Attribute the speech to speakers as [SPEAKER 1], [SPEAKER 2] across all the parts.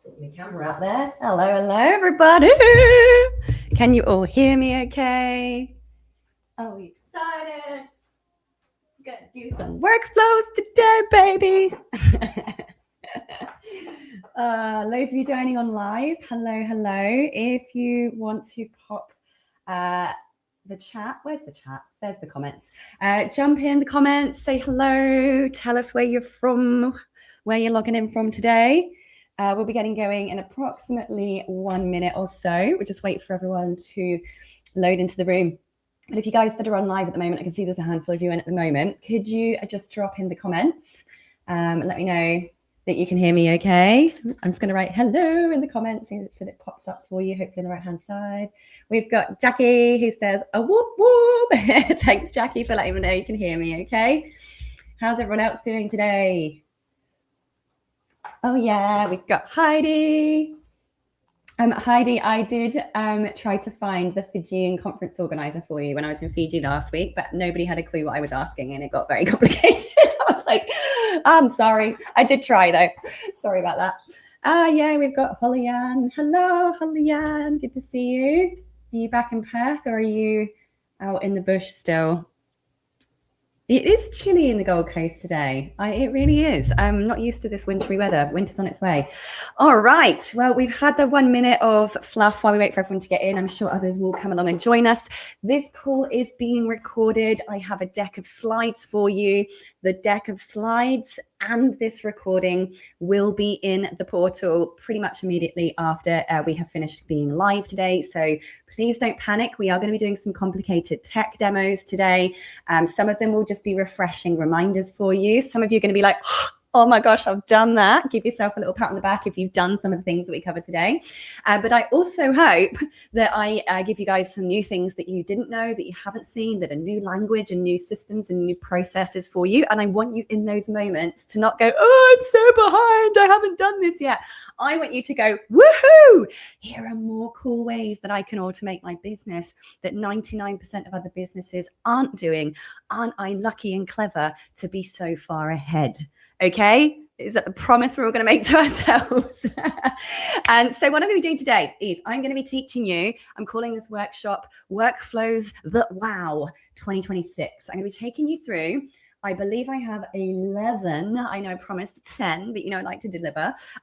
[SPEAKER 1] Sorting the camera out there. Hello, everybody. Can you all hear me okay? Are we excited? We're going to do some workflows today, baby. Loads of you joining on live. Hello. If you want to pop the chat, where's the chat? There's the comments. Jump in the comments, say hello, tell us where you're from, where you're logging in from today. We'll be getting going in approximately 1 minute or so. We'll just wait for everyone to load into the room. But if you guys that are on live at the moment, I can see there's a handful of you in at the moment. Could you just drop in the comments and let me know that you can hear me okay? I'm just going to write hello in the comments so that it pops up for you, hopefully on the right-hand side. We've got Jackie who says, a whoop whoop. Thanks, Jackie, for letting me know you can hear me okay. How's everyone else doing today? Oh, yeah, we've got Heidi. Heidi, I did try to find the Fijian conference organizer for you when I was in Fiji last week, but nobody had a clue what I was asking and it got very complicated. I was like, I'm sorry. I did try though. Sorry about that. Yeah, we've got Hollyann. Hello, Hollyann. Good to see you. Are you back in Perth or are you out in the bush still? It is chilly in the Gold Coast today. It really is. I'm not used to this wintry weather. Winter's on its way. All right. Well, we've had the 1 minute of fluff while we wait for everyone to get in. I'm sure others will come along and join us. This call is being recorded. I have a deck of slides for you. The deck of slides and this recording will be in the portal pretty much immediately after we have finished being live today. So please don't panic. We are going to be doing some complicated tech demos today. Some of them will just be refreshing reminders for you. Some of you are going to be like, oh my gosh, I've done that. Give yourself a little pat on the back if you've done some of the things that we covered today. But I also hope that I give you guys some new things that you didn't know, that you haven't seen, that are new language and new systems and new processes for you. And I want you in those moments to not go, oh, I'm so behind. I haven't done this yet. I want you to go, woohoo! Here are more cool ways that I can automate my business that 99% of other businesses aren't doing. Aren't I lucky and clever to be so far ahead? Okay, is that the promise we're all going to make to ourselves? And so what I'm going to be doing today is I'm going to be teaching you, I'm calling this workshop Workflows That Wow 2026. I'm going to be taking you through, I believe I have 11, I know I promised 10, but you know I like to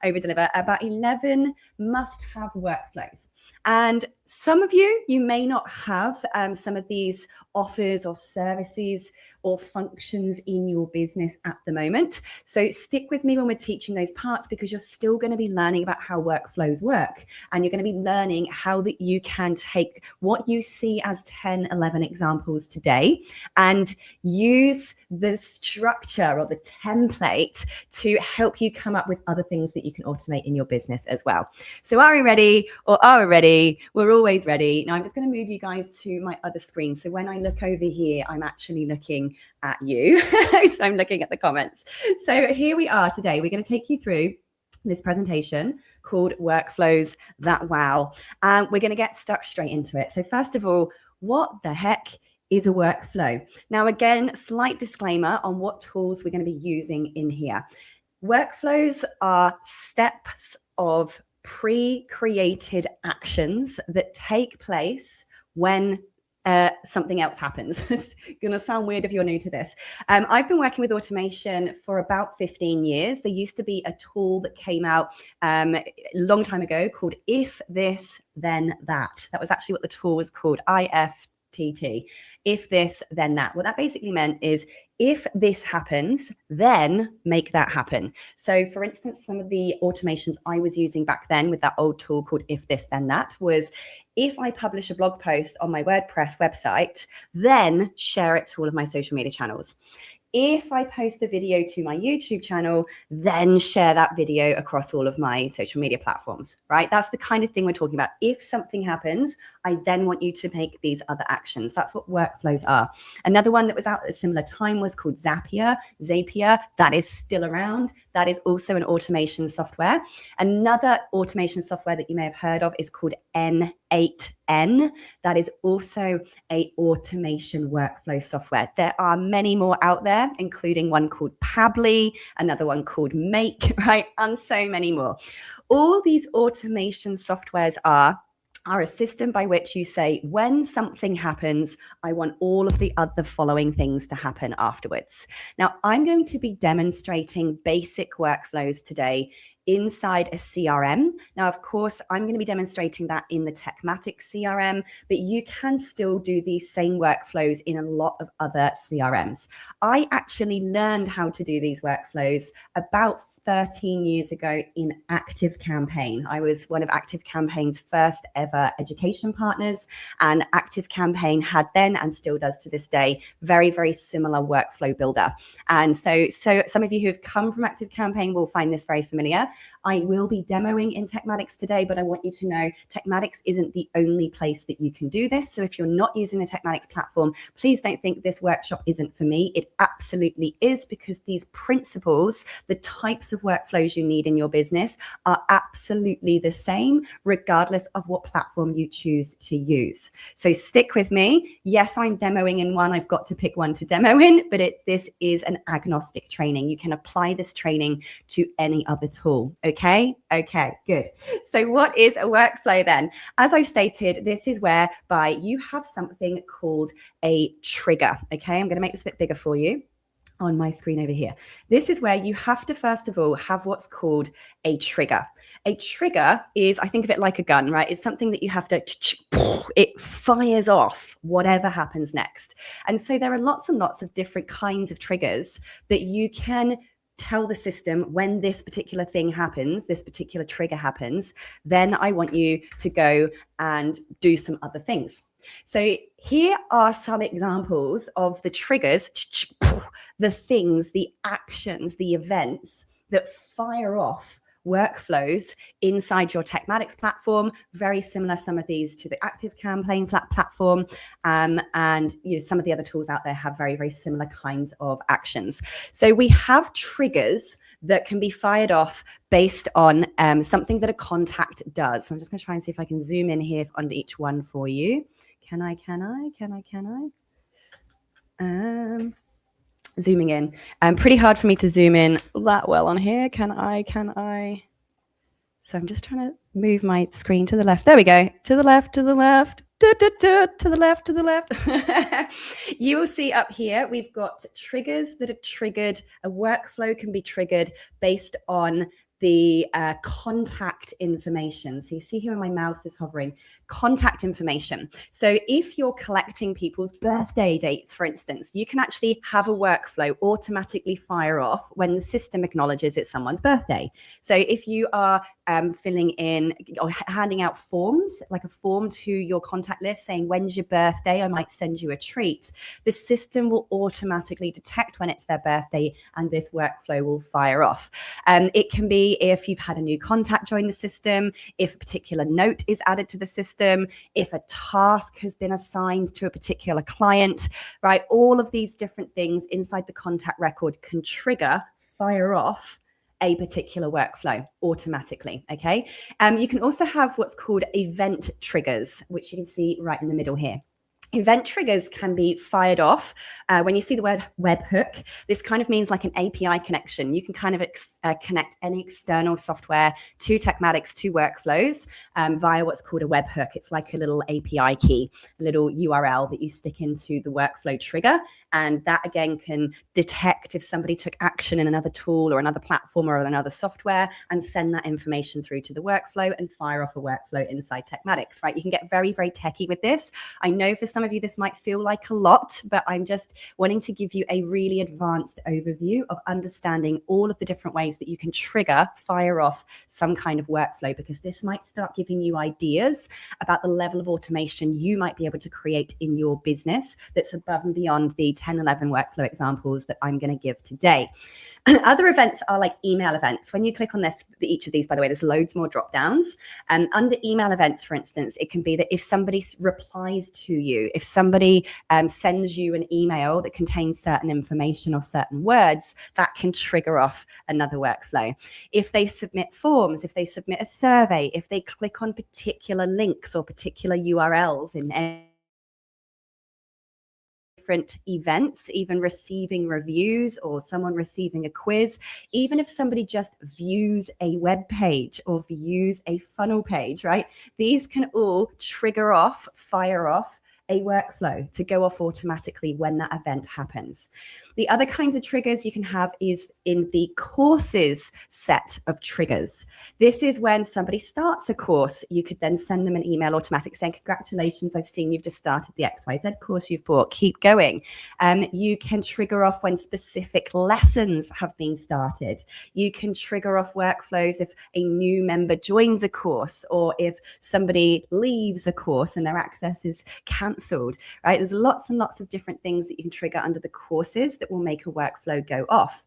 [SPEAKER 1] over-deliver, about 11 must-have workflows. And some of you may not have some of these offers or services or functions in your business at the moment. So stick with me when we're teaching those parts because you're still going to be learning about how workflows work. And you're going to be learning how that you can take what you see as 10, 11 examples today and use the structure or the template to help you come up with other things that you can automate in your business as well. So are we ready or are we ready? We're always ready. Now I'm just going to move you guys to my other screen. So when I look over here, I'm actually looking at you. So I'm looking at the comments. So here we are today. We're going to take you through this presentation called Workflows That Wow. And we're going to get stuck straight into it. So first of all, what the heck is a workflow? Now, again, slight disclaimer on what tools we're going to be using in here. Workflows are steps of pre-created actions that take place when something else happens. It's going to sound weird if you're new to this. I've been working with automation for about 15 years. There used to be a tool that came out a long time ago called If This, Then That. That was actually what the tool was called, IFTT. If this, then that. What that basically meant is if this happens, then make that happen. So for instance, some of the automations I was using back then with that old tool called If This, Then That was if I publish a blog post on my WordPress website, then share it to all of my social media channels. If I post a video to my YouTube channel, then share that video across all of my social media platforms, right? That's the kind of thing we're talking about. If something happens, I then want you to make these other actions. That's what workflows workflows are. Another one that was out at a similar time was called Zapier. That is still around. That is also an automation software. Another automation software that you may have heard of is called N8N. That is also a automation workflow software. There are many more out there, including one called Pabbly, another one called Make, right? And so many more. All these automation softwares are a system by which you say, when something happens, I want all of the other following things to happen afterwards. Now, I'm going to be demonstrating basic workflows today inside a CRM. Now, of course, I'm going to be demonstrating that in the TekMatix CRM, but you can still do these same workflows in a lot of other CRMs. I actually learned how to do these workflows about 13 years ago in ActiveCampaign. I was one of ActiveCampaign's first ever education partners, and ActiveCampaign had then and still does to this day very, very similar workflow builder. And so some of you who have come from ActiveCampaign will find this very familiar. I will be demoing in TekMatix today, but I want you to know TekMatix isn't the only place that you can do this. So if you're not using the TekMatix platform, please don't think this workshop isn't for me. It absolutely is, because these principles, the types of workflows you need in your business, are absolutely the same, regardless of what platform you choose to use. So stick with me. Yes, I'm demoing in one. I've got to pick one to demo in, but this is an agnostic training. You can apply this training to any other tool. Okay, good. So what is a workflow then? As I stated, this is whereby you have something called a trigger. Okay, I'm going to make this a bit bigger for you on my screen over here. This is where you have to, first of all, have what's called a trigger. A trigger is, I think of it like a gun, right? It's something that you have to, it fires off whatever happens next. And so there are lots and lots of different kinds of triggers that you can tell the system, when this particular thing happens, this particular trigger happens, then I want you to go and do some other things. So here are some examples of the triggers, the things, the actions, the events that fire off workflows inside your TekMatix platform. Very similar, some of these, to the ActiveCampaign platform, and some of the other tools out there have very, very similar kinds of actions. So we have triggers that can be fired off based on something that a contact does. So I'm just going to try and see if I can zoom in here under each one for you. Can I? Zooming in. Pretty hard for me to zoom in that well on here. Can I? So I'm just trying to move my screen to the left. There we go. To the left. To the left. To the left. You will see up here, we've got triggers that are triggered. A workflow can be triggered based on the contact information. So you see here when my mouse is hovering, contact information. So if you're collecting people's birthday dates, for instance, you can actually have a workflow automatically fire off when the system acknowledges it's someone's birthday. So if you are filling in or handing out forms, like a form to your contact list saying, when's your birthday? I might send you a treat. The system will automatically detect when it's their birthday, and this workflow will fire off. It can be if you've had a new contact join the system, if a particular note is added to the system, if a task has been assigned to a particular client, right? All of these different things inside the contact record can trigger, fire off a particular workflow automatically, okay? You can also have what's called event triggers, which you can see right in the middle here. Event triggers can be fired off. When you see the word webhook, this kind of means like an API connection. You can kind of connect any external software to TekMatix, to workflows via what's called a webhook. It's like a little API key, a little URL that you stick into the workflow trigger. And that again can detect if somebody took action in another tool or another platform or another software, and send that information through to the workflow and fire off a workflow inside TekMatix, right? You can get very, very techy with this. I know for some of you this might feel like a lot, but I'm just wanting to give you a really advanced overview of understanding all of the different ways that you can trigger, fire off some kind of workflow, because this might start giving you ideas about the level of automation you might be able to create in your business that's above and beyond the 10, 11 workflow examples that I'm going to give today. Other events are like email events. When you click on each of these, by the way, there's loads more drop downs. Under email events, for instance, it can be that if somebody replies to you, if somebody sends you an email that contains certain information or certain words, that can trigger off another workflow. If they submit forms, if they submit a survey, if they click on particular links or particular URLs in different events, even receiving reviews or someone receiving a quiz, even if somebody just views a web page or views a funnel page, right? These can all trigger off, fire off a workflow to go off automatically when that event happens. The other kinds of triggers you can have is in the courses set of triggers. This is when somebody starts a course, you could then send them an email automatic saying, congratulations, I've seen you've just started the XYZ course you've bought, keep going. You can trigger off when specific lessons have been started. You can trigger off workflows if a new member joins a course or if somebody leaves a course and their access is cancelled, right? There's lots and lots of different things that you can trigger under the courses that will make a workflow go off.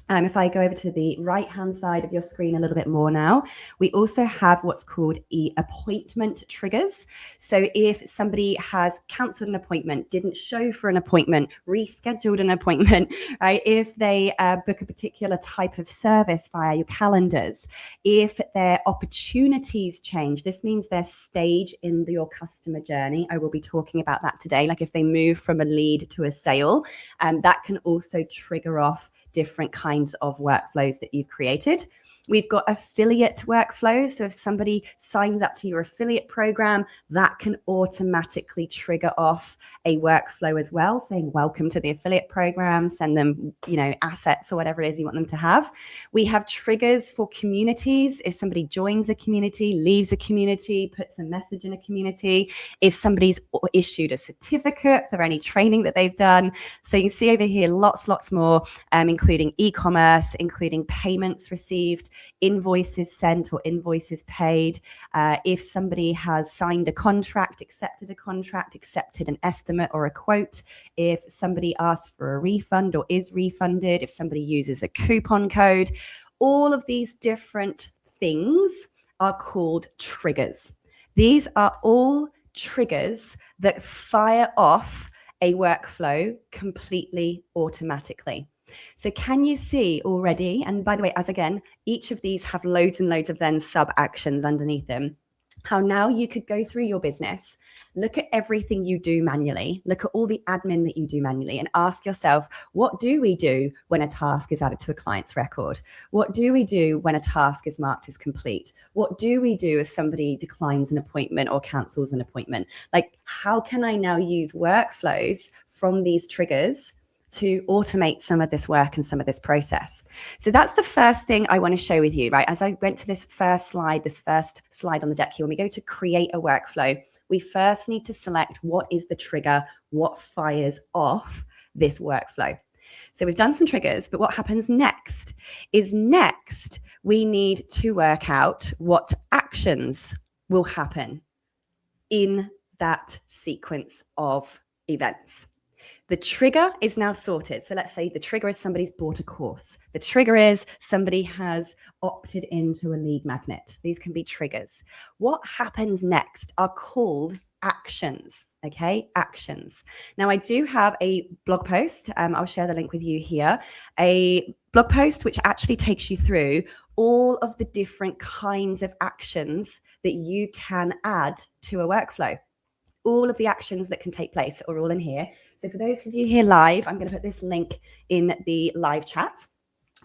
[SPEAKER 1] If I go over to the right-hand side of your screen a little bit more now, we also have what's called appointment triggers. So if somebody has cancelled an appointment, didn't show for an appointment, rescheduled an appointment, right? If they book a particular type of service via your calendars, if their opportunities change, this means their stage in your customer journey. I will be talking about that today. Like if they move from a lead to a sale, that can also trigger off different kinds of workflows that you've created. We've got affiliate workflows. So if somebody signs up to your affiliate program, that can automatically trigger off a workflow as well, saying welcome to the affiliate program, send them, assets or whatever it is you want them to have. We have triggers for communities. If somebody joins a community, leaves a community, puts a message in a community, if somebody's issued a certificate for any training that they've done. So you can see over here, lots more, including e-commerce, including payments received, invoices sent or invoices paid. If somebody has signed a contract, accepted an estimate or a quote, if somebody asks for a refund or is refunded, if somebody uses a coupon code, all of these different things are called triggers. These are all triggers that fire off a workflow completely automatically. So can you see already, and by the way, as again, each of these have loads and loads of then sub actions underneath them, how now you could go through your business, look at everything you do manually, look at all the admin that you do manually and ask yourself, what do we do when a task is added to a client's record? What do we do when a task is marked as complete? What do we do if somebody declines an appointment or cancels an appointment? Like, how can I now use workflows from these triggers to automate some of this work and some of this process? So that's the first thing I want to share with you, right? As I went to this first slide on the deck here, when we go to create a workflow, we first need to select what is the trigger, what fires off this workflow. So we've done some triggers, but what happens next is we need to work out what actions will happen in that sequence of events. The trigger is now sorted. So let's say the trigger is somebody's bought a course. The trigger is somebody has opted into a lead magnet. These can be triggers. What happens next are called actions. Okay, actions. Now I do have a blog post. I'll share the link with you here. A blog post which actually takes you through all of the different kinds of actions that you can add to a workflow. All of the actions that can take place are all in here. So for those of you here live, I'm going to put this link in the live chat.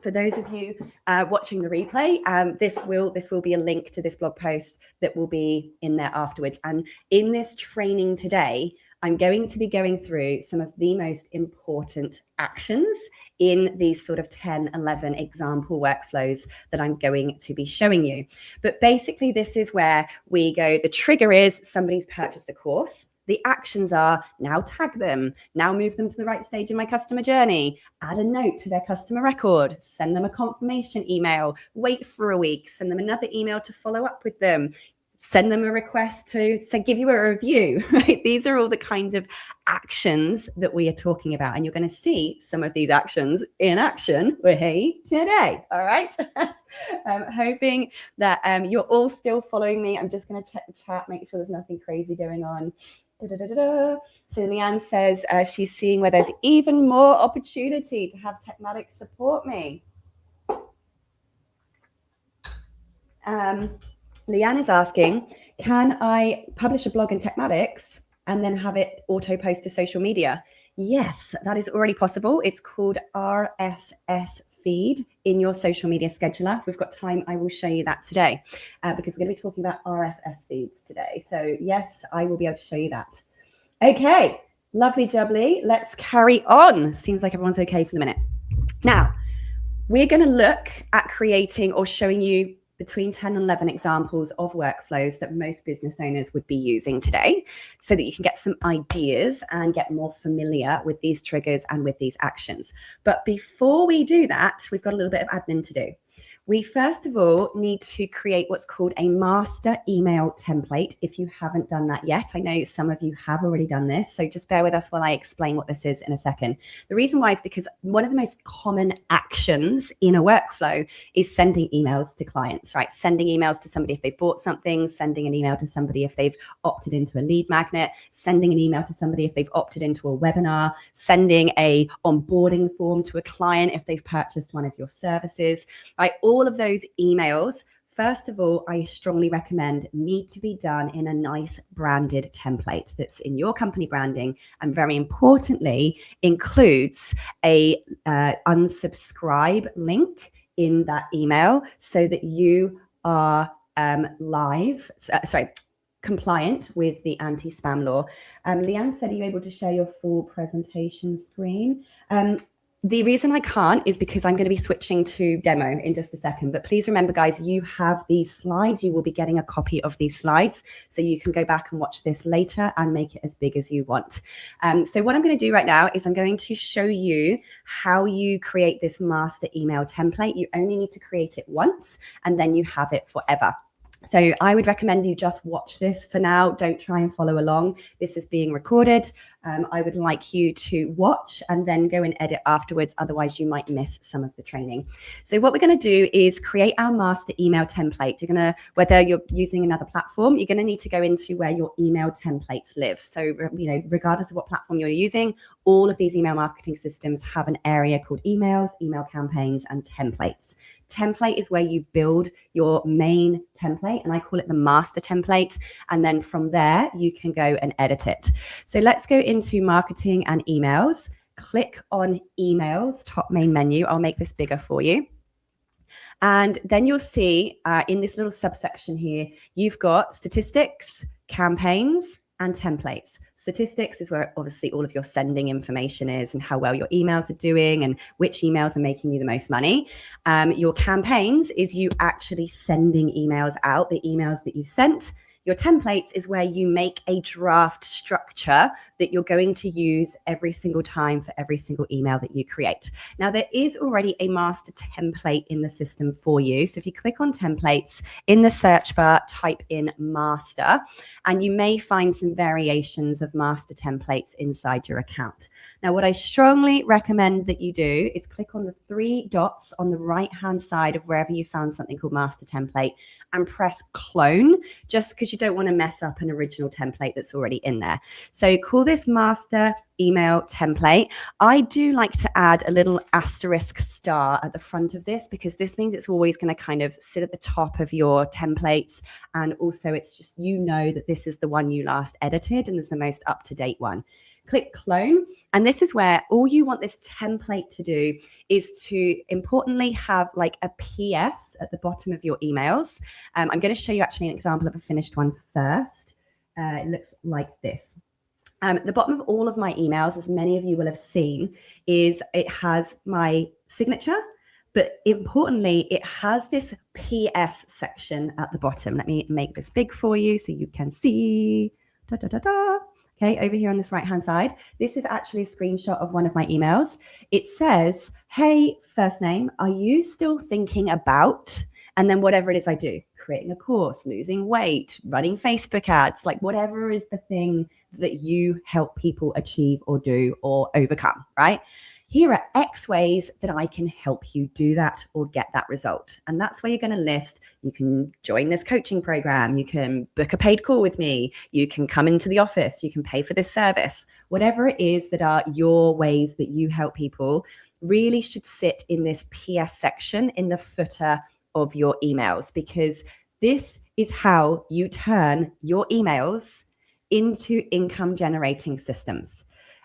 [SPEAKER 1] For those of you watching the replay, this will be a link to this blog post that will be in there afterwards. And in this training today, I'm going to be going through some of the most important actions in these sort of 10, 11 example workflows that I'm going to be showing you. But basically, this is where we go. The trigger is somebody's purchased a course. The actions are now tag them, now move them to the right stage in my customer journey, add a note to their customer record, send them a confirmation email, wait for a week, send them another email to follow up with them, send them a request to give you a review, right? These are all the kinds of actions that we are talking about. And you're going to see some of these actions in action with me today. All right. I'm hoping that you're all still following me. I'm just going to check the chat, make sure there's nothing crazy going on. So Leanne says she's seeing where there's even more opportunity to have TekMatix support me. Leanne is asking, can I publish a blog in TekMatix and then have it auto post to social media? Yes, that is already possible. It's called RSS feed in your social media scheduler. If we've got time, I will show you that today because we're going to be talking about RSS feeds today. So yes, I will be able to show you that. Okay, lovely jubbly. Let's carry on. Seems like everyone's okay for the minute. Now, we're going to look at creating or showing you between 10 and 11 examples of workflows that most business owners would be using today so that you can get some ideas and get more familiar with these triggers and with these actions. But before we do that, we've got a little bit of admin to do. We first of all need to create what's called a master email template if you haven't done that yet. I know some of you have already done this, so just bear with us while I explain what this is in a second. The reason why is because one of the most common actions in a workflow is sending emails to clients, right? Sending emails to somebody if they've bought something, sending an email to somebody if they've opted into a lead magnet, sending an email to somebody if they've opted into a webinar, sending a onboarding form to a client if they've purchased one of your services, right? All of those emails, first of all, I strongly recommend need to be done in a nice branded template that's in your company branding, and very importantly, includes a unsubscribe link in that email so that you are compliant with the anti-spam law. Leanne said, are you able to share your full presentation screen? The reason I can't is because I'm going to be switching to demo in just a second. But please remember, guys, you have these slides. You will be getting a copy of these slides. So you can go back and watch this later and make it as big as you want. So what I'm going to do right now is I'm going to show you how you create this master email template. You only need to create it once and then you have it forever. So I would recommend you just watch this for now. Don't try and follow along. This is being recorded. I would like you to watch and then go and edit afterwards. Otherwise, you might miss some of the training. So what we're going to do is create our master email template. You're going to, whether you're using another platform, you're going to need to go into where your email templates live. So, regardless of what platform you're using, all of these email marketing systems have an area called emails, email campaigns, and templates. Template is where you build your main template, and I call it the master template. And then from there, you can go and edit it. So let's go into marketing and emails. Click on emails, top main menu. I'll make this bigger for you. And then you'll see in this little subsection here, you've got statistics, campaigns, and templates. Statistics is where obviously all of your sending information is and how well your emails are doing and which emails are making you the most money. Your campaigns is you actually sending emails out, the emails that you sent. Your templates is where you make a draft structure that you're going to use every single time for every single email that you create. Now, there is already a master template in the system for you. So if you click on templates in the search bar, type in master, and you may find some variations of master templates inside your account. Now, what I strongly recommend that you do is click on the 3 dots on the right-hand side of wherever you found something called master template and press clone, just because you don't want to mess up an original template that's already in there. So call this master email template. I do like to add a little asterisk star at the front of this because this means it's always going to kind of sit at the top of your templates. And also it's just, that this is the one you last edited and is the most up-to-date one. Click clone. And this is where all you want this template to do is to importantly have like a PS at the bottom of your emails. I'm going to show you actually an example of a finished one first. It looks like this. At the bottom of all of my emails, as many of you will have seen, is it has my signature, but importantly, it has this PS section at the bottom. Let me make this big for you so you can see. Okay, over here on this right-hand side, this is actually a screenshot of one of my emails. It says, hey, first name, are you still thinking about, and then whatever it is I do, creating a course, losing weight, running Facebook ads, like whatever is the thing that you help people achieve or do or overcome, right? Here are X ways that I can help you do that or get that result. And that's where you're going to list, you can join this coaching program, you can book a paid call with me, you can come into the office, you can pay for this service, whatever it is that are your ways that you help people really should sit in this PS section in the footer of your emails, because this is how you turn your emails into income generating systems.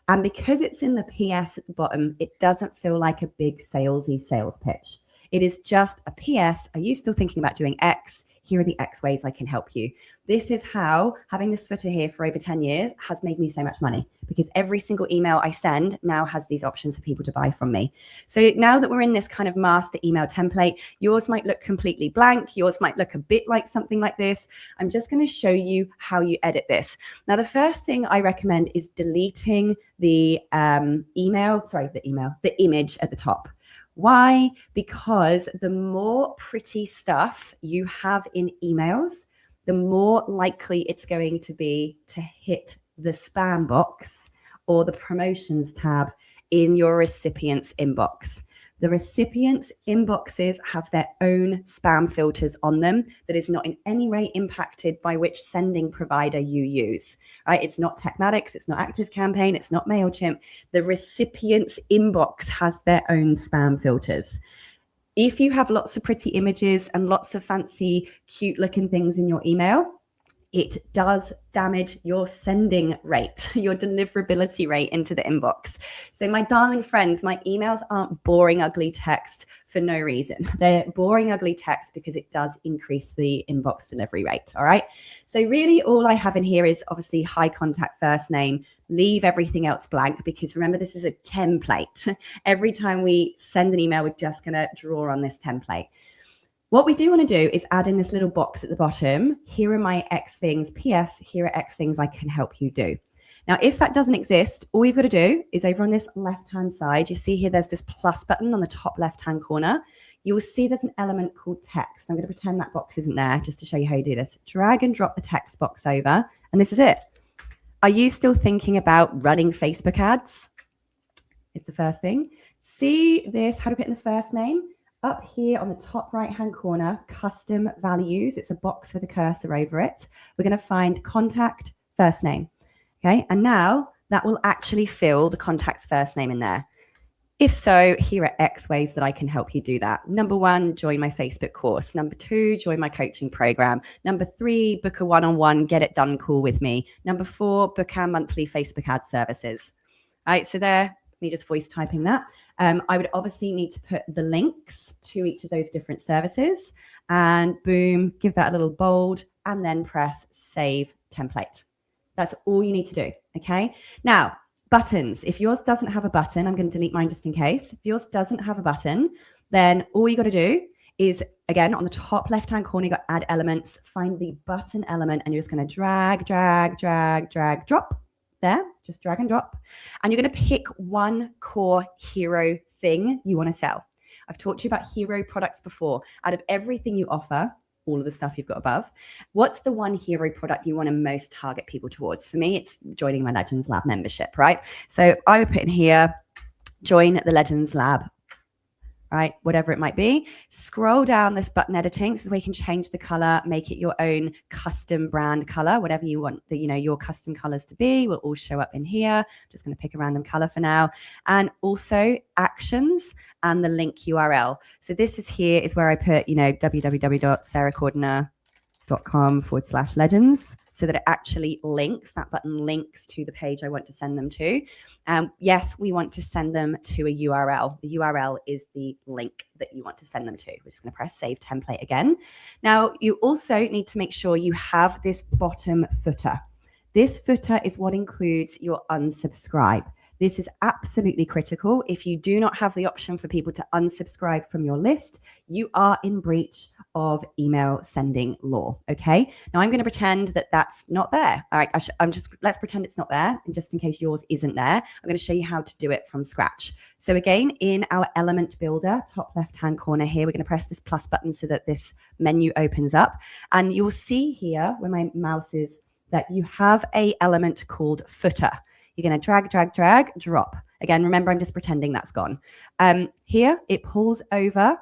[SPEAKER 1] And because it's in the PS at the bottom, it doesn't feel like a big salesy sales pitch. It is just a PS. Are you still thinking about doing X? Here are the X ways I can help you. This is how having this footer here for over 10 years has made me so much money, because every single email I send now has these options for people to buy from me. So now that we're in this kind of master email template, yours might look completely blank. Yours might look a bit like something like this. I'm just going to show you how you edit this. Now, the first thing I recommend is deleting the image at the top. Why? Because the more pretty stuff you have in emails, the more likely it's going to be to hit the spam box or the promotions tab in your recipient's inbox. The recipient's inboxes have their own spam filters on them that is not in any way impacted by which sending provider you use, right? It's not TekMatix, it's not ActiveCampaign, it's not MailChimp. The recipient's inbox has their own spam filters. If you have lots of pretty images and lots of fancy, cute looking things in your email, it does damage your sending rate, your deliverability rate into the inbox. So my darling friends, my emails aren't boring, ugly text for no reason. They're boring, ugly text because it does increase the inbox delivery rate, all right? So really all I have in here is obviously high contact first name, leave everything else blank, because remember, this is a template. Every time we send an email, we're just gonna draw on this template. What we do want to do is add in this little box at the bottom. Here are my X things. PS, here are X things I can help you do. Now, if that doesn't exist, all you've got to do is over on this left-hand side, you see here there's this plus button on the top left-hand corner. You will see there's an element called text. I'm going to pretend that box isn't there just to show you how you do this. Drag and drop the text box over, and this is it. Are you still thinking about running Facebook ads? It's the first thing. See this, how to put in the first name? Up here on the top right-hand corner, custom values. It's a box with a cursor over it. We're going to find contact first name. Okay, and now that will actually fill the contact's first name in there. If so, here are X ways that I can help you do that. Number 1, join my Facebook course. Number 2, join my coaching program. Number 3, book a one-on-one, get it done call with me. Number 4, book our monthly Facebook ad services. All right, so there, me just voice typing that. I would obviously need to put the links to each of those different services, and boom, give that a little bold and then press save template. That's all you need to do, okay? Now, buttons. If yours doesn't have a button, I'm going to delete mine just in case. If yours doesn't have a button, then all you got to do is, again, on the top left-hand corner, you got add elements, find the button element, and you're just going to drag, drop. There, just drag and drop. And you're going to pick one core hero thing you want to sell. I've talked to you about hero products before. Out of everything you offer, all of the stuff you've got above, what's the one hero product you want to most target people towards? For me, it's joining my Legends Lab membership, right? So I would put in here, join the Legends Lab, right? Whatever it might be. Scroll down this button editing. This is where you can change the color, make it your own custom brand color, whatever you want your custom colors to be will all show up in here. Just going to pick a random color for now. And also actions and the link URL. So this is here is where I put, www.sarahcordiner.com/legends, so that it actually links, that button links to the page I want to send them to. Yes, we want to send them to a URL. The URL is the link that you want to send them to. We're just going to press save template again. Now, you also need to make sure you have this bottom footer. This footer is what includes your unsubscribe. This is absolutely critical. If you do not have the option for people to unsubscribe from your list, you are in breach of email sending law. Okay. Now I'm going to pretend that that's not there. All right. Let's pretend it's not there. And just in case yours isn't there, I'm going to show you how to do it from scratch. So again, in our element builder, top left-hand corner here, we're going to press this plus button so that this menu opens up. And you'll see here where my mouse is that you have a element called footer. You're going to drag, drag, drag, drop. Again, remember, I'm just pretending that's gone. Here, it pulls over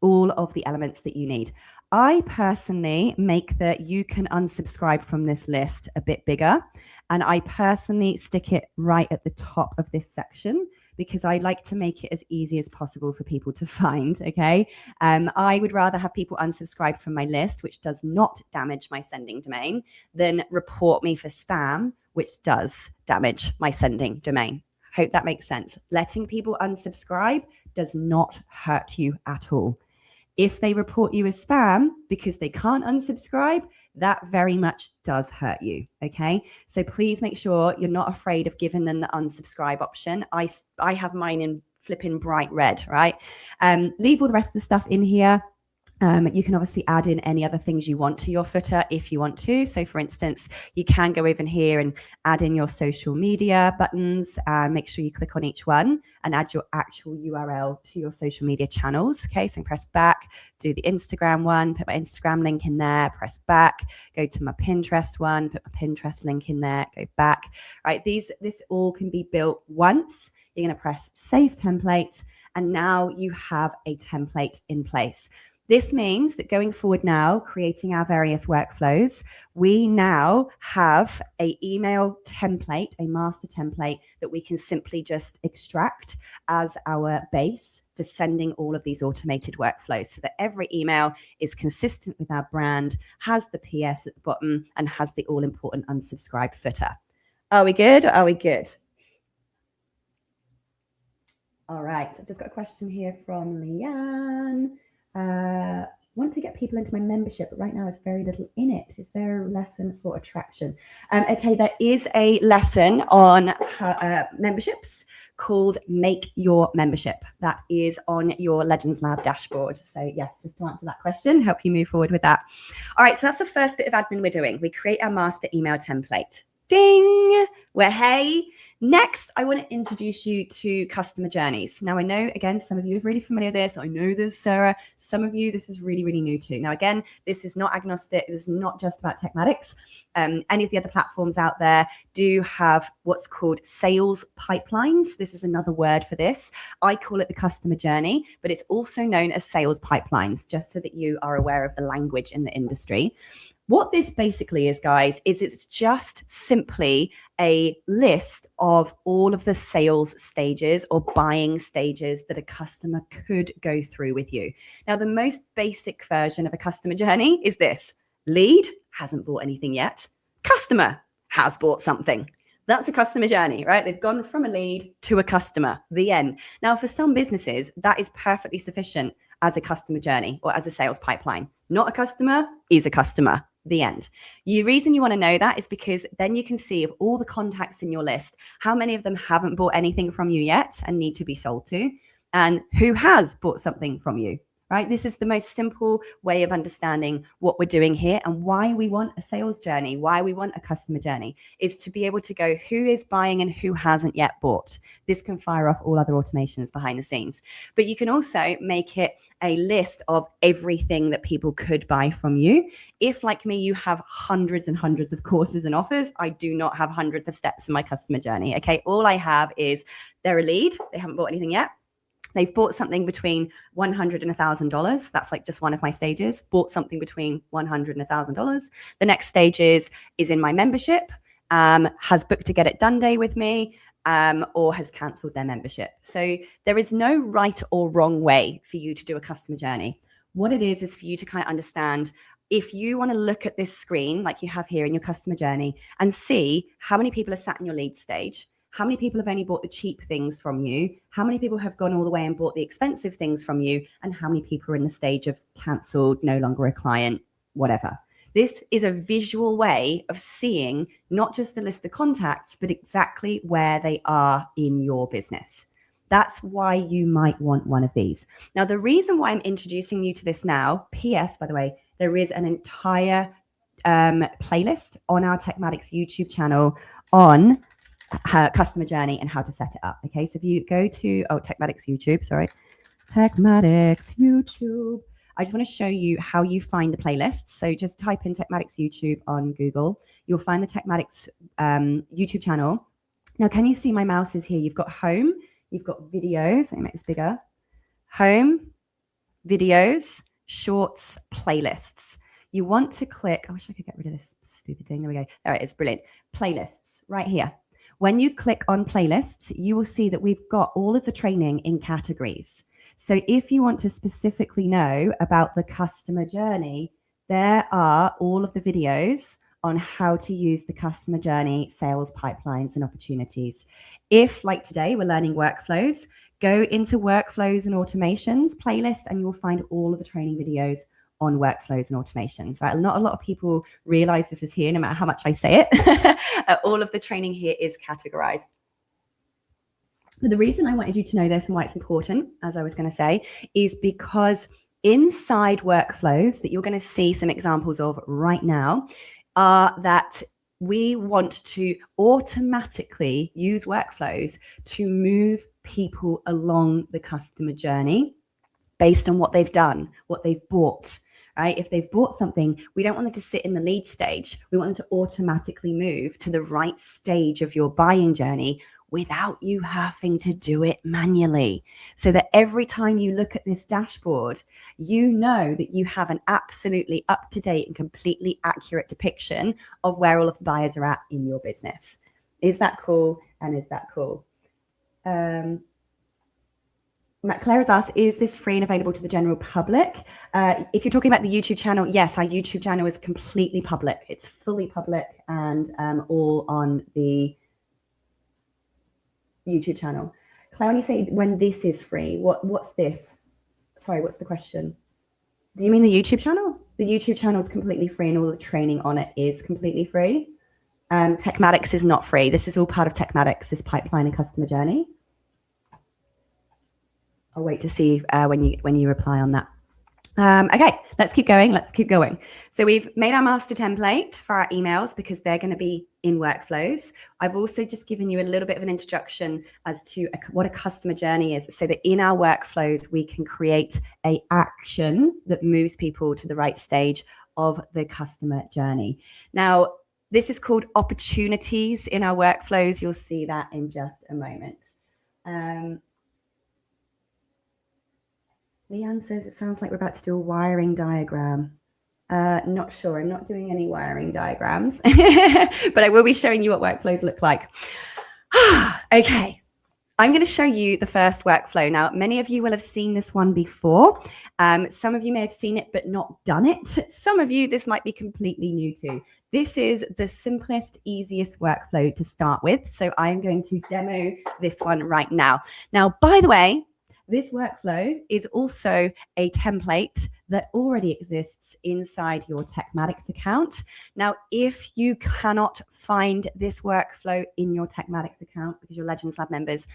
[SPEAKER 1] all of the elements that you need. I personally make that you can unsubscribe from this list a bit bigger. And I personally stick it right at the top of this section because I like to make it as easy as possible for people to find, okay? I would rather have people unsubscribe from my list, which does not damage my sending domain, than report me for spam, which does damage my sending domain. Hope that makes sense. Letting people unsubscribe does not hurt you at all. If they report you as spam because they can't unsubscribe, that very much does hurt you, okay? So please make sure you're not afraid of giving them the unsubscribe option. I have mine in flipping bright red, right? Leave all the rest of the stuff in here. You can obviously add in any other things you want to your footer if you want to. So for instance, you can go over here and add in your social media buttons. Make sure you click on each one and add your actual URL to your social media channels. Okay, so press back, do the Instagram one, put my Instagram link in there, press back, go to my Pinterest one, put my Pinterest link in there, go back. Right, this all can be built once. You're going to press Save Template, and now you have a template in place. This means that going forward now, creating our various workflows, we now have an email template, a master template that we can simply just extract as our base for sending all of these automated workflows so that every email is consistent with our brand, has the PS at the bottom, and has the all-important unsubscribe footer. Are we good? Are we good? All right. I've just got a question here from Leanne. Want to get people into my membership, but right now there's very little in it. Is there a lesson for attraction? Okay, there is a lesson on memberships called Make Your Membership. That is on your Legends Lab dashboard. So yes, just to answer that question, help you move forward with that. All right, so that's the first bit of admin we're doing. We create our master email template. Ding! We're hey. Next, I want to introduce you to customer journeys. Now, I know, again, some of you are really familiar with this. I know this, Sarah. Some of you, this is really, really new to. Now, again, this is not agnostic. This is not just about TekMatix. Any of the other platforms out there do have what's called sales pipelines. This is another word for this. I call it the customer journey, but it's also known as sales pipelines, just so that you are aware of the language in the industry. What this basically is, guys, is it's just simply a list of all of the sales stages or buying stages that a customer could go through with you. Now, the most basic version of a customer journey is this. Lead, hasn't bought anything yet. Customer has bought something. That's a customer journey, right? They've gone from a lead to a customer, the end. Now, for some businesses, that is perfectly sufficient as a customer journey or as a sales pipeline. Not a customer is a customer. The end. The reason you want to know that is because then you can see of all the contacts in your list, how many of them haven't bought anything from you yet and need to be sold to, and who has bought something from you, right? This is the most simple way of understanding what we're doing here and why we want a sales journey, why we want a customer journey, is to be able to go who is buying and who hasn't yet bought. This can fire off all other automations behind the scenes. But you can also make it a list of everything that people could buy from you. If, like me, you have hundreds and hundreds of courses and offers, I do not have hundreds of steps in my customer journey. Okay, all I have is they're a lead, they haven't bought anything yet. They've bought something between $100 and $1,000. That's like just one of my stages. Bought something between $100 and $1,000. The next stage is in my membership, has booked to get it done day with me, or has cancelled their membership. So there is no right or wrong way for you to do a customer journey. What it is for you to kind of understand, if you want to look at this screen like you have here in your customer journey and see how many people are sat in your lead stage, how many people have only bought the cheap things from you, how many people have gone all the way and bought the expensive things from you, and how many people are in the stage of cancelled, no longer a client, whatever. This is a visual way of seeing not just the list of contacts, but exactly where they are in your business. That's why you might want one of these. Now, the reason why I'm introducing you to this now, PS, by the way, there is an entire playlist on our TekMatix YouTube channel on her customer journey and how to set it up. Okay, so if you go to TekMatix YouTube, TekMatix YouTube. I just want to show you how you find the playlists. So just type in TekMatix YouTube on Google. You'll find the TekMatix YouTube channel. Now, can you see my mouse is here? You've got home, you've got videos. Let me make this bigger. Home, videos, shorts, playlists. You want to click, I wish I could get rid of this stupid thing. There we go. There it is, brilliant. Playlists, right here. When you click on playlists, you will see that we've got all of the training in categories. So if you want to specifically know about the customer journey, there are all of the videos on how to use the customer journey, sales pipelines, and opportunities. If, like today, we're learning workflows, go into workflows and automations playlist, and you'll find all of the training videos on workflows and automations. Right? Not a lot of people realize this is here, no matter how much I say it. All of the training here is categorized. But the reason I wanted you to know this and why it's important, as I was going to say, is because inside workflows that you're going to see some examples of right now are that we want to automatically use workflows to move people along the customer journey based on what they've done, what they've bought. Right? If they've bought something, we don't want them to sit in the lead stage. We want them to automatically move to the right stage of your buying journey without you having to do it manually. So that every time you look at this dashboard, you know that you have an absolutely up-to-date and completely accurate depiction of where all of the buyers are at in your business. Is that cool? And is that cool? Claire has asked, is this free and available to the general public? If you're talking about the YouTube channel, yes, our YouTube channel is completely public. It's fully public and all on the YouTube channel. Claire, when you say when this is free, what's this? Sorry, what's the question? Do you mean the YouTube channel? The YouTube channel is completely free and all the training on it is completely free. TekMatix is not free. This is all part of TekMatix, this pipeline and customer journey. I'll wait to see when you reply on that. Okay, let's keep going. So we've made our master template for our emails because they're going to be in workflows. I've also just given you a little bit of an introduction as to what a customer journey is, so that in our workflows, we can create an action that moves people to the right stage of the customer journey. Now, this is called opportunities in our workflows. You'll see that in just a moment. Leanne says it sounds like we're about to do a wiring diagram. Not sure. I'm not doing any wiring diagrams, but I will be showing you what workflows look like. Okay. I'm going to show you the first workflow. Now, many of you will have seen this one before. Some of you may have seen it but not done it. Some of you, this might be completely new to. This is the simplest, easiest workflow to start with. So I'm going to demo this one right now. Now, by the way, this workflow is also a template that already exists inside your TekMatix account. Now, if you cannot find this workflow in your TekMatix account because you're Legends Lab members,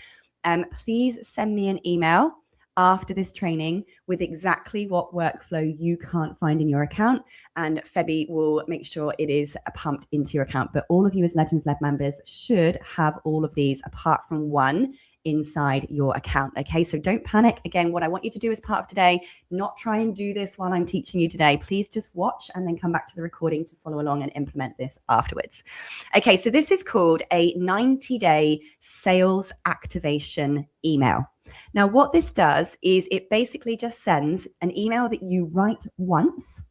[SPEAKER 1] please send me an email after this training with exactly what workflow you can't find in your account, and Febby will make sure it is pumped into your account. But all of you as Legends Lab members should have all of these apart from one inside your account. Okay, so don't panic. Again, what I want you to do as part of today, not try and do this while I'm teaching you today. Please just watch and then come back to the recording to follow along and implement this afterwards. Okay, so this is called a 90-day sales activation email. Now, what this does is it basically just sends an email that you write once.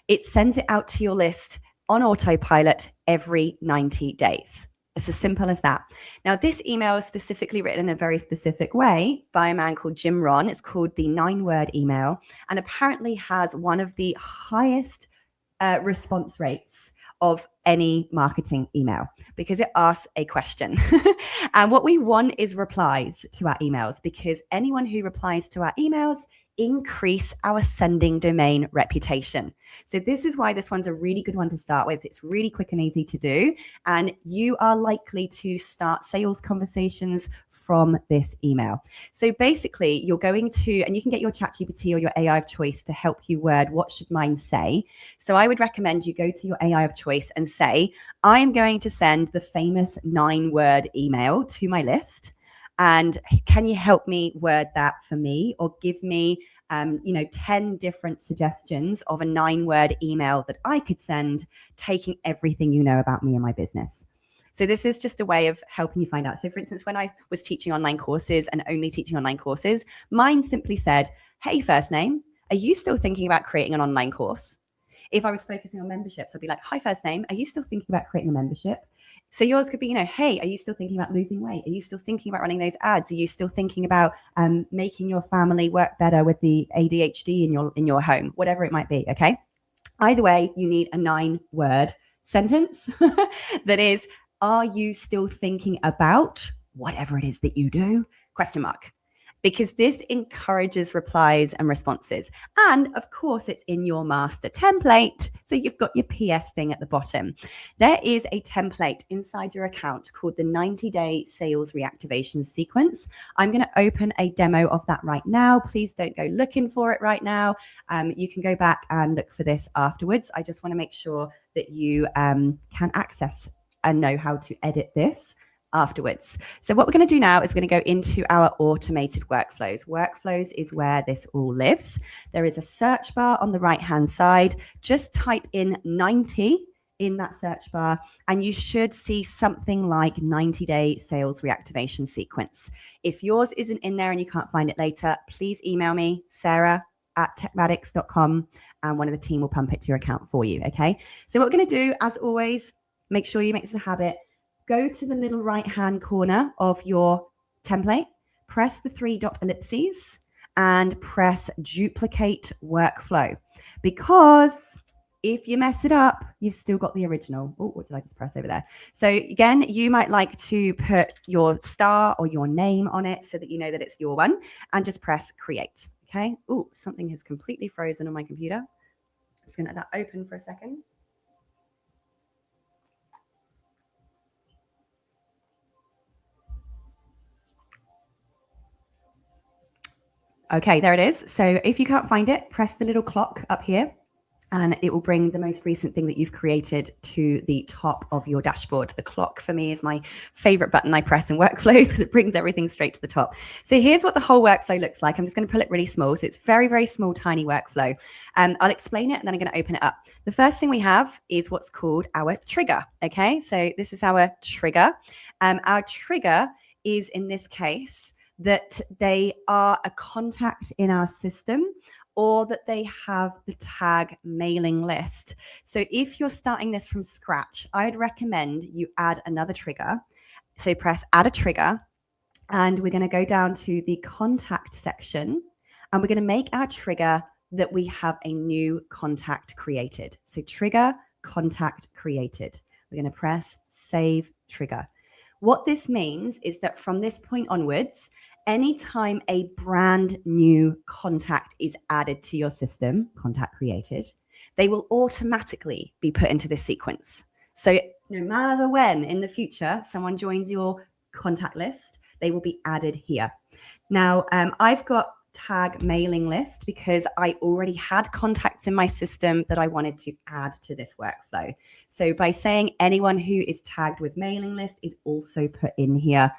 [SPEAKER 1] It sends it out to your list on autopilot every 90 days. It's as simple as that. Now, this email is specifically written in a very specific way by a man called Jim Rohn. It's called the 9-word email, and apparently has one of the highest response rates of any marketing email because it asks a question. And what we want is replies to our emails, because anyone who replies to our emails increase our sending domain reputation. So this is why this one's a really good one to start with. It's really quick and easy to do. And you are likely to start sales conversations from this email. So basically, you're going to, and you can get your ChatGPT or your AI of choice to help you word, what should mine say? So I would recommend you go to your AI of choice and say, I'm going to send the famous 9-word email to my list. And can you help me word that for me, or give me 10 different suggestions of a 9-word email that I could send, taking everything you know about me and my business. So this is just a way of helping you find out. So for instance, when I was teaching online courses and only teaching online courses, mine simply said, hey, first name, are you still thinking about creating an online course? If I was focusing on memberships, I'd be like, hi, first name, are you still thinking about creating a membership? So yours could be, hey, are you still thinking about losing weight? Are you still thinking about running those ads? Are you still thinking about making your family work better with the ADHD in your home? Whatever it might be, okay? Either way, you need a 9-word sentence that is, are you still thinking about whatever it is that you do? ? Because this encourages replies and responses. And of course, it's in your master template. So you've got your PS thing at the bottom. There is a template inside your account called the 90-day sales reactivation sequence. I'm going to open a demo of that right now. Please don't go looking for it right now. You can go back and look for this afterwards. I just want to make sure that you can access and know how to edit this afterwards. So what we're going to do now is we're going to go into our automated workflows. Workflows is where this all lives. There is a search bar on the right-hand side. Just type in 90 in that search bar, and you should see something like 90-day sales reactivation sequence. If yours isn't in there and you can't find it later, please email me, sarah@tekmatix.com, and one of the team will pump it to your account for you, okay? So what we're going to do, as always, make sure you make this a habit. Go to the little right-hand corner of your template, press the 3-dot ellipses, and press duplicate workflow. Because if you mess it up, you've still got the original. Oh, what did I just press over there? So again, you might like to put your star or your name on it so that you know that it's your one, and just press create, okay? Oh, something has completely frozen on my computer. Just gonna let that open for a second. Okay, there it is. So if you can't find it, press the little clock up here, and it will bring the most recent thing that you've created to the top of your dashboard. The clock for me is my favorite button I press in workflows because it brings everything straight to the top. So here's what the whole workflow looks like. I'm just going to pull it really small. So it's very, very small, tiny workflow. I'll explain it and then I'm going to open it up. The first thing we have is what's called our trigger. Okay, so this is our trigger. Our trigger is, in this case, that they are a contact in our system, or that they have the tag mailing list. So if you're starting this from scratch, I would recommend you add another trigger. So press add a trigger, and we're going to go down to the contact section, and we're going to make our trigger that we have a new contact created. So trigger contact created. We're going to press save trigger. What this means is that from this point onwards, anytime a brand new contact is added to your system, contact created, they will automatically be put into this sequence. So no matter when in the future someone joins your contact list, they will be added here. Now, I've got tag mailing list because I already had contacts in my system that I wanted to add to this workflow. So by saying anyone who is tagged with mailing list is also put in here,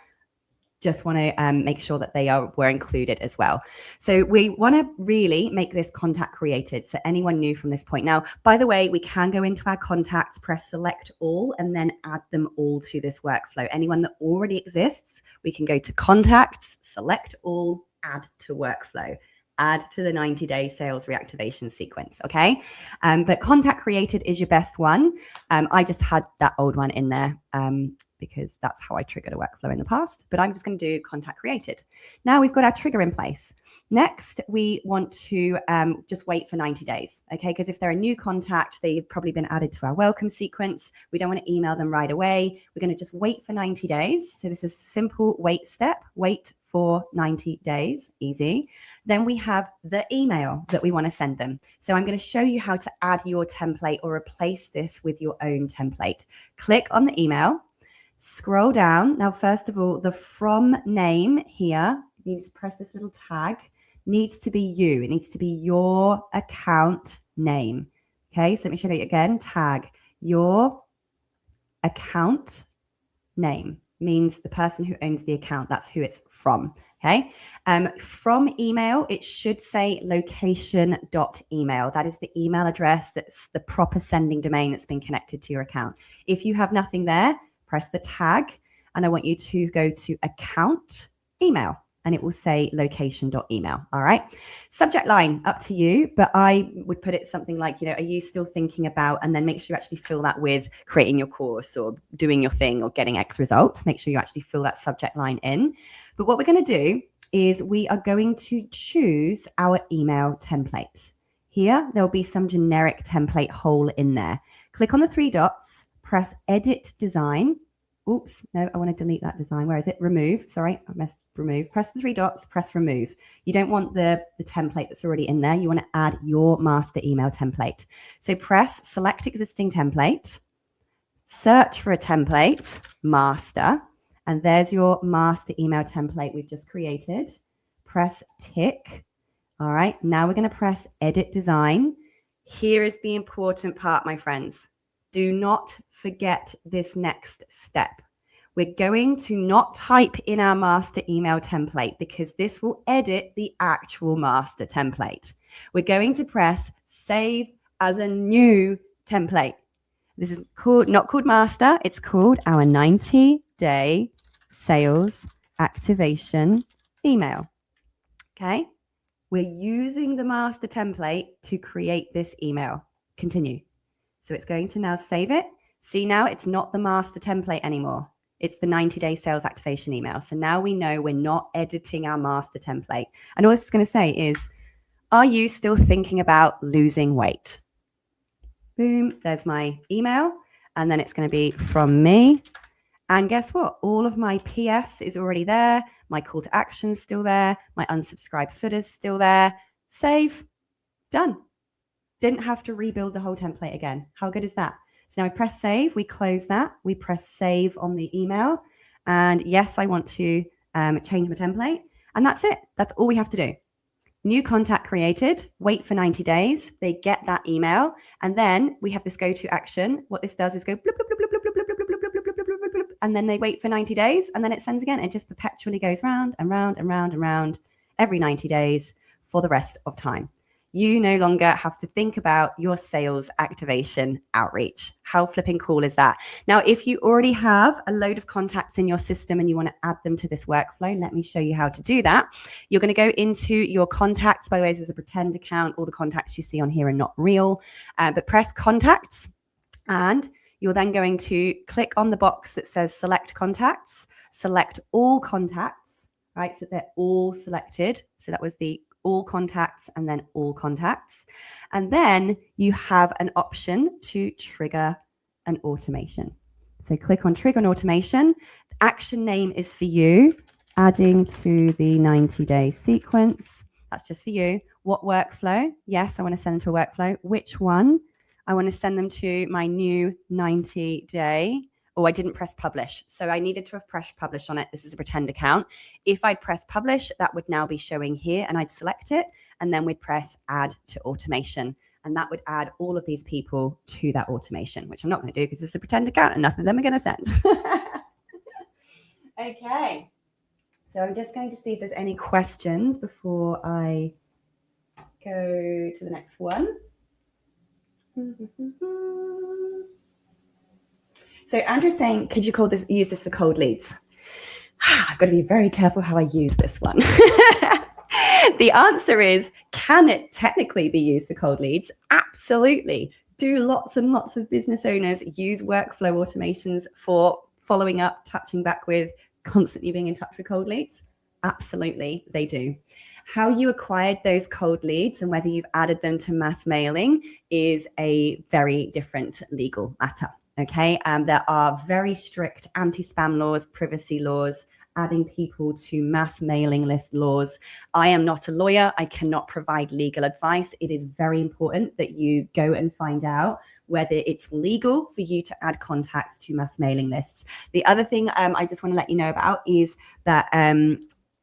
[SPEAKER 1] just want to make sure that they were included as well. So we want to really make this contact created. So anyone new from this point. Now, by the way, we can go into our contacts, press select all, and then add them all to this workflow. Anyone that already exists, we can go to contacts, select all, add to workflow, add to the 90-day sales reactivation sequence, okay? But contact created is your best one. I just had that old one in there because that's how I triggered a workflow in the past, but I'm just going to do contact created. Now we've got our trigger in place. Next, we want to just wait for 90 days, okay? Because if they're a new contact, they've probably been added to our welcome sequence. We don't want to email them right away. We're going to just wait for 90 days. So this is a simple wait step, wait for 90 days. Easy. Then we have the email that we want to send them. So I'm going to show you how to add your template or replace this with your own template. Click on the email, scroll down. Now, first of all, the from name here, you need to press this little tag, needs to be you. It needs to be your account name. Okay, so let me show you again. Tag your account name means the person who owns the account. That's who it's from. Okay. From email, it should say location.email. That is the email address. That's the proper sending domain that's been connected to your account. If you have nothing there, press the tag, and I want you to go to account email, and it will say location.email. All right. Subject line, up to you, but I would put it something like, are you still thinking about, and then make sure you actually fill that with creating your course or doing your thing or getting X result. Make sure you actually fill that subject line in. But what we're going to do is we are going to choose our email template. Here, there'll be some generic template hole in there. Click on the 3 dots, press edit design. Oops, no, I want to delete that design. Where is it? Remove. Sorry, I messed remove. Press the 3 dots, press remove. You don't want the template that's already in there. You want to add your master email template. So press select existing template, search for a template, master, and there's your master email template we've just created. Press tick. All right, now we're going to press edit design. Here is the important part, my friends. Do not forget this next step. We're going to not type in our master email template because this will edit the actual master template. We're going to press save as a new template. This is not called master. It's called our 90-day sales activation email. Okay. We're using the master template to create this email. Continue. So it's going to now save it. See, now it's not the master template anymore. It's the 90-day sales activation email. So now we know we're not editing our master template. And all this is going to say is, are you still thinking about losing weight? Boom, there's my email. And then it's going to be from me. And guess what? All of my PS is already there. My call to action is still there. My unsubscribe footer is still there. Save. Done. Didn't have to rebuild the whole template again. How good is that? So now we press save, we close that, we press save on the email. And yes, I want to change my template. And that's it. That's all we have to do. New contact created, wait for 90 days. They get that email. And then we have this go to action. What this does is go bloop, bloop, bloop, bloop, bloop, bloop, bloop, bloop, bloop, bloop, bloop, bloop, bloop, and then they wait for 90 days and then it sends again. It just perpetually goes round and round and round and round every 90 days for the rest of time. You no longer have to think about your sales activation outreach. How flipping cool is that? Now, if you already have a load of contacts in your system and you want to add them to this workflow, let me show you how to do that. You're going to go into your contacts. By the way, this is a pretend account. All the contacts you see on here are not real, but press contacts and you're then going to click on the box that says select contacts, select all contacts, right? So they're all selected. So that was the all contacts and then all contacts. And then you have an option to trigger an automation. So click on trigger an automation. The action name is for you, adding to the 90-day sequence. That's just for you. What workflow? Yes, I want to send them to a workflow. Which one? I want to send them to my new 90-day. Oh, I didn't press publish. So I needed to have pressed publish on it. This is a pretend account. If I'd press publish, that would now be showing here and I'd select it and then we'd press add to automation. And that would add all of these people to that automation, which I'm not going to do because it's a pretend account and nothing of them are going to send. Okay. So I'm just going to see if there's any questions before I go to the next one. So Andrew's saying, could you use this for cold leads? I've got to be very careful how I use this one. The answer is, can it technically be used for cold leads? Absolutely. Do lots and lots of business owners use workflow automations for following up, touching back with, constantly being in touch with cold leads? Absolutely, they do. How you acquired those cold leads and whether you've added them to mass mailing is a very different legal matter. Okay, there are very strict anti-spam laws, privacy laws, adding people to mass mailing list laws. I am not a lawyer. I cannot provide legal advice. It is very important that you go and find out whether it's legal for you to add contacts to mass mailing lists. The other thing I just want to let you know about is that,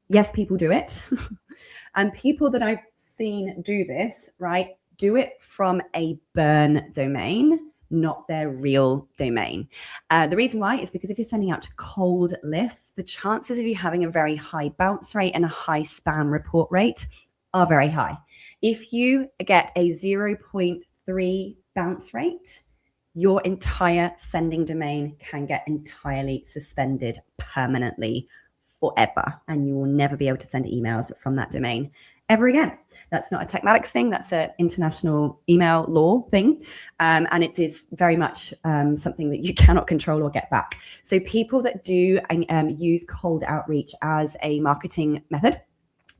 [SPEAKER 1] yes, people do it. And people that I've seen do this, right, do it from a burn domain, not their real domain. The reason why is because if you're sending out to cold lists, the chances of you having a very high bounce rate and a high spam report rate are very high. If you get a 0.3 bounce rate, your entire sending domain can get entirely suspended permanently forever, and you will never be able to send emails from that domain ever again. That's not a TekMatix thing. That's an international email law thing. And it is very much something that you cannot control or get back. So people that do use cold outreach as a marketing method,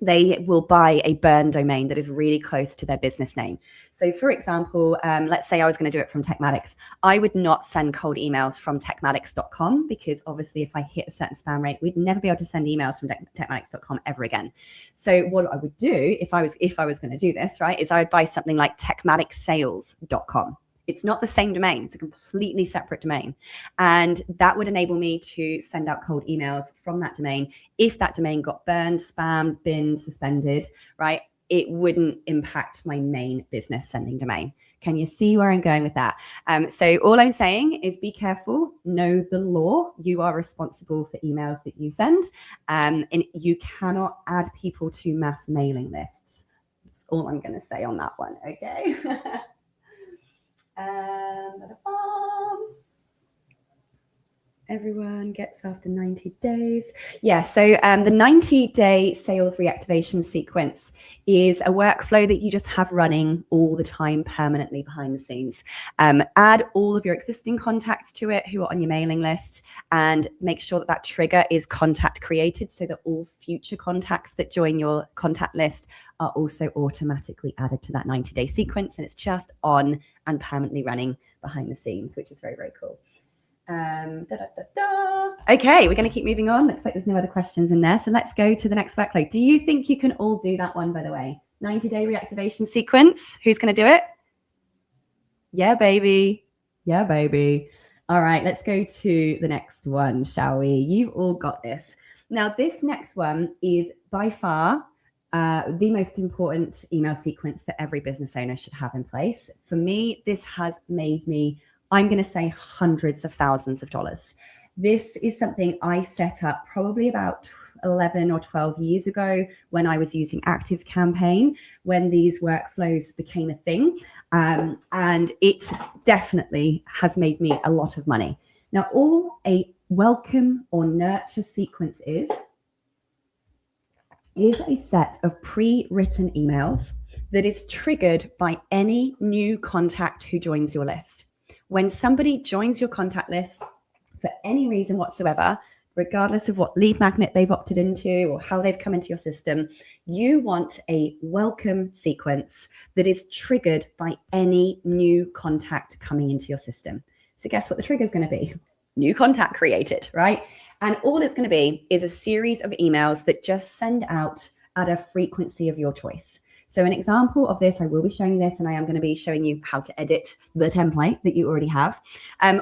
[SPEAKER 1] they will buy a burn domain that is really close to their business name. So for example, let's say I was going to do it from TekMatix. I would not send cold emails from tekmatix.com because obviously if I hit a certain spam rate, we'd never be able to send emails from tekmatix.com ever again. So what I would do if I was going to do this, right, is I would buy something like tekmatixsales.com. It's not the same domain. It's a completely separate domain. And that would enable me to send out cold emails from that domain. If that domain got burned, spammed, binned, suspended, right, it wouldn't impact my main business sending domain. Can you see where I'm going with that? So all I'm saying is be careful, know the law. You are responsible for emails that you send. And you cannot add people to mass mailing lists. That's all I'm going to say on that one, okay? Everyone gets after 90 days. Yeah, so the 90-day sales reactivation sequence is a workflow that you just have running all the time permanently behind the scenes. Add all of your existing contacts to it who are on your mailing list and make sure that that trigger is contact created so that all future contacts that join your contact list are also automatically added to that 90-day sequence. And it's just on and permanently running behind the scenes, which is very, very cool. Okay, we're going to keep moving on. Looks like there's no other questions in there. So let's go to the next workflow. Do you think you can all do that one, by the way? 90-day reactivation sequence. Who's going to do it? Yeah, baby. Yeah, baby. All right, let's go to the next one, shall we? You've all got this. Now, this next one is by far the most important email sequence that every business owner should have in place. For me, this has made me, I'm going to say, hundreds of thousands of dollars. This is something I set up probably about 11 or 12 years ago when I was using ActiveCampaign, when these workflows became a thing. And it definitely has made me a lot of money. Now, all a welcome or nurture sequence is a set of pre-written emails that is triggered by any new contact who joins your list. When somebody joins your contact list for any reason whatsoever, regardless of what lead magnet they've opted into or how they've come into your system, you want a welcome sequence that is triggered by any new contact coming into your system. So guess what the trigger is going to be? New contact created, right? And all it's going to be is a series of emails that just send out at a frequency of your choice. So an example of this, I will be showing you this, and I am going to be showing you how to edit the template that you already have.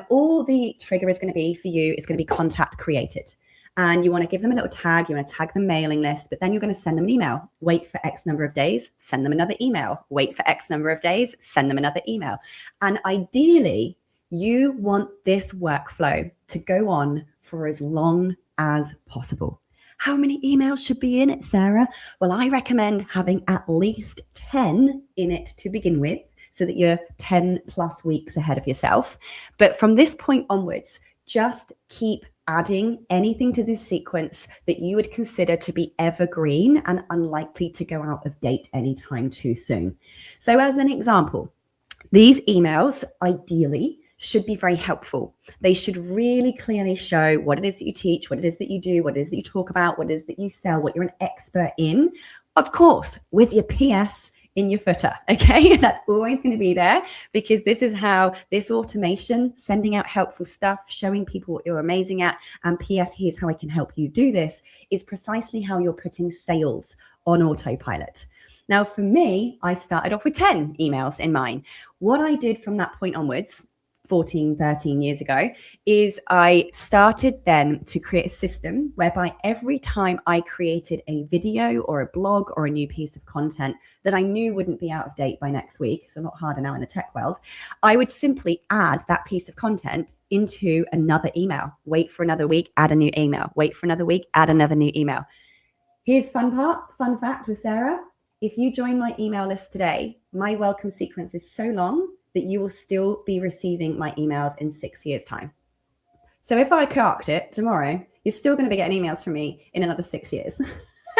[SPEAKER 1] All the trigger is going to be for you is going to be contact created. And you want to give them a little tag. You want to tag the mailing list, but then you're going to send them an email. Wait for X number of days, send them another email. Wait for X number of days, send them another email. And ideally, you want this workflow to go on for as long as possible. How many emails should be in it, Sarah? Well, I recommend having at least 10 in it to begin with so that you're 10 plus weeks ahead of yourself. But from this point onwards, just keep adding anything to this sequence that you would consider to be evergreen and unlikely to go out of date anytime too soon. So as an example, these emails ideally should be very helpful. They should really clearly show what it is that you teach, what it is that you do, what it is that you talk about, what it is that you sell, what you're an expert in. Of course, with your PS in your footer, okay? That's always going to be there, because this is how this automation, sending out helpful stuff, showing people what you're amazing at, and PS, here's how I can help you do this, is precisely how you're putting sales on autopilot. Now, for me, I started off with 10 emails in mind. What I did from that point onwards, 14, 13 years ago, is I started then to create a system whereby every time I created a video or a blog or a new piece of content that I knew wouldn't be out of date by next week, it's a lot harder now in the tech world, I would simply add that piece of content into another email. Wait for another week, add a new email. Wait for another week, add another new email. Here's fun fact with Sarah. If you join my email list today, my welcome sequence is so long that you will still be receiving my emails in 6 years' time. So if I carked it tomorrow, you're still going to be getting emails from me in another 6 years.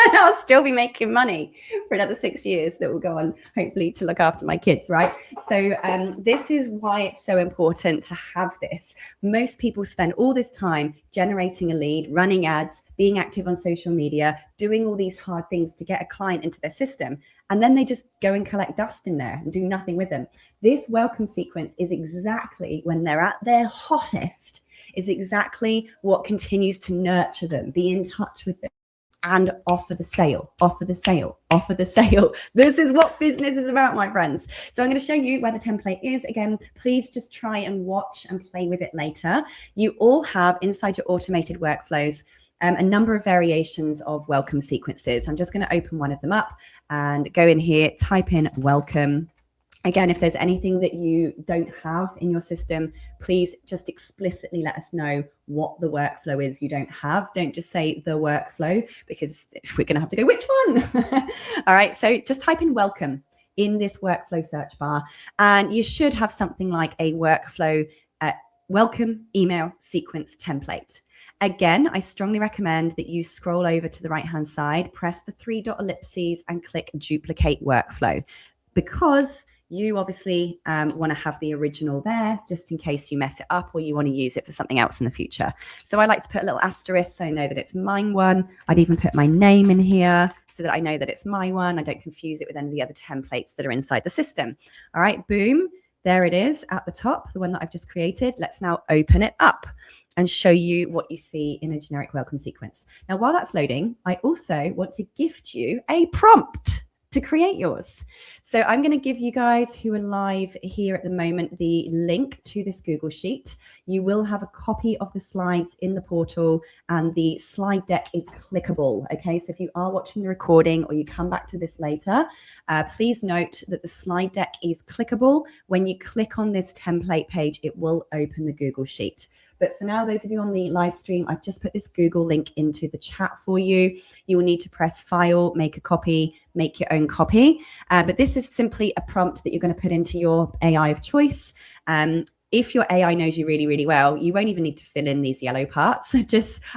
[SPEAKER 1] And I'll still be making money for another 6 years that will go on, hopefully, to look after my kids, right? So this is why it's so important to have this. Most people spend all this time generating a lead, running ads, being active on social media, doing all these hard things to get a client into their system. And then they just go and collect dust in there and do nothing with them. This welcome sequence is exactly when they're at their hottest, is exactly what continues to nurture them, be in touch with them, and offer the sale, offer the sale, offer the sale. This is what business is about, my friends. So I'm going to show you where the template is. Again, please just try and watch and play with it later. You all have inside your automated workflows a number of variations of welcome sequences. I'm just going to open one of them up and go in here, type in welcome. Again, if there's anything that you don't have in your system, please just explicitly let us know what the workflow is you don't have. Don't just say the workflow, because we're going to have to go, which one? All right, so just type in welcome in this workflow search bar, and you should have something like a workflow welcome email sequence template. Again, I strongly recommend that you scroll over to the right-hand side, press the 3 dot ellipses and click duplicate workflow, because you obviously want to have the original there just in case you mess it up or you want to use it for something else in the future. So I like to put a little asterisk so I know that it's mine one. I'd even put my name in here so that I know that it's my one. I don't confuse it with any of the other templates that are inside the system. All right, boom. There it is at the top, the one that I've just created. Let's now open it up and show you what you see in a generic welcome sequence. Now, while that's loading, I also want to gift you a prompt to create yours. So I'm going to give you guys who are live here at the moment the link to this Google Sheet. You will have a copy of the slides in the portal, and the slide deck is clickable. Okay, so if you are watching the recording or you come back to this later, please note that the slide deck is clickable. When you click on this template page, it will open the Google Sheet. But for now, those of you on the live stream, I've just put this Google link into the chat for you. You will need to press File, make a copy, make your own copy. But this is simply a prompt that you're going to put into your AI of choice. If your AI knows you really, really well, you won't even need to fill in these yellow parts.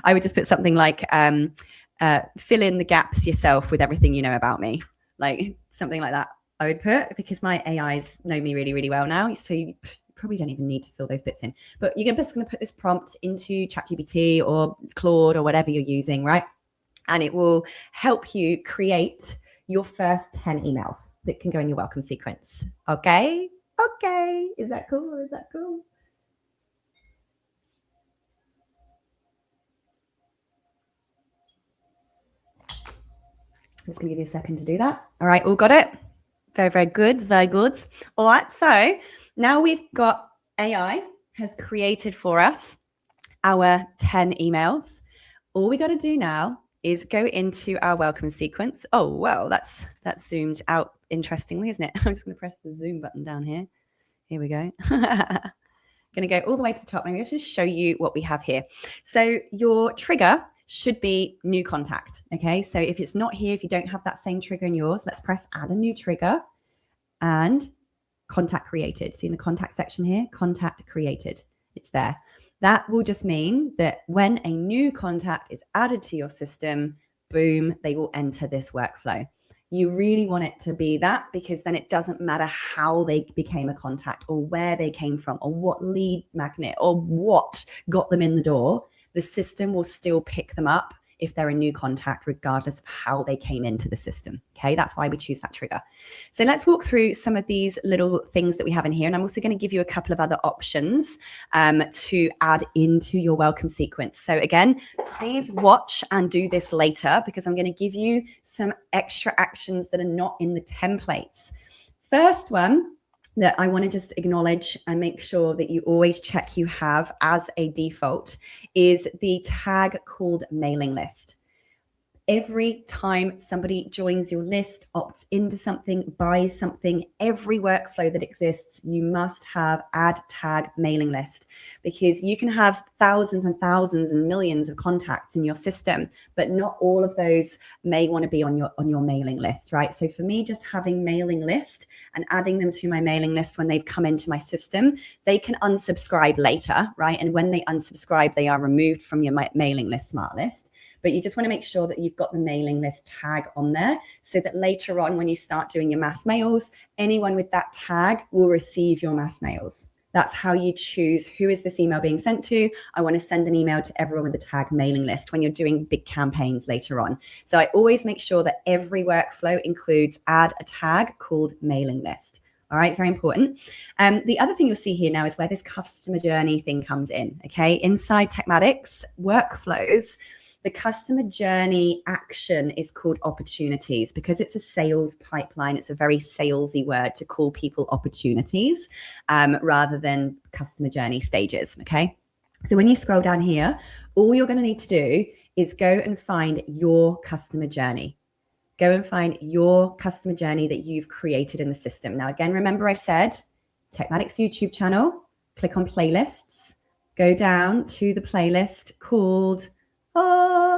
[SPEAKER 1] I would just put something like fill in the gaps yourself with everything you know about me, like something like that. I would put, because my AIs know me really, really well now. So you probably don't even need to fill those bits in, but you're just going to put this prompt into ChatGPT or Claude or whatever you're using, right? And it will help you create your first 10 emails that can go in your welcome sequence. Okay. Is that cool? Is that cool? Just going to give you a second to do that. All right, all got it? Very, very good. Very good. All right, so now we've got AI has created for us our 10 emails. All we got to do now is go into our welcome sequence. Oh, well, that's zoomed out interestingly, isn't it? I'm just going to press the zoom button down here. Here we go. Going to go all the way to the top. I'm going to just show you what we have here. So your trigger should be new contact. Okay, so if it's not here, if you don't have that same trigger in yours, let's press add a new trigger and contact created. See in the contact section here, contact created. It's there. That will just mean that when a new contact is added to your system, boom, they will enter this workflow. You really want it to be that, because then it doesn't matter how they became a contact or where they came from or what lead magnet or what got them in the door. The system will still pick them up if they're a new contact, regardless of how they came into the system. Okay, that's why we choose that trigger. So let's walk through some of these little things that we have in here. And I'm also going to give you a couple of other options to add into your welcome sequence. So again, please watch and do this later, because I'm going to give you some extra actions that are not in the templates. First one that I want to just acknowledge and make sure that you always check you have as a default is the tag called mailing list. Every time somebody joins your list, opts into something, buys something, every workflow that exists, you must have add tag mailing list, because you can have thousands and thousands and millions of contacts in your system, but not all of those may want to be on your mailing list, right? So for me, just having mailing list and adding them to my mailing list when they've come into my system, they can unsubscribe later, right? And when they unsubscribe, they are removed from your mailing list smart list. But you just want to make sure that you've got the mailing list tag on there, so that later on when you start doing your mass mails, anyone with that tag will receive your mass mails. That's how you choose who is this email being sent to. I want to send an email to everyone with the tag mailing list when you're doing big campaigns later on. So I always make sure that every workflow includes add a tag called mailing list. All right, very important. The other thing you'll see here now is where this customer journey thing comes in. Okay, inside TekMatix workflows, the customer journey action is called opportunities, because it's a sales pipeline. It's a very salesy word to call people opportunities rather than customer journey stages. Okay. So when you scroll down here, all you're going to need to do is go and find your customer journey. Go and find your customer journey that you've created in the system. Now, again, remember I've said TekMatix YouTube channel, click on playlists, go down to the playlist called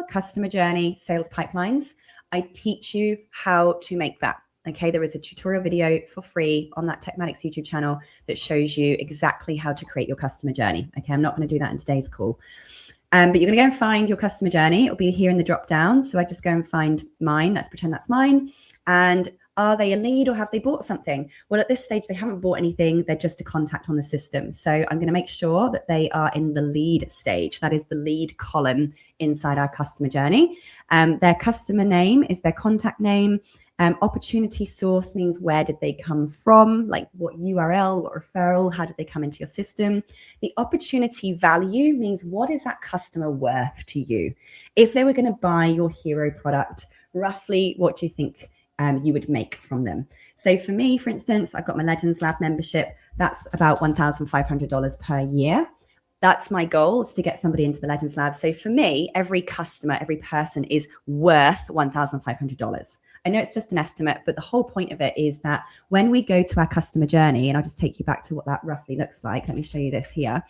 [SPEAKER 1] customer journey sales pipelines. I teach you how to make that. Okay, there is a tutorial video for free on that TekMatix YouTube channel that shows you exactly how to create your customer journey. Okay, I'm not going to do that in today's call. But you're going to go and find your customer journey. It'll be here in the drop down. So I just go and find mine. Let's pretend that's mine. And are they a lead or have they bought something? Well, at this stage, they haven't bought anything. They're just a contact on the system. So I'm going to make sure that they are in the lead stage. That is the lead column inside our customer journey. Their customer name is their contact name. Opportunity source means where did they come from? Like what URL, what referral, how did they come into your system? The opportunity value means what is that customer worth to you? If they were going to buy your hero product, roughly what do you think you would make from them? So for me, for instance, I've got my Legends Lab membership. That's about $1,500 per year. That's my goal, is to get somebody into the Legends Lab. So for me, every customer, every person is worth $1,500. I know it's just an estimate, but the whole point of it is that when we go to our customer journey, and I'll just take you back to what that roughly looks like. Let me show you this here.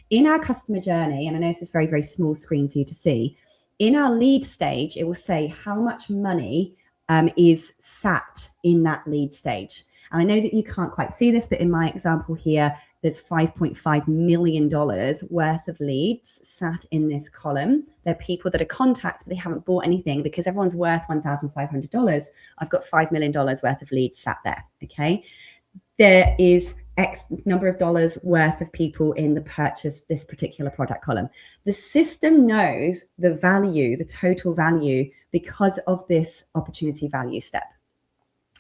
[SPEAKER 1] In our customer journey, and I know this is very, very small screen for you to see, in our lead stage, it will say how much money is sat in that lead stage. And I know that you can't quite see this, but in my example here, there's $5.5 million worth of leads sat in this column. They're people that are contacts, but they haven't bought anything because everyone's worth $1,500. I've got $5 million worth of leads sat there, okay? There is X number of dollars worth of people in the purchase this particular product column. The system knows the value, the total value, because of this opportunity value step.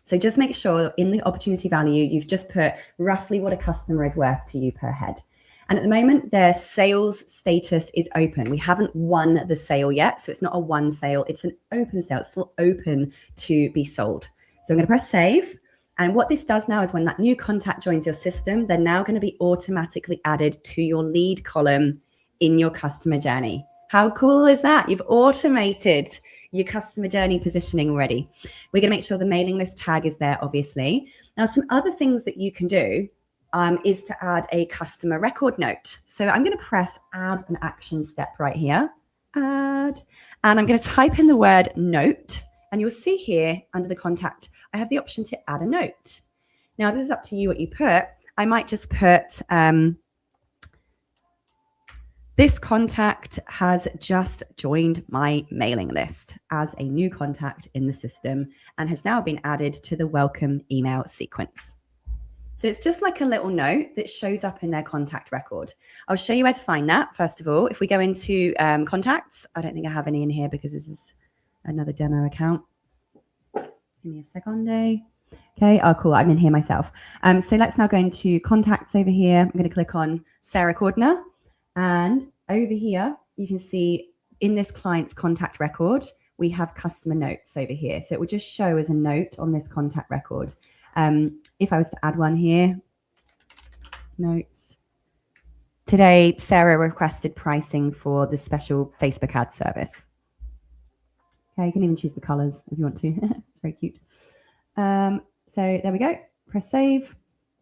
[SPEAKER 1] So just make sure in the opportunity value, you've just put roughly what a customer is worth to you per head. And at the moment, their sales status is open. We haven't won the sale yet. So it's not a won sale. It's an open sale. It's still open to be sold. So I'm going to press save. And what this does now is when that new contact joins your system, they're now going to be automatically added to your lead column in your customer journey. How cool is that? You've automated your customer journey positioning already. We're going to make sure the mailing list tag is there, obviously. Now, some other things that you can do is to add a customer record note. So I'm going to press add an action step right here. Add. And I'm going to type in the word note. And you'll see here under the contact, I have the option to add a note. Now, this is up to you what you put. I might just put, this contact has just joined my mailing list as a new contact in the system and has now been added to the welcome email sequence. So it's just like a little note that shows up in their contact record. I'll show you where to find that, first of all. If we go into contacts, I don't think I have any in here because this is another demo account. Give me a second. Okay, oh cool, I'm in here myself. So let's now go into contacts over here. I'm going to click on Sarah Cordner, and over here you can see in this client's contact record we have customer notes over here. So it will just show as a note on this contact record. If I was to add one here, notes. Today, Sarah requested pricing for the special Facebook ad service. Okay, you can even choose the colors if you want to. It's very cute. So there we go. Press save.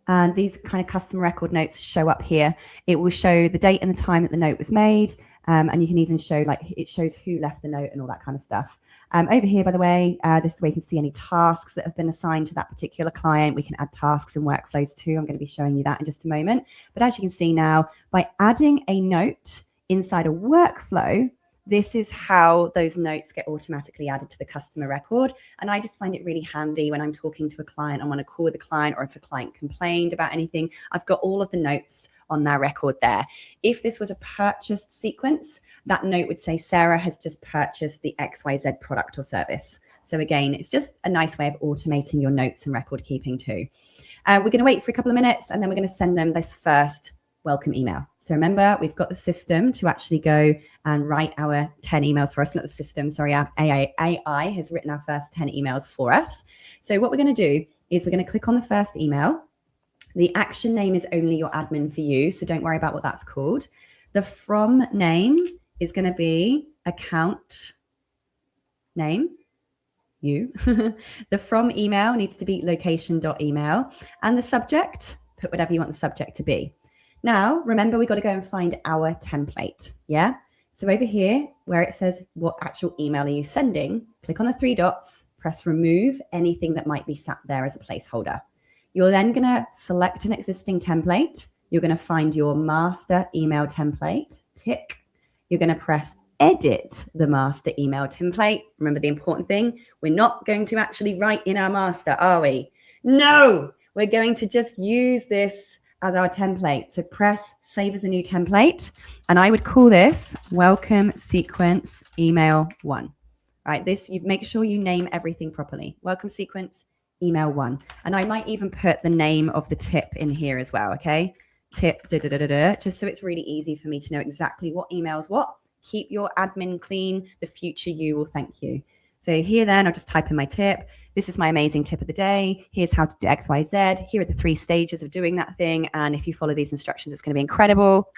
[SPEAKER 1] And these kind of customer record notes show up here. It will show the date and the time that the note was made. And you can even show, like, it shows who left the note and all that kind of stuff. Over here, by the way, this is where you can see any tasks that have been assigned to that particular client. We can add tasks and workflows too. I'm going to be showing you that in just a moment. But as you can see now, by adding a note inside a workflow, this is how those notes get automatically added to the customer record. And I just find it really handy when I'm talking to a client, I want to call with a client, or if a client complained about anything, I've got all of the notes on their record there. If this was a purchased sequence, that note would say Sarah has just purchased the XYZ product or service. So again, it's just a nice way of automating your notes and record keeping too. We're going to wait for a couple of minutes, and then we're going to send them this first welcome email. So remember, we've got the system to actually go and write our 10 emails for us. Not the system, sorry, our AI has written our first 10 emails for us. So what we're going to do is we're going to click on the first email. The action name is only your admin for you, so don't worry about what that's called. The from name is going to be account name, you. The from email needs to be location.email, and the subject, put whatever you want the subject to be. Now, remember, we've got to go and find our template, yeah? So over here, where it says what actual email are you sending, click on the three dots, press remove anything that might be sat there as a placeholder. You're then going to select an existing template. You're going to find your master email template, tick. You're going to press edit the master email template. Remember the important thing, we're not going to actually write in our master, are we? No, we're going to just use this as our template. So press save as a new template. And I would call this welcome sequence email 1. Right, this, you make sure you name everything properly. Welcome sequence email 1. And I might even put the name of the tip in here as well, okay? Tip, just so it's really easy for me to know exactly what emails what. Keep your admin clean. The future you will thank you. So here then, I'll just type in my tip. This is my amazing tip of the day. Here's how to do X, Y, Z. Here are the 3 stages of doing that thing. And if you follow these instructions, it's going to be incredible.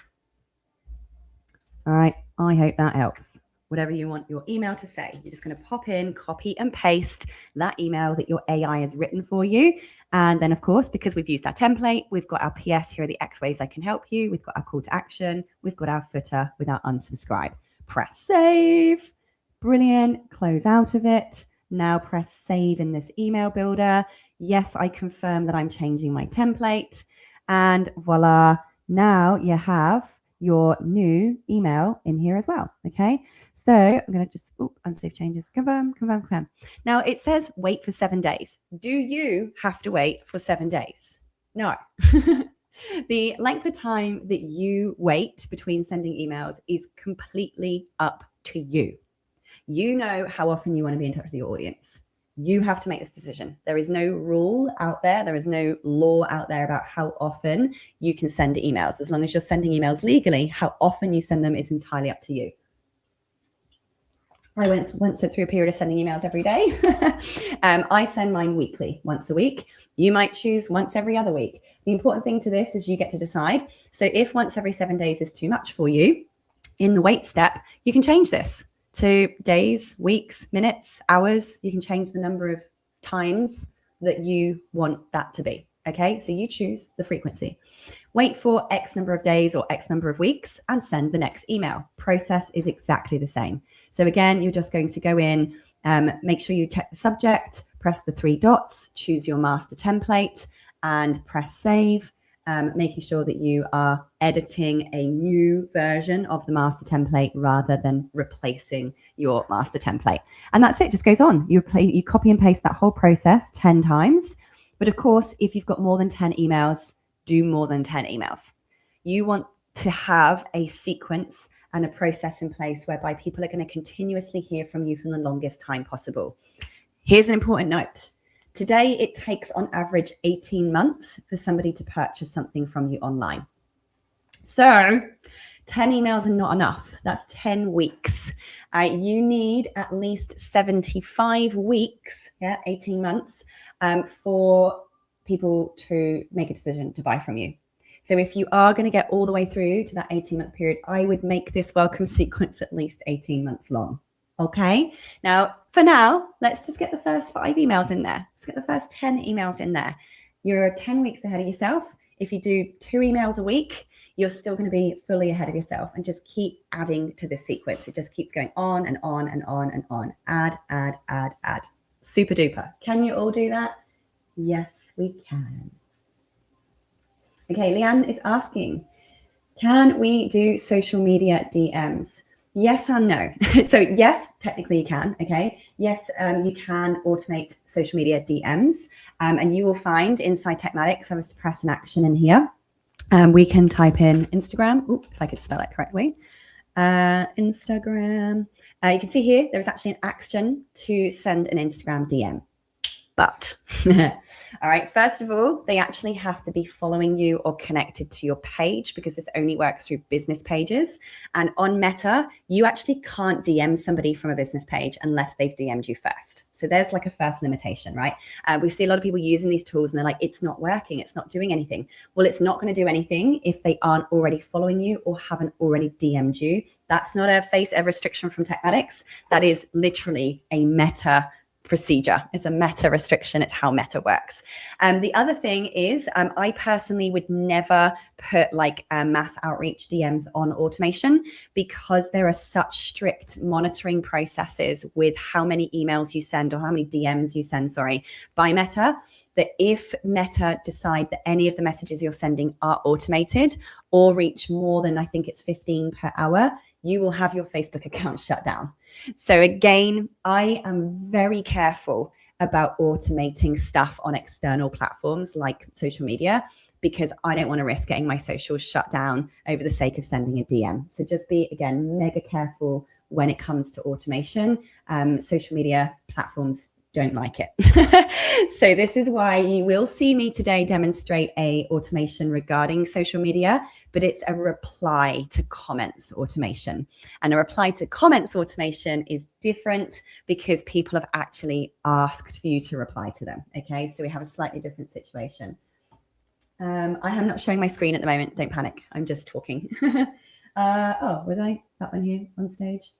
[SPEAKER 1] All right, I hope that helps. Whatever you want your email to say, you're just going to pop in, copy and paste that email that your AI has written for you. And then, of course, because we've used our template, we've got our PS, here are the X ways I can help you. We've got our call to action. We've got our footer with our unsubscribe. Press save. Brilliant. Close out of it. Now press save in this email builder. Yes, I confirm that I'm changing my template. And voila, now you have your new email in here as well. Okay, so I'm going to just unsave changes, confirm. Now it says wait for 7 days. Do you have to wait for 7 days? No. The length of time that you wait between sending emails is completely up to you. You know how often you want to be in touch with your audience. You have to make this decision. There is no rule out there. There is no law out there about how often you can send emails. As long as you're sending emails legally, how often you send them is entirely up to you. I went through a period of sending emails every day. I send mine weekly, once a week. You might choose once every other week. The important thing to this is you get to decide. So if once every 7 days is too much for you, in the wait step, you can change this to days, weeks, minutes, hours. You can change the number of times that you want that to be. Okay, so you choose the frequency. Wait for X number of days or X number of weeks and send the next email. Process is exactly the same. So again, you're just going to go in, make sure you check the subject, press the 3 dots, choose your master template and press save. Making sure that you are editing a new version of the master template rather than replacing your master template. And that's it, just goes on. You copy and paste that whole process 10 times. But of course, if you've got more than 10 emails, do more than 10 emails. You want to have a sequence and a process in place whereby people are going to continuously hear from you for the longest time possible. Here's an important note. Today, it takes on average 18 months for somebody to purchase something from you online. So 10 emails are not enough. That's 10 weeks. You need at least 75 weeks, 18 months, for people to make a decision to buy from you. So if you are going to get all the way through to that 18-month period, I would make this welcome sequence at least 18 months long. Okay. Now, for now, let's just get the first 5 emails in there. Let's get the first 10 emails in there. You're 10 weeks ahead of yourself. If you do 2 emails a week, you're still going to be fully ahead of yourself, and just keep adding to this sequence. It just keeps going on and on and on and on. Add. Super duper. Can you all do that? Yes, we can. Okay, Leanne is asking, can we do social media DMs? Yes and no. So yes, technically you can, okay? Yes, you can automate social media DMs, and you will find inside TekMatix, I was to press an action in here. We can type in Instagram, if I could spell it correctly. Instagram. You can see here, there's actually an action to send an Instagram DM. But, all right, first of all, they actually have to be following you or connected to your page, because this only works through business pages. And on Meta, you actually can't DM somebody from a business page unless they've DM'd you first. So there's like a first limitation, right? We see a lot of people using these tools and they're like, it's not working. It's not doing anything. Well, it's not going to do anything if they aren't already following you or haven't already DM'd you. That's not a restriction from TekMatix. That is literally a Meta procedure. It's a Meta restriction. It's how Meta works. The other thing is, I personally would never put like mass outreach DMs on automation, because there are such strict monitoring processes with how many emails you send, or how many DMs you send, by Meta, that if Meta decide that any of the messages you're sending are automated or reach more than, I think it's 15 per hour, you will have your Facebook account shut down. So again, I am very careful about automating stuff on external platforms like social media, because I don't want to risk getting my socials shut down over the sake of sending a DM. So just be, again, mega careful when it comes to automation. Social media platforms don't like it. So this is why you will see me today demonstrate a automation regarding social media, but it's a reply to comments automation. And a reply to comments automation is different because people have actually asked for you to reply to them. Okay, so we have a slightly different situation. I am not showing my screen at the moment. Don't panic. I'm just talking. Was I that one here on stage?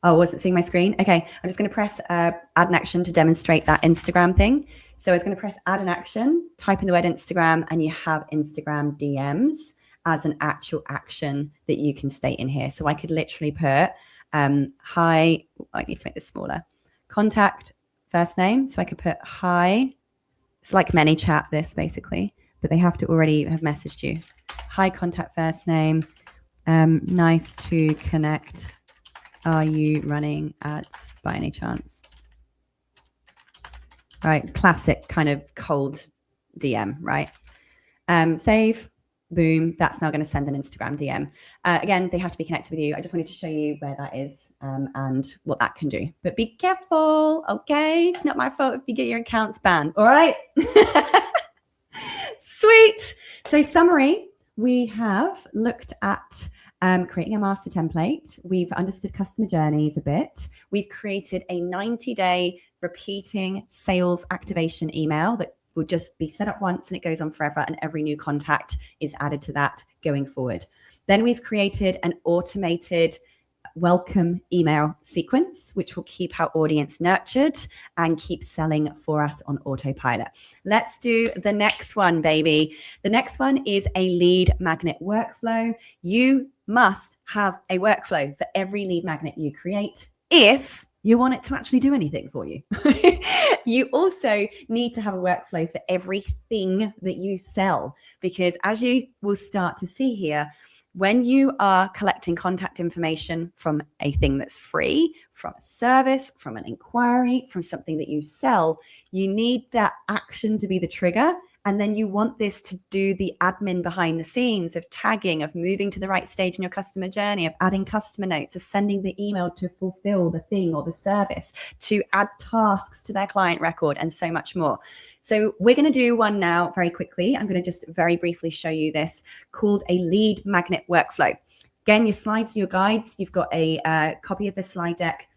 [SPEAKER 1] Oh, wasn't seeing my screen. Okay, I'm just going to press add an action to demonstrate that Instagram thing. So I was going to press add an action, type in the word Instagram, and you have Instagram DMs as an actual action that you can state in here. So I could literally put hi. I need to make this smaller. Contact first name. So I could put hi. It's like ManyChat this basically, but they have to already have messaged you. Hi, contact first name. Nice to connect. Are you running ads by any chance? Right, classic kind of cold DM, right? Save, boom, that's now going to send an Instagram DM. Again, they have to be connected with you. I just wanted to show you where that is and what that can do. But be careful, okay? It's not my fault if you get your accounts banned, all right? Sweet. So summary, we have looked at creating a master template. We've understood customer journeys a bit. We've created a 90-day repeating sales activation email that will just be set up once and it goes on forever, and every new contact is added to that going forward. Then we've created an automated welcome email sequence, which will keep our audience nurtured and keep selling for us on autopilot. Let's do the next one, baby. The next one is a lead magnet workflow. You must have a workflow for every lead magnet you create if you want it to actually do anything for you. You also need to have a workflow for everything that you sell, because as you will start to see here, When you are collecting contact information from a thing that's free, from a service, from an inquiry, from something that you sell, you need that action to be the trigger. And then you want this to do the admin behind the scenes of tagging, of moving to the right stage in your customer journey, of adding customer notes, of sending the email to fulfill the thing or the service, to add tasks to their client record, and so much more. So we're going to do one now very quickly. I'm going to just very briefly show you this, called a lead magnet workflow. Again, your slides, your guides, you've got a copy of the slide deck,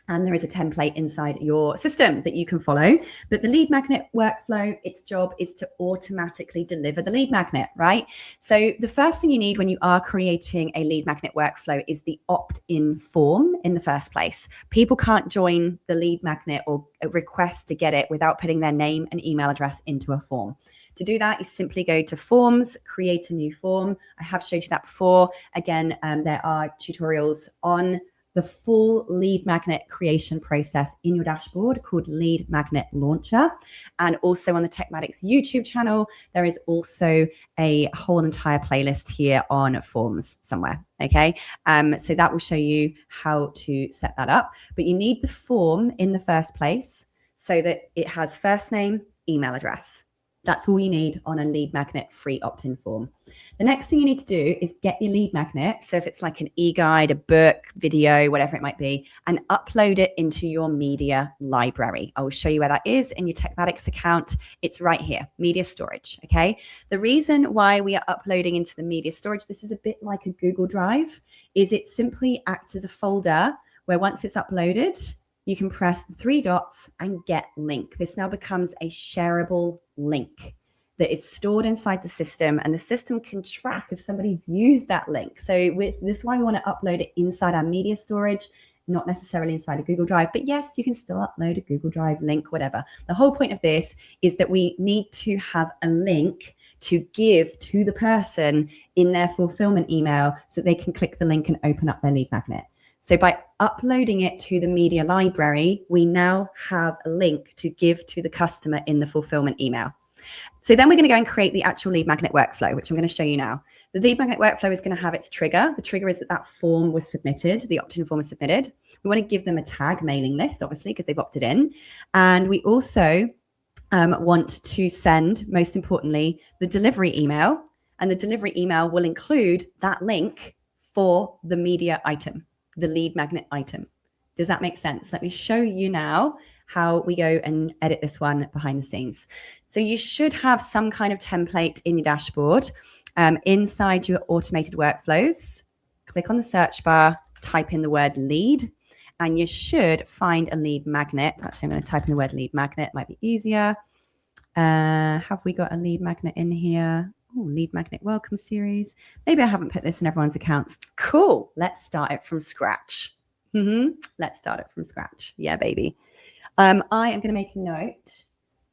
[SPEAKER 1] and there is a template inside your system that you can follow. But the lead magnet workflow, its job is to automatically deliver the lead magnet, right? So the first thing you need when you are creating a lead magnet workflow is the opt-in form in the first place. People can't join the lead magnet or request to get it without putting their name and email address into a form. To do that, you simply go to Forms, create a new form. I have showed you that before. Again, there are tutorials on the full lead magnet creation process in your dashboard called Lead Magnet Launcher. And also on the TekMatix YouTube channel, there is also a whole entire playlist here on forms somewhere, okay? So that will show you how to set that up. But you need the form in the first place so that it has first name, email address. That's all you need on a lead magnet free opt-in form. The next thing you need to do is get your lead magnet. So if it's like an e-guide, a book, video, whatever it might be, and upload it into your media library. I will show you where that is in your TekMatix account. It's right here, media storage, okay? The reason why we are uploading into the media storage, this is a bit like a Google Drive, is it simply acts as a folder where once it's uploaded, you can press the 3 dots and get link. This now becomes a shareable link that is stored inside the system, and the system can track if somebody views that link. So this is why we want to upload it inside our media storage, not necessarily inside a Google Drive. But yes, you can still upload a Google Drive link, whatever. The whole point of this is that we need to have a link to give to the person in their fulfillment email so that they can click the link and open up their lead magnet. So by uploading it to the media library, we now have a link to give to the customer in the fulfillment email. So then we're going to go and create the actual lead magnet workflow, which I'm going to show you now. The lead magnet workflow is going to have its trigger. The trigger is that form was submitted, the opt-in form was submitted. We want to give them a tag mailing list, obviously, because they've opted in. And we also want to send, most importantly, the delivery email. And the delivery email will include that link for the media item, the lead magnet item. Does that make sense? Let me show you now how we go and edit this one behind the scenes. So you should have some kind of template in your dashboard. Inside your automated workflows, click on the search bar, type in the word lead, and you should find a lead magnet. Actually, I'm going to type in the word lead magnet, might be easier. Have we got a lead magnet in here? Oh, lead magnet welcome series. Maybe I haven't put this in everyone's accounts. Cool. Let's start it from scratch. Let's start it from scratch. Yeah, baby. I am going to make a note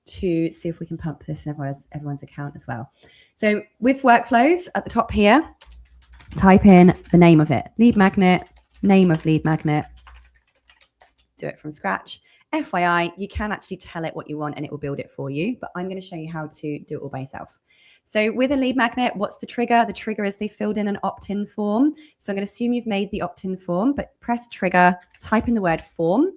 [SPEAKER 1] to see if we can pump this in everyone's account as well. So with workflows at the top here, type in the name of it. Lead magnet, name of lead magnet. Do it from scratch. FYI, you can actually tell it what you want and it will build it for you, but I'm going to show you how to do it all by yourself. So with a lead magnet, what's the trigger? The trigger is they filled in an opt-in form. So I'm going to assume you've made the opt-in form, but press trigger, type in the word form,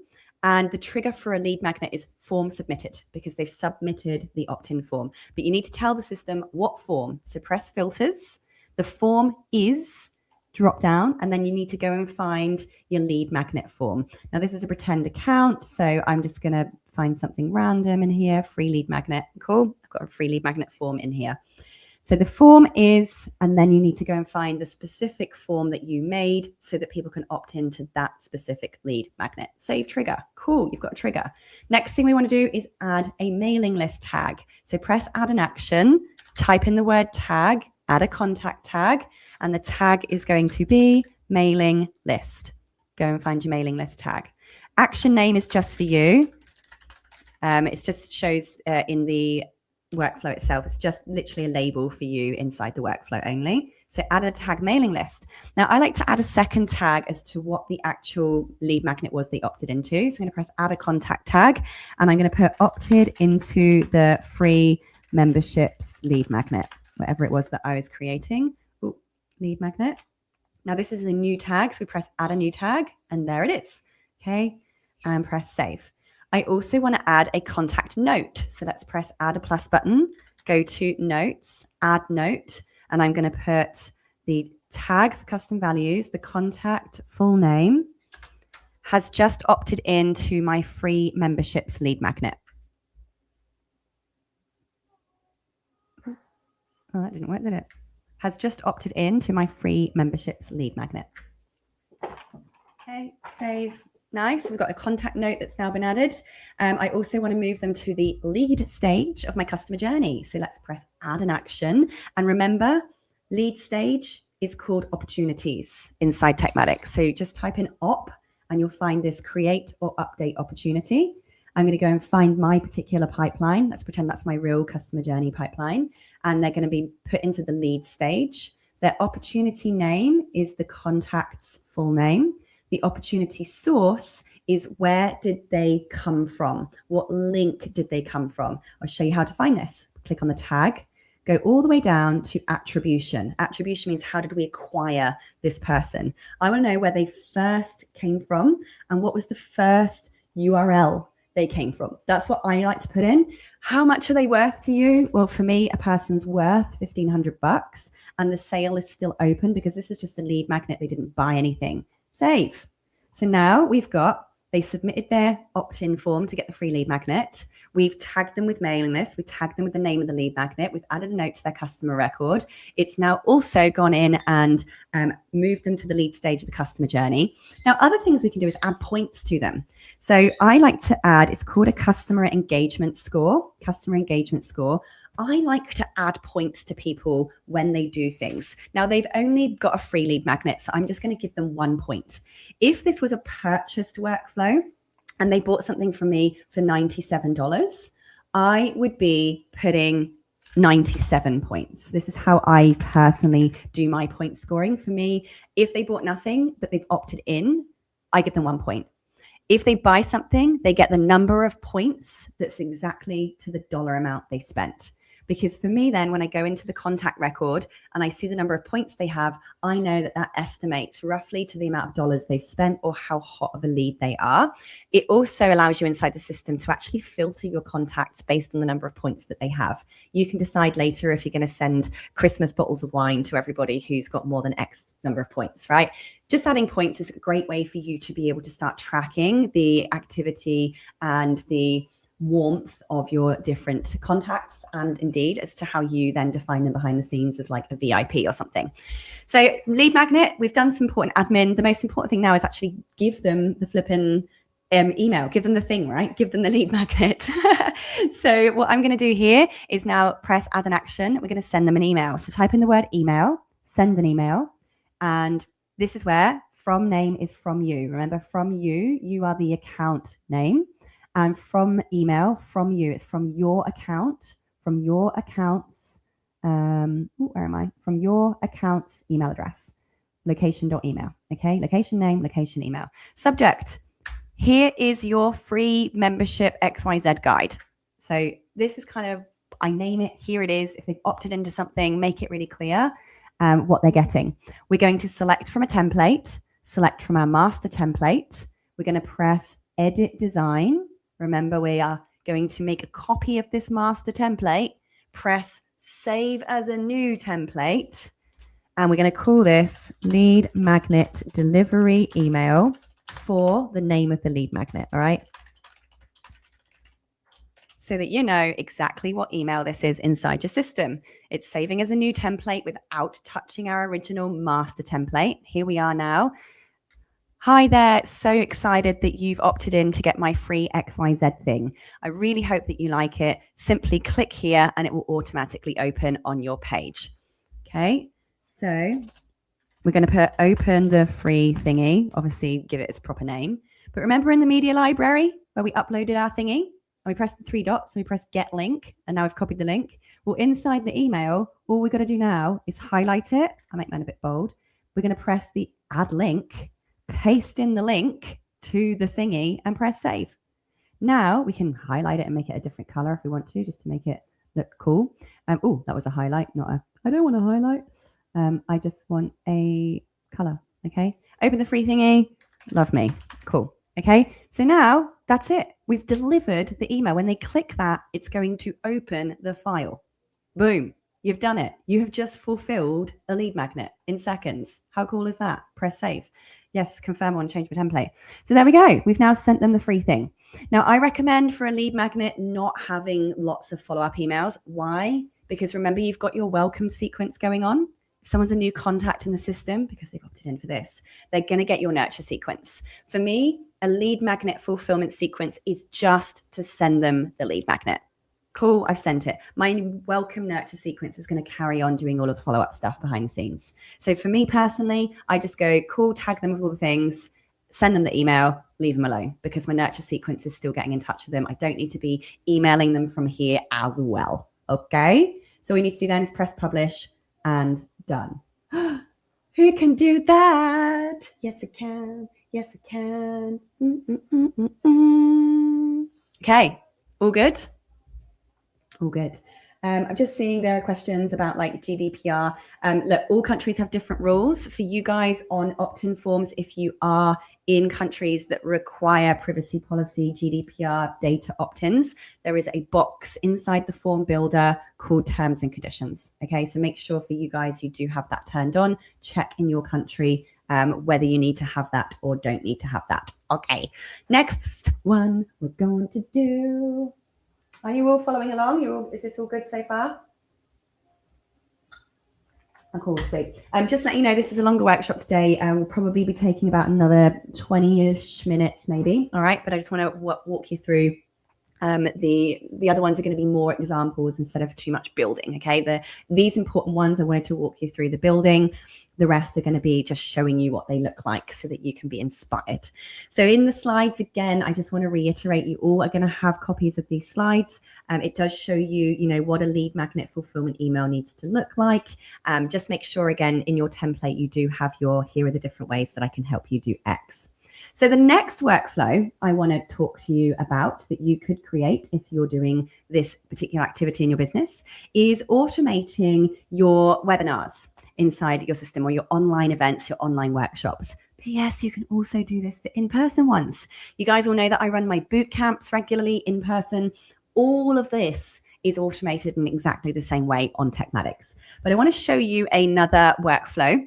[SPEAKER 1] and the trigger for a lead magnet is form submitted because they've submitted the opt-in form. But you need to tell the system what form. So press filters. The form is drop down, and then you need to go and find your lead magnet form. Now this is a pretend account, so I'm just going to find something random in here. Free lead magnet. Cool. I've got a free lead magnet form in here. So the form is, and then you need to go and find the specific form that you made so that people can opt into that specific lead magnet. Save trigger. Cool, you've got a trigger. Next thing we want to do is add a mailing list tag. So press add an action, type in the word tag, add a contact tag, and the tag is going to be mailing list. Go and find your mailing list tag. Action name is just for you. It just shows in the workflow itself. It's just literally a label for you inside the workflow only. So add a tag mailing list. Now I like to add a second tag as to what the actual lead magnet was they opted into. So I'm going to press add a contact tag, and I'm going to put opted into the free memberships lead magnet, whatever it was that I was creating. Ooh, lead magnet. Now this is a new tag, so we press add a new tag, and there it is. Okay, and press save. I also want to add a contact note. So let's press add a plus button, go to notes, add note, and I'm going to put the tag for custom values, the contact full name, has just opted into my free memberships lead magnet. Oh, that didn't work, did it? Has just opted into my free memberships lead magnet. Okay, save. Nice. We've got a contact note that's now been added. I also want to move them to the lead stage of my customer journey. So let's press add an action. And remember, lead stage is called opportunities inside TekMatix. So just type in op and you'll find this create or update opportunity. I'm going to go and find my particular pipeline. Let's pretend that's my real customer journey pipeline. And they're going to be put into the lead stage. Their opportunity name is the contact's full name. The opportunity source is where did they come from? What link did they come from? I'll show you how to find this. Click on the tag, go all the way down to attribution. Attribution means how did we acquire this person? I want to know where they first came from and what was the first URL they came from. That's what I like to put in. How much are they worth to you? Well, for me, a person's worth $1,500 and the sale is still open because this is just a lead magnet. They didn't buy anything. Save. So now we've got, they submitted their opt-in form to get the free lead magnet. We've tagged them with mailing list. We tagged them with the name of the lead magnet. We've added a note to their customer record. It's now also gone in and moved them to the lead stage of the customer journey. Now, other things we can do is add points to them. So I like to add, it's called a customer engagement score. Customer engagement score. I like to add points to people when they do things. Now, they've only got a free lead magnet, so I'm just going to give them 1 point. If this was a purchased workflow and they bought something from me for $97, I would be putting 97 points. This is how I personally do my point scoring. For me, if they bought nothing, but they've opted in, I give them 1 point. If they buy something, they get the number of points that's exactly to the dollar amount they spent. Because for me then, when I go into the contact record and I see the number of points they have, I know that that estimates roughly to the amount of dollars they've spent or how hot of a lead they are. It also allows you inside the system to actually filter your contacts based on the number of points that they have. You can decide later if you're going to send Christmas bottles of wine to everybody who's got more than X number of points, right? Just adding points is a great way for you to be able to start tracking the activity and the warmth of your different contacts, and indeed as to how you then define them behind the scenes as like a VIP or something. So lead magnet, we've done some important admin. The most important thing now is actually give them the flipping email, give them the thing, right? Give them the lead magnet. So what I'm going to do here is now press add an action. We're going to send them an email. So type in the word email, send an email, and this is where from name is from you. Remember, from you, you are the account name. And from email, from you, it's from your account, from your account's, where am I? From your account's email address, location.email, okay? Location name, location email. Subject, here is your free membership XYZ guide. So this is kind of, I name it, here it is. If they've opted into something, make it really clear what they're getting. We're going to select from a template, select from our master template. We're going to press edit design. Remember, we are going to make a copy of this master template, press save as a new template, and we're going to call this lead magnet delivery email for the name of the lead magnet, all right? So that you know exactly what email this is inside your system. It's saving as a new template without touching our original master template. Here we are now. Hi there, so excited that you've opted in to get my free XYZ thing. I really hope that you like it. Simply click here and it will automatically open on your page. Okay, so we're going to put open the free thingy, obviously give it its proper name. But remember in the media library where we uploaded our thingy and we pressed the 3 dots and we pressed get link and now we've copied the link. Well, inside the email, all we've got to do now is highlight it. I'll make mine a bit bold. We're going to press the add link, paste in the link to the thingy and press save. Now we can highlight it and make it a different color if we want to, just to make it look cool. Oh, that was a highlight, not a, I don't want to highlight. I just want a color. Okay. Open the free thingy. Love me. Cool. Okay. So now that's it. We've delivered the email. When they click that, it's going to open the file. Boom. You've done it. You have just fulfilled a lead magnet in seconds. How cool is that? Press save. Yes, confirm on change the template. So there we go. We've now sent them the free thing. Now, I recommend for a lead magnet not having lots of follow-up emails. Why? Because remember, you've got your welcome sequence going on. If someone's a new contact in the system because they've opted in for this, they're going to get your nurture sequence. For me, a lead magnet fulfillment sequence is just to send them the lead magnet. Cool, I've sent it. My welcome nurture sequence is going to carry on doing all of the follow-up stuff behind the scenes. So for me personally, I just go, cool, tag them with all the things, send them the email, leave them alone, because my nurture sequence is still getting in touch with them. I don't need to be emailing them from here as well. Okay, so what we need to do then is press publish and done. Who can do that? Yes, I can. Yes, I can. Okay, all good? All good. I'm just seeing there are questions about like GDPR. Look, all countries have different rules. For you guys on opt-in forms, if you are in countries that require privacy policy, GDPR data opt-ins, there is a box inside the form builder called terms and conditions. Okay, so make sure for you guys, you do have that turned on. Check in your country whether you need to have that or don't need to have that. Okay, next one we're going to do. Are you all following along? Is this all good so far? Oh, cool, sweet. Just let you know, this is a longer workshop today. We'll probably be taking about another 20-ish minutes maybe. All right, but I just want to walk you through. The other ones are going to be more examples instead of too much building. Okay, these important ones I wanted to walk you through the building. The rest are going to be just showing you what they look like so that you can be inspired. So in the slides, again, I just want to reiterate, you all are going to have copies of these slides. It does show you, what a lead magnet fulfillment email needs to look like. Just make sure, again, in your template, you do have here are the different ways that I can help you do X. So the next workflow I want to talk to you about that you could create if you're doing this particular activity in your business is automating your webinars inside your system or your online events, your online workshops. But yes, you can also do this for in-person ones. You guys all know that I run my boot camps regularly in person. All of this is automated in exactly the same way on TekMatix. But I want to show you another workflow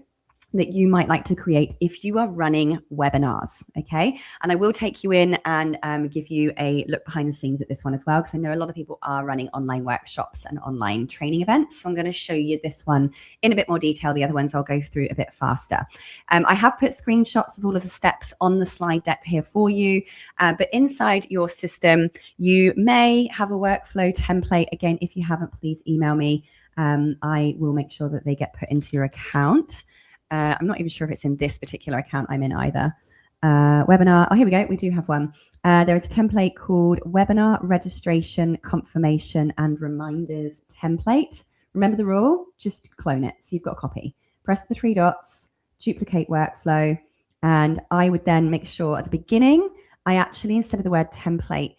[SPEAKER 1] that you might like to create if you are running webinars, okay? And I will take you in and give you a look behind the scenes at this one as well, because I know a lot of people are running online workshops and online training events. So I'm going to show you this one in a bit more detail. The other ones I'll go through a bit faster. I have put screenshots of all of the steps on the slide deck here for you, but inside your system, you may have a workflow template. Again, if you haven't, please email me. I will make sure that they get put into your account. I'm not even sure if it's in this particular account I'm in either. Webinar. Oh, here we go. We do have one. There is a template called Webinar Registration Confirmation and Reminders Template. Remember the rule? Just clone it. So you've got a copy. Press the 3 dots, duplicate workflow. And I would then make sure at the beginning, I actually, instead of the word template,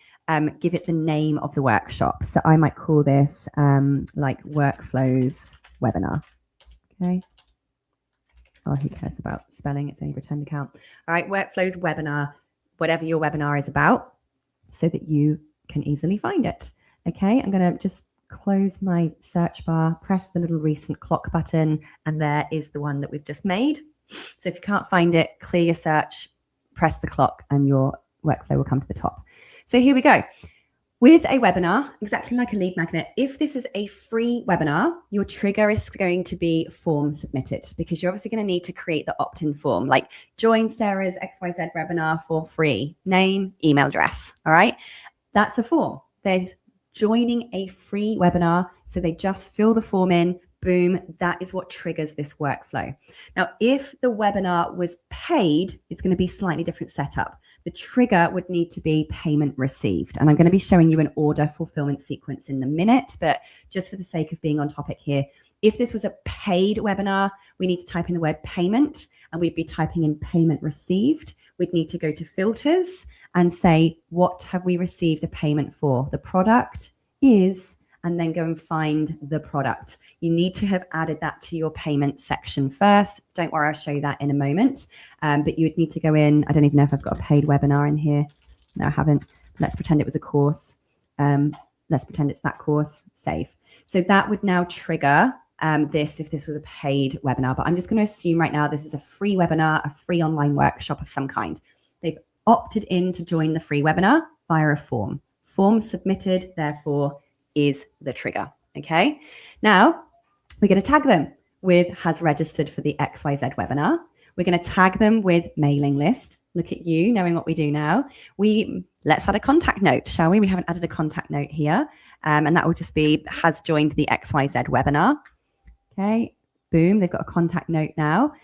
[SPEAKER 1] give it the name of the workshop. So I might call this like Workflows Webinar. Okay. Oh, who cares about spelling? It's only a pretend account. All right, Workflows Webinar, whatever your webinar is about, so that you can easily find it. Okay, I'm going to just close my search bar, press the little recent clock button, and there is the one that we've just made. So if you can't find it, clear your search, press the clock, and your workflow will come to the top. So here we go. With a webinar, exactly like a lead magnet, if this is a free webinar, your trigger is going to be form submitted, because you're obviously going to need to create the opt-in form, like join Sarah's XYZ webinar for free, name, email address. All right. That's a form. They're joining a free webinar. So they just fill the form in. Boom. That is what triggers this workflow. Now, if the webinar was paid, it's going to be slightly different setup. The trigger would need to be payment received. And I'm going to be showing you an order fulfillment sequence in a minute, but just for the sake of being on topic here, if this was a paid webinar, we need to type in the word payment, and we'd be typing in payment received. We'd need to go to filters and say, what have we received a payment for? The product is, and then go and find the product. You need to have added that to your payment section first. Don't worry, I'll show you that in a moment. But you would need to go in. I don't even know if I've got a paid webinar in here. No, I haven't. Let's pretend it was a course. Let's pretend it's that course. Save. So that would now trigger this if this was a paid webinar. But I'm just going to assume right now this is a free webinar, a free online workshop of some kind. They've opted in to join the free webinar via a form. Form submitted, therefore, is the trigger. Okay. Now we're going to tag them with has registered for the XYZ webinar. We're going to tag them with mailing list. Look at you knowing what we do now. Let's add a contact note, shall we? We haven't added a contact note here. And that will just be has joined the XYZ webinar. Okay. Boom. They've got a contact note now.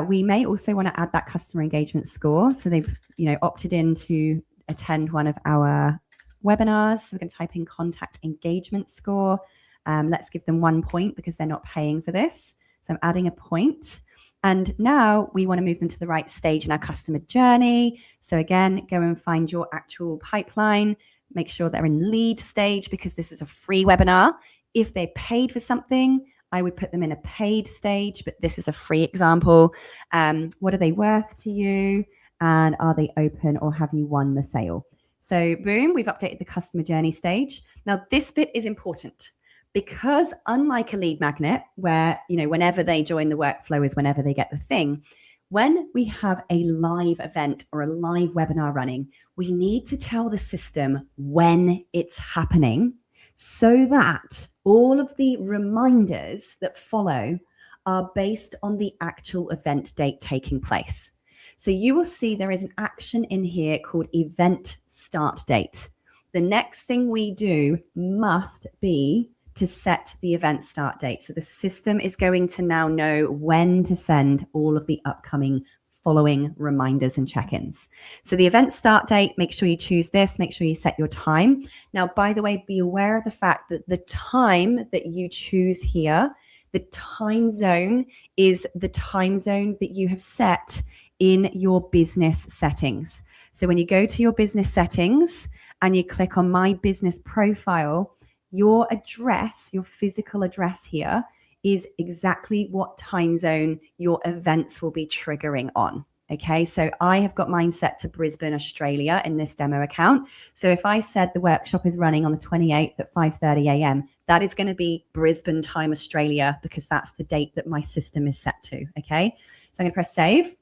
[SPEAKER 1] We may also want to add that customer engagement score. So they've, opted in to attend one of our webinars. So we're going to type in contact engagement score. Let's give them 1 point because they're not paying for this. So I'm adding a point. And now we want to move them to the right stage in our customer journey. So again, go and find your actual pipeline. Make sure they're in lead stage because this is a free webinar. If they paid for something, I would put them in a paid stage, but this is a free example. What are they worth to you? And are they open or have you won the sale? So boom, we've updated the customer journey stage. Now this bit is important because unlike a lead magnet where, whenever they join the workflow is whenever they get the thing, when we have a live event or a live webinar running, we need to tell the system when it's happening so that all of the reminders that follow are based on the actual event date taking place. So you will see there is an action in here called event start date. The next thing we do must be to set the event start date. So the system is going to now know when to send all of the upcoming following reminders and check-ins. So the event start date, make sure you choose this, make sure you set your time. Now, by the way, be aware of the fact that the time that you choose here, the time zone is the time zone that you have set in your business settings. So when you go to your business settings and you click on My Business Profile, your address, your physical address here is exactly what time zone your events will be triggering on. Okay, so I have got mine set to Brisbane, Australia in this demo account. So if I said the workshop is running on the 28th at 5:30 a.m., that is going to be Brisbane time, Australia, because that's the date that my system is set to. Okay, so I'm going to press save.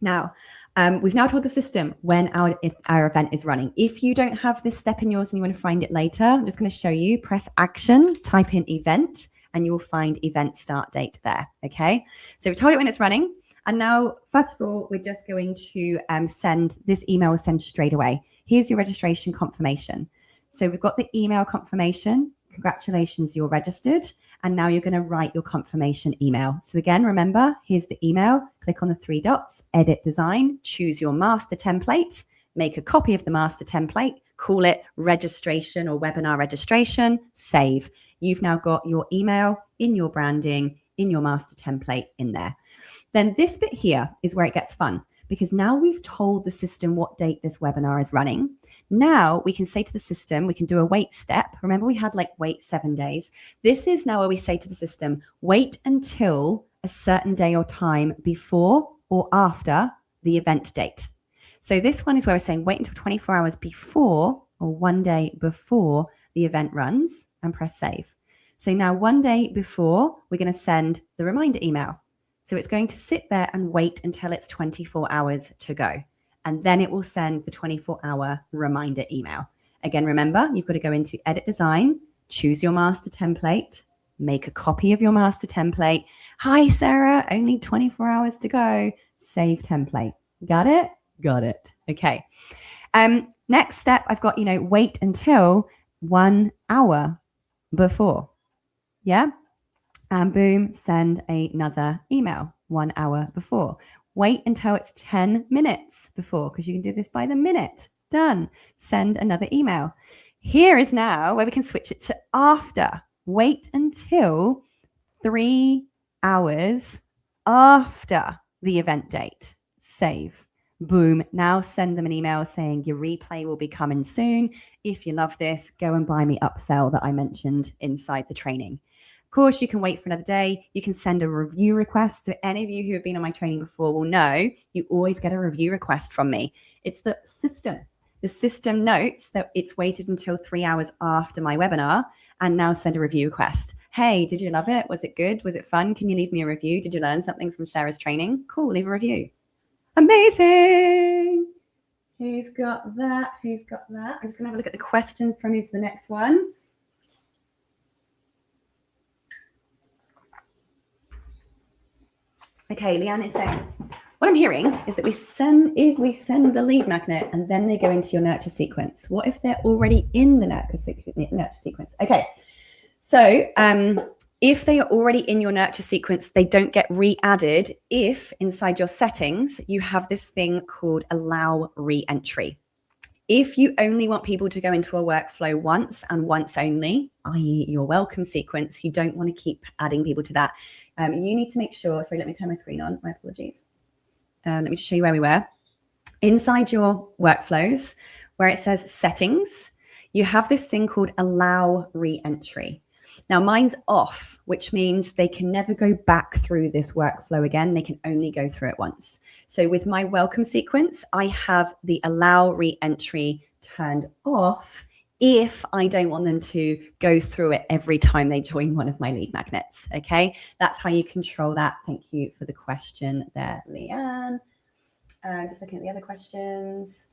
[SPEAKER 1] Now, we've now told the system when our event is running. If you don't have this step in yours and you want to find it later, I'm just going to show you. Press action, type in event, and you'll find event start date there. Okay, so we told it when it's running. And now, first of all, we're just going to send this email, send straight away. Here's your registration confirmation. So we've got the email confirmation. Congratulations, you're registered. And now you're going to write your confirmation email. So again, remember, here's the email. Click on the 3 dots, edit design, choose your master template, make a copy of the master template, call it registration or webinar registration, save. You've now got your email in your branding, in your master template in there. Then this bit here is where it gets fun because now we've told the system what date this webinar is running. Now we can say to the system, we can do a wait step. Remember we had wait 7 days. This is now where we say to the system, wait until a certain day or time before or after the event date. So this one is where we're saying wait until 24 hours before or 1 day before the event runs and press save. So now 1 day before, we're going to send the reminder email. So it's going to sit there and wait until it's 24 hours to go. And then it will send the 24-hour reminder email. Again, remember, you've got to go into edit design, choose your master template, make a copy of your master template. Hi, Sarah, only 24 hours to go. Save template. Got it? Got it. Okay. Next step, I've got, wait until 1 hour before. Yeah. And boom, send another email 1 hour before. Wait until it's 10 minutes before, because you can do this by the minute. Done. Send another email. Here is now where we can switch it to after. Wait until 3 hours after the event date. Save. Boom. Now send them an email saying your replay will be coming soon. If you love this, go and buy me upsell that I mentioned inside the training. Of course, you can wait for another day. You can send a review request. So any of you who have been on my training before will know you always get a review request from me. It's the system. The system notes that it's waited until 3 hours after my webinar and now send a review request. Hey, did you love it? Was it good? Was it fun? Can you leave me a review? Did you learn something from Sarah's training? Cool, leave a review. Amazing. Who's got that? Who's got that? I'm just going to have a look at the questions before I move to the next one. Okay, Leanne is saying, what I'm hearing is that we send the lead magnet and then they go into your nurture sequence. What if they're already in the nurture sequence? Okay, so if they are already in your nurture sequence, they don't get re-added if inside your settings, you have this thing called allow re-entry. If you only want people to go into a workflow once and once only, i.e. your welcome sequence, you don't want to keep adding people to that. You need to make sure, sorry, let me turn my screen on, my apologies. Let me just show you where we were. Inside your workflows, where it says settings, you have this thing called allow re-entry. Now mine's off, which means they can never go back through this workflow again. They can only go through it once. So with my welcome sequence, I have the allow re-entry turned off if I don't want them to go through it every time they join one of my lead magnets. Okay, that's how you control that. Thank you for the question there, Leanne. Just looking at the other questions.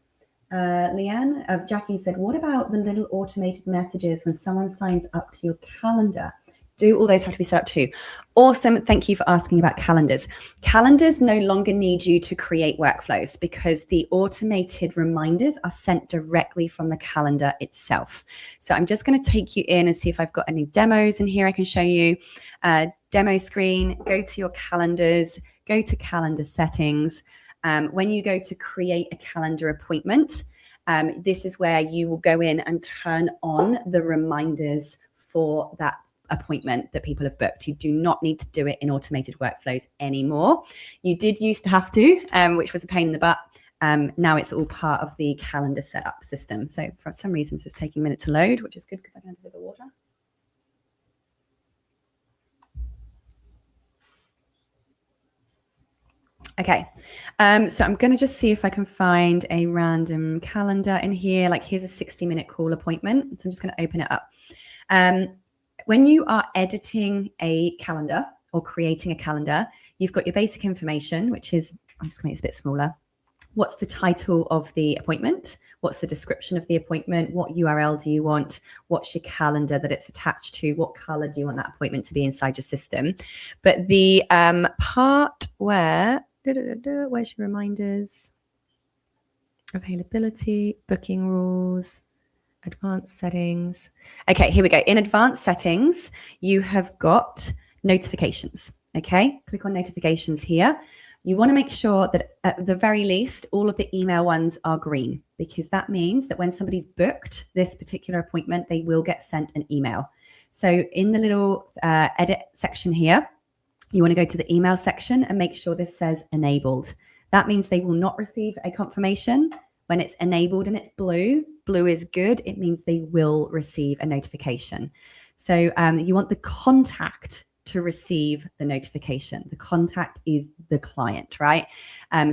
[SPEAKER 1] Leanne of Jackie said, what about the little automated messages when someone signs up to your calendar? Do all those have to be set up too? Awesome. Thank you for asking about calendars. Calendars no longer need you to create workflows because the automated reminders are sent directly from the calendar itself. So I'm just going to take you in and see if I've got any demos in here I can show you. Demo screen, go to your calendars, go to calendar settings. When you go to create a calendar appointment, this is where you will go in and turn on the reminders for that appointment that people have booked. You do not need to do it in automated workflows anymore. You did used to have to, which was a pain in the butt. Now it's all part of the calendar setup system. So for some reason, this is taking a minute to load, which is good because I can have a sip of water. Okay, so I'm going to just see if I can find a random calendar in here. Like here's a 60-minute call appointment. So I'm just going to open it up. When you are editing a calendar or creating a calendar, you've got your basic information, which is, I'm just going to make this a bit smaller. What's the title of the appointment? What's the description of the appointment? What URL do you want? What's your calendar that it's attached to? What color do you want that appointment to be inside your system? But the part where, where's your reminders? Availability, booking rules, advanced settings. Okay, here we go. In advanced settings, you have got notifications. Okay, click on notifications here. You want to make sure that at the very least, all of the email ones are green, because that means that when somebody's booked this particular appointment, they will get sent an email. So in the little edit section here, you want to go to the email section and make sure this says enabled. That means they will not receive a confirmation. When it's enabled and it's blue, blue is good. It means they will receive a notification. So you want the contact to receive the notification. The contact is the client, right?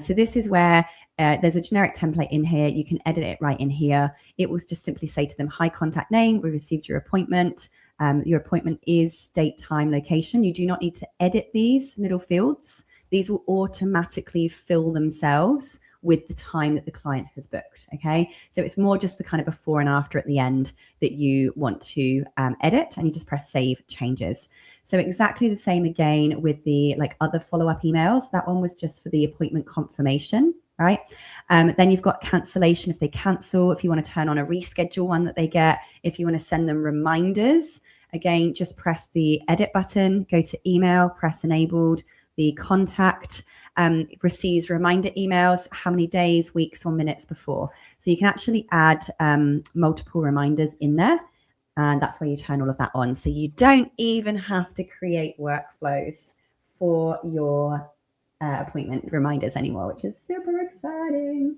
[SPEAKER 1] So this is where there's a generic template in here. You can edit it right in here. It will just simply say to them, hi, contact name, we received your appointment. Your appointment is date, time, location. You do not need to edit these little fields. These will automatically fill themselves with the time that the client has booked, okay? So it's more just the kind of before and after at the end that you want to edit, and you just press save changes. So exactly the same again with the other follow-up emails. That one was just for the appointment confirmation, right? Then you've got cancellation if they cancel, if you want to turn on a reschedule one that they get, if you want to send them reminders, again, just press the edit button, go to email, press enabled, the contact receives reminder emails, how many days, weeks, or minutes before. So you can actually add multiple reminders in there, and that's where you turn all of that on. So you don't even have to create workflows for your appointment reminders anymore, which is super exciting.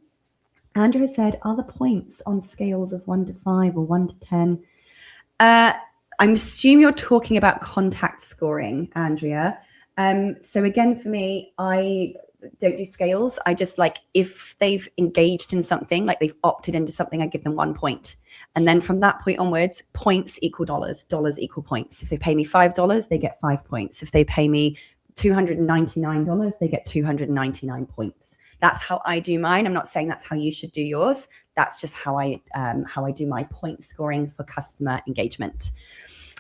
[SPEAKER 1] Andrea said, are the points on scales of 1 to 5 or 1 to 10? I'm assuming you're talking about contact scoring, Andrea. So again, for me, I don't do scales. I just like, if they've engaged in something, like they've opted into something, I give them 1 point. And then from that point onwards, points equal dollars, dollars equal points. If they pay me $5, they get 5 points. If they pay me $299, they get 299 points. That's how I do mine. I'm not saying that's how you should do yours. That's just how I do my point scoring for customer engagement.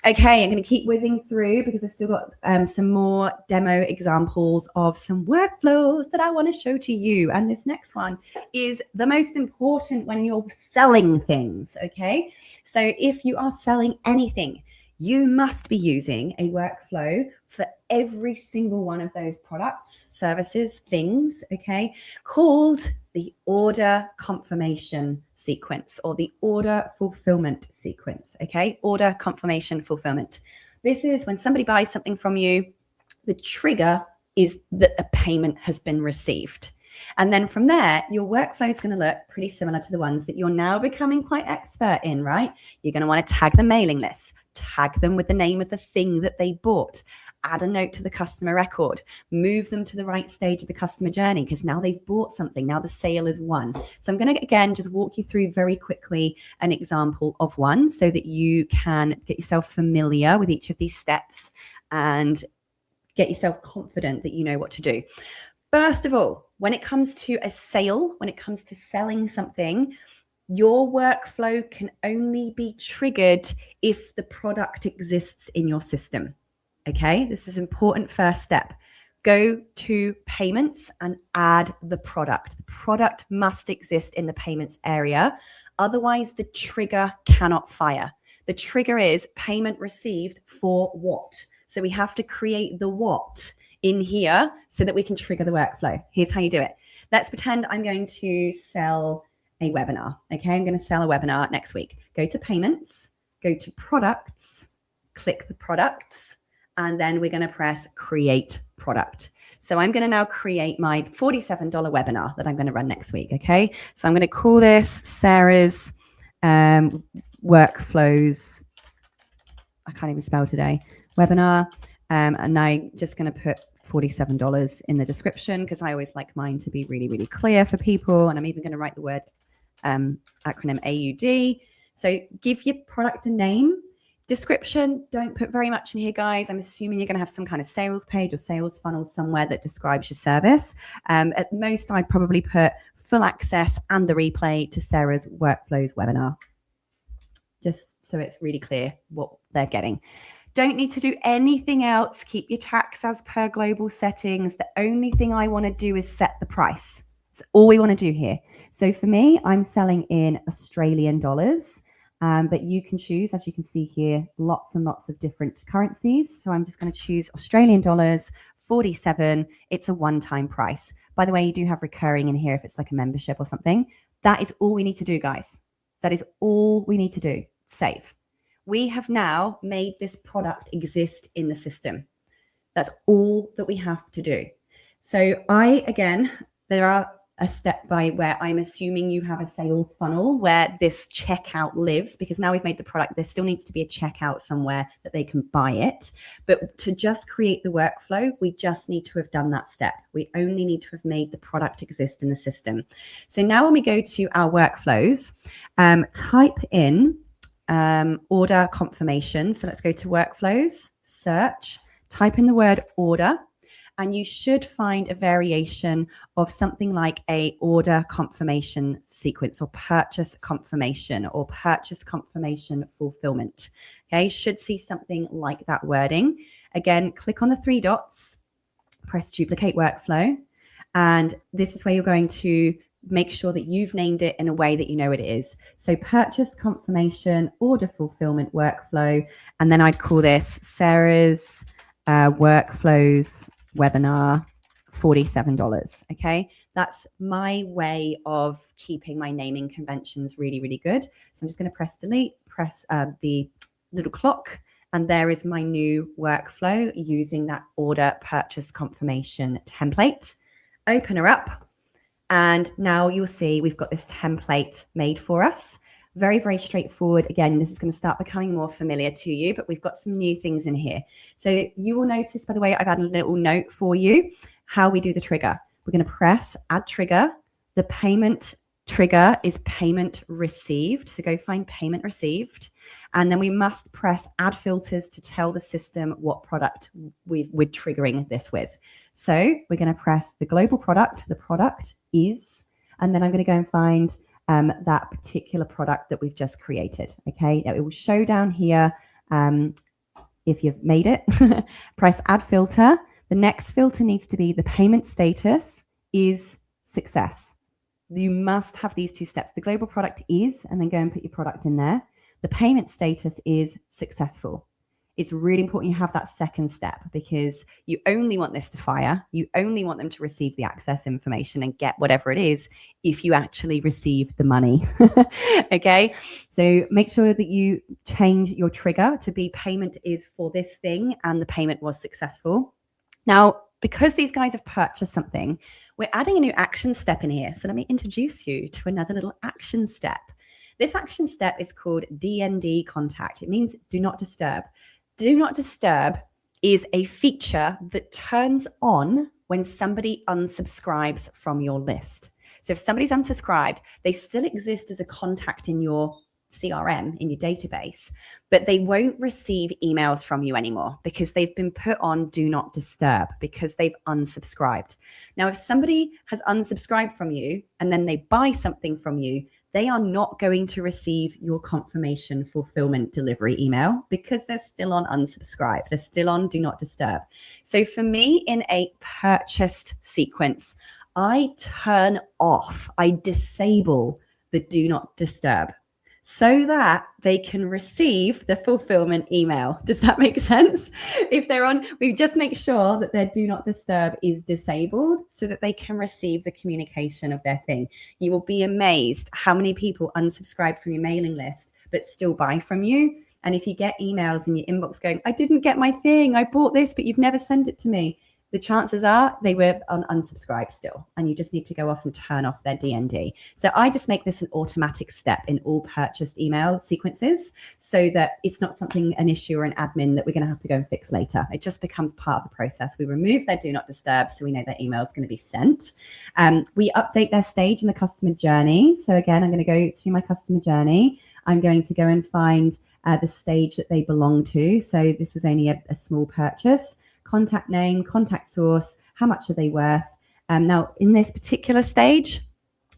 [SPEAKER 1] Okay, I'm going to keep whizzing through because I've still got some more demo examples of some workflows that I want to show to you. And this next one is the most important when you're selling things, okay? So if you are selling anything, you must be using a workflow for every single one of those products, services, things, okay, called the order confirmation sequence or the order fulfillment sequence, okay? Order confirmation fulfillment. This is when somebody buys something from you, the trigger is that a payment has been received. And then from there, your workflow is going to look pretty similar to the ones that you're now becoming quite expert in, right? You're going to want to tag the mailing list, tag them with the name of the thing that they bought, add a note to the customer record, move them to the right stage of the customer journey because now they've bought something. Now the sale is won. So I'm going to, again, just walk you through very quickly an example of one so that you can get yourself familiar with each of these steps and get yourself confident that you know what to do. First of all, when it comes to a sale, when it comes to selling something, your workflow can only be triggered if the product exists in your system. Okay, this is an important first step. Go to payments and add the product. The product must exist in the payments area. Otherwise, the trigger cannot fire. The trigger is payment received for what? So we have to create the what in here so that we can trigger the workflow. Here's how you do it. Let's pretend I'm going to sell a webinar. Okay, I'm going to sell a webinar next week. Go to payments, go to products, click the products, and then we're going to press create product. So I'm going to now create my $47 webinar that I'm going to run next week. Okay, so I'm going to call this Sarah's Workflows. I can't even spell today. Webinar. And I'm just going to put $47 in the description because I always like mine to be really, really clear for people. And I'm even going to write the word acronym AUD. So give your product a name. Description, don't put very much in here, guys. I'm assuming you're going to have some kind of sales page or sales funnel somewhere that describes your service. At most, I'd probably put full access and the replay to Sarah's Workflows webinar, just so it's really clear what they're getting. Don't need to do anything else. Keep your tax as per global settings. The only thing I want to do is set the price. That's all we want to do here. So for me, I'm selling in Australian dollars, but you can choose, as you can see here, lots and lots of different currencies. So I'm just going to choose Australian dollars, 47. It's a one-time price. By the way, you do have recurring in here if it's like a membership or something. That is all we need to do, guys. That is all we need to do. Save. We have now made this product exist in the system. That's all that we have to do. So there are a step by where I'm assuming you have a sales funnel where this checkout lives, because now we've made the product, there still needs to be a checkout somewhere that they can buy it. But to just create the workflow, we just need to have done that step. We only need to have made the product exist in the system. So now when we go to our workflows, type in order confirmation. So let's go to workflows, search, type in the word order, and you should find a variation of something like a order confirmation sequence or purchase confirmation fulfillment. Okay, should see something like that wording. Again, click on the 3 dots, press duplicate workflow, and this is where you're going to make sure that you've named it in a way that you know what it is. So purchase confirmation, order fulfillment workflow, and then I'd call this Sarah's Workflows webinar, $47. Okay, that's my way of keeping my naming conventions really, really good. So I'm just going to press delete, press the little clock, And there is my new workflow using that order purchase confirmation template. Open her up. And now you'll see we've got this template made for us. Very, very straightforward. Again, this is going to start becoming more familiar to you, but we've got some new things in here. So you will notice, by the way, I've added a little note for you how we do the trigger. We're going to press add trigger. The payment trigger is payment received. So go find payment received. And then we must press add filters to tell the system what product we're triggering this with. So we're going to press the global product. The product is, and then I'm going to go and find that particular product that we've just created. Okay, now it will show down here if you've made it. Press add filter. The next filter needs to be the payment status is success. You must have these two steps. The global product is, and then go and put your product in there. The payment status is successful. It's really important you have that second step because you only want this to fire. You only want them to receive the access information and get whatever it is if you actually receive the money. Okay, so make sure that you change your trigger to be payment is for this thing and the payment was successful. Now, because these guys have purchased something, we're adding a new action step in here. So let me introduce you to another little action step. This action step is called DND contact. It means do not disturb. Do not disturb is a feature that turns on when somebody unsubscribes from your list. So if somebody's unsubscribed, they still exist as a contact in your CRM, in your database, but they won't receive emails from you anymore because they've been put on do not disturb because they've unsubscribed. Now, if somebody has unsubscribed from you and then they buy something from you, they are not going to receive your confirmation fulfillment delivery email because they're still on unsubscribe. They're still on do not disturb. So for me, in a purchased sequence, I turn off, I disable the do not disturb so that they can receive the fulfillment email. Does that make sense? If they're on, we just make sure that their do not disturb is disabled so that they can receive the communication of their thing. You will be amazed how many people unsubscribe from your mailing list but still buy from you. And if you get emails in your inbox going, I didn't get my thing, I bought this, but you've never sent it to me, the chances are they were on unsubscribe still, and you just need to go off and turn off their DND. So I just make this an automatic step in all purchased email sequences so that it's not something, an issue or an admin that we're going to have to go and fix later. It just becomes part of the process. We remove their do not disturb so we know their email is going to be sent. We update their stage in the customer journey. So again, I'm going to go to my customer journey. I'm going to go and find the stage that they belong to. So this was only a small purchase. Contact name, contact source, how much are they worth? Now, in this particular stage,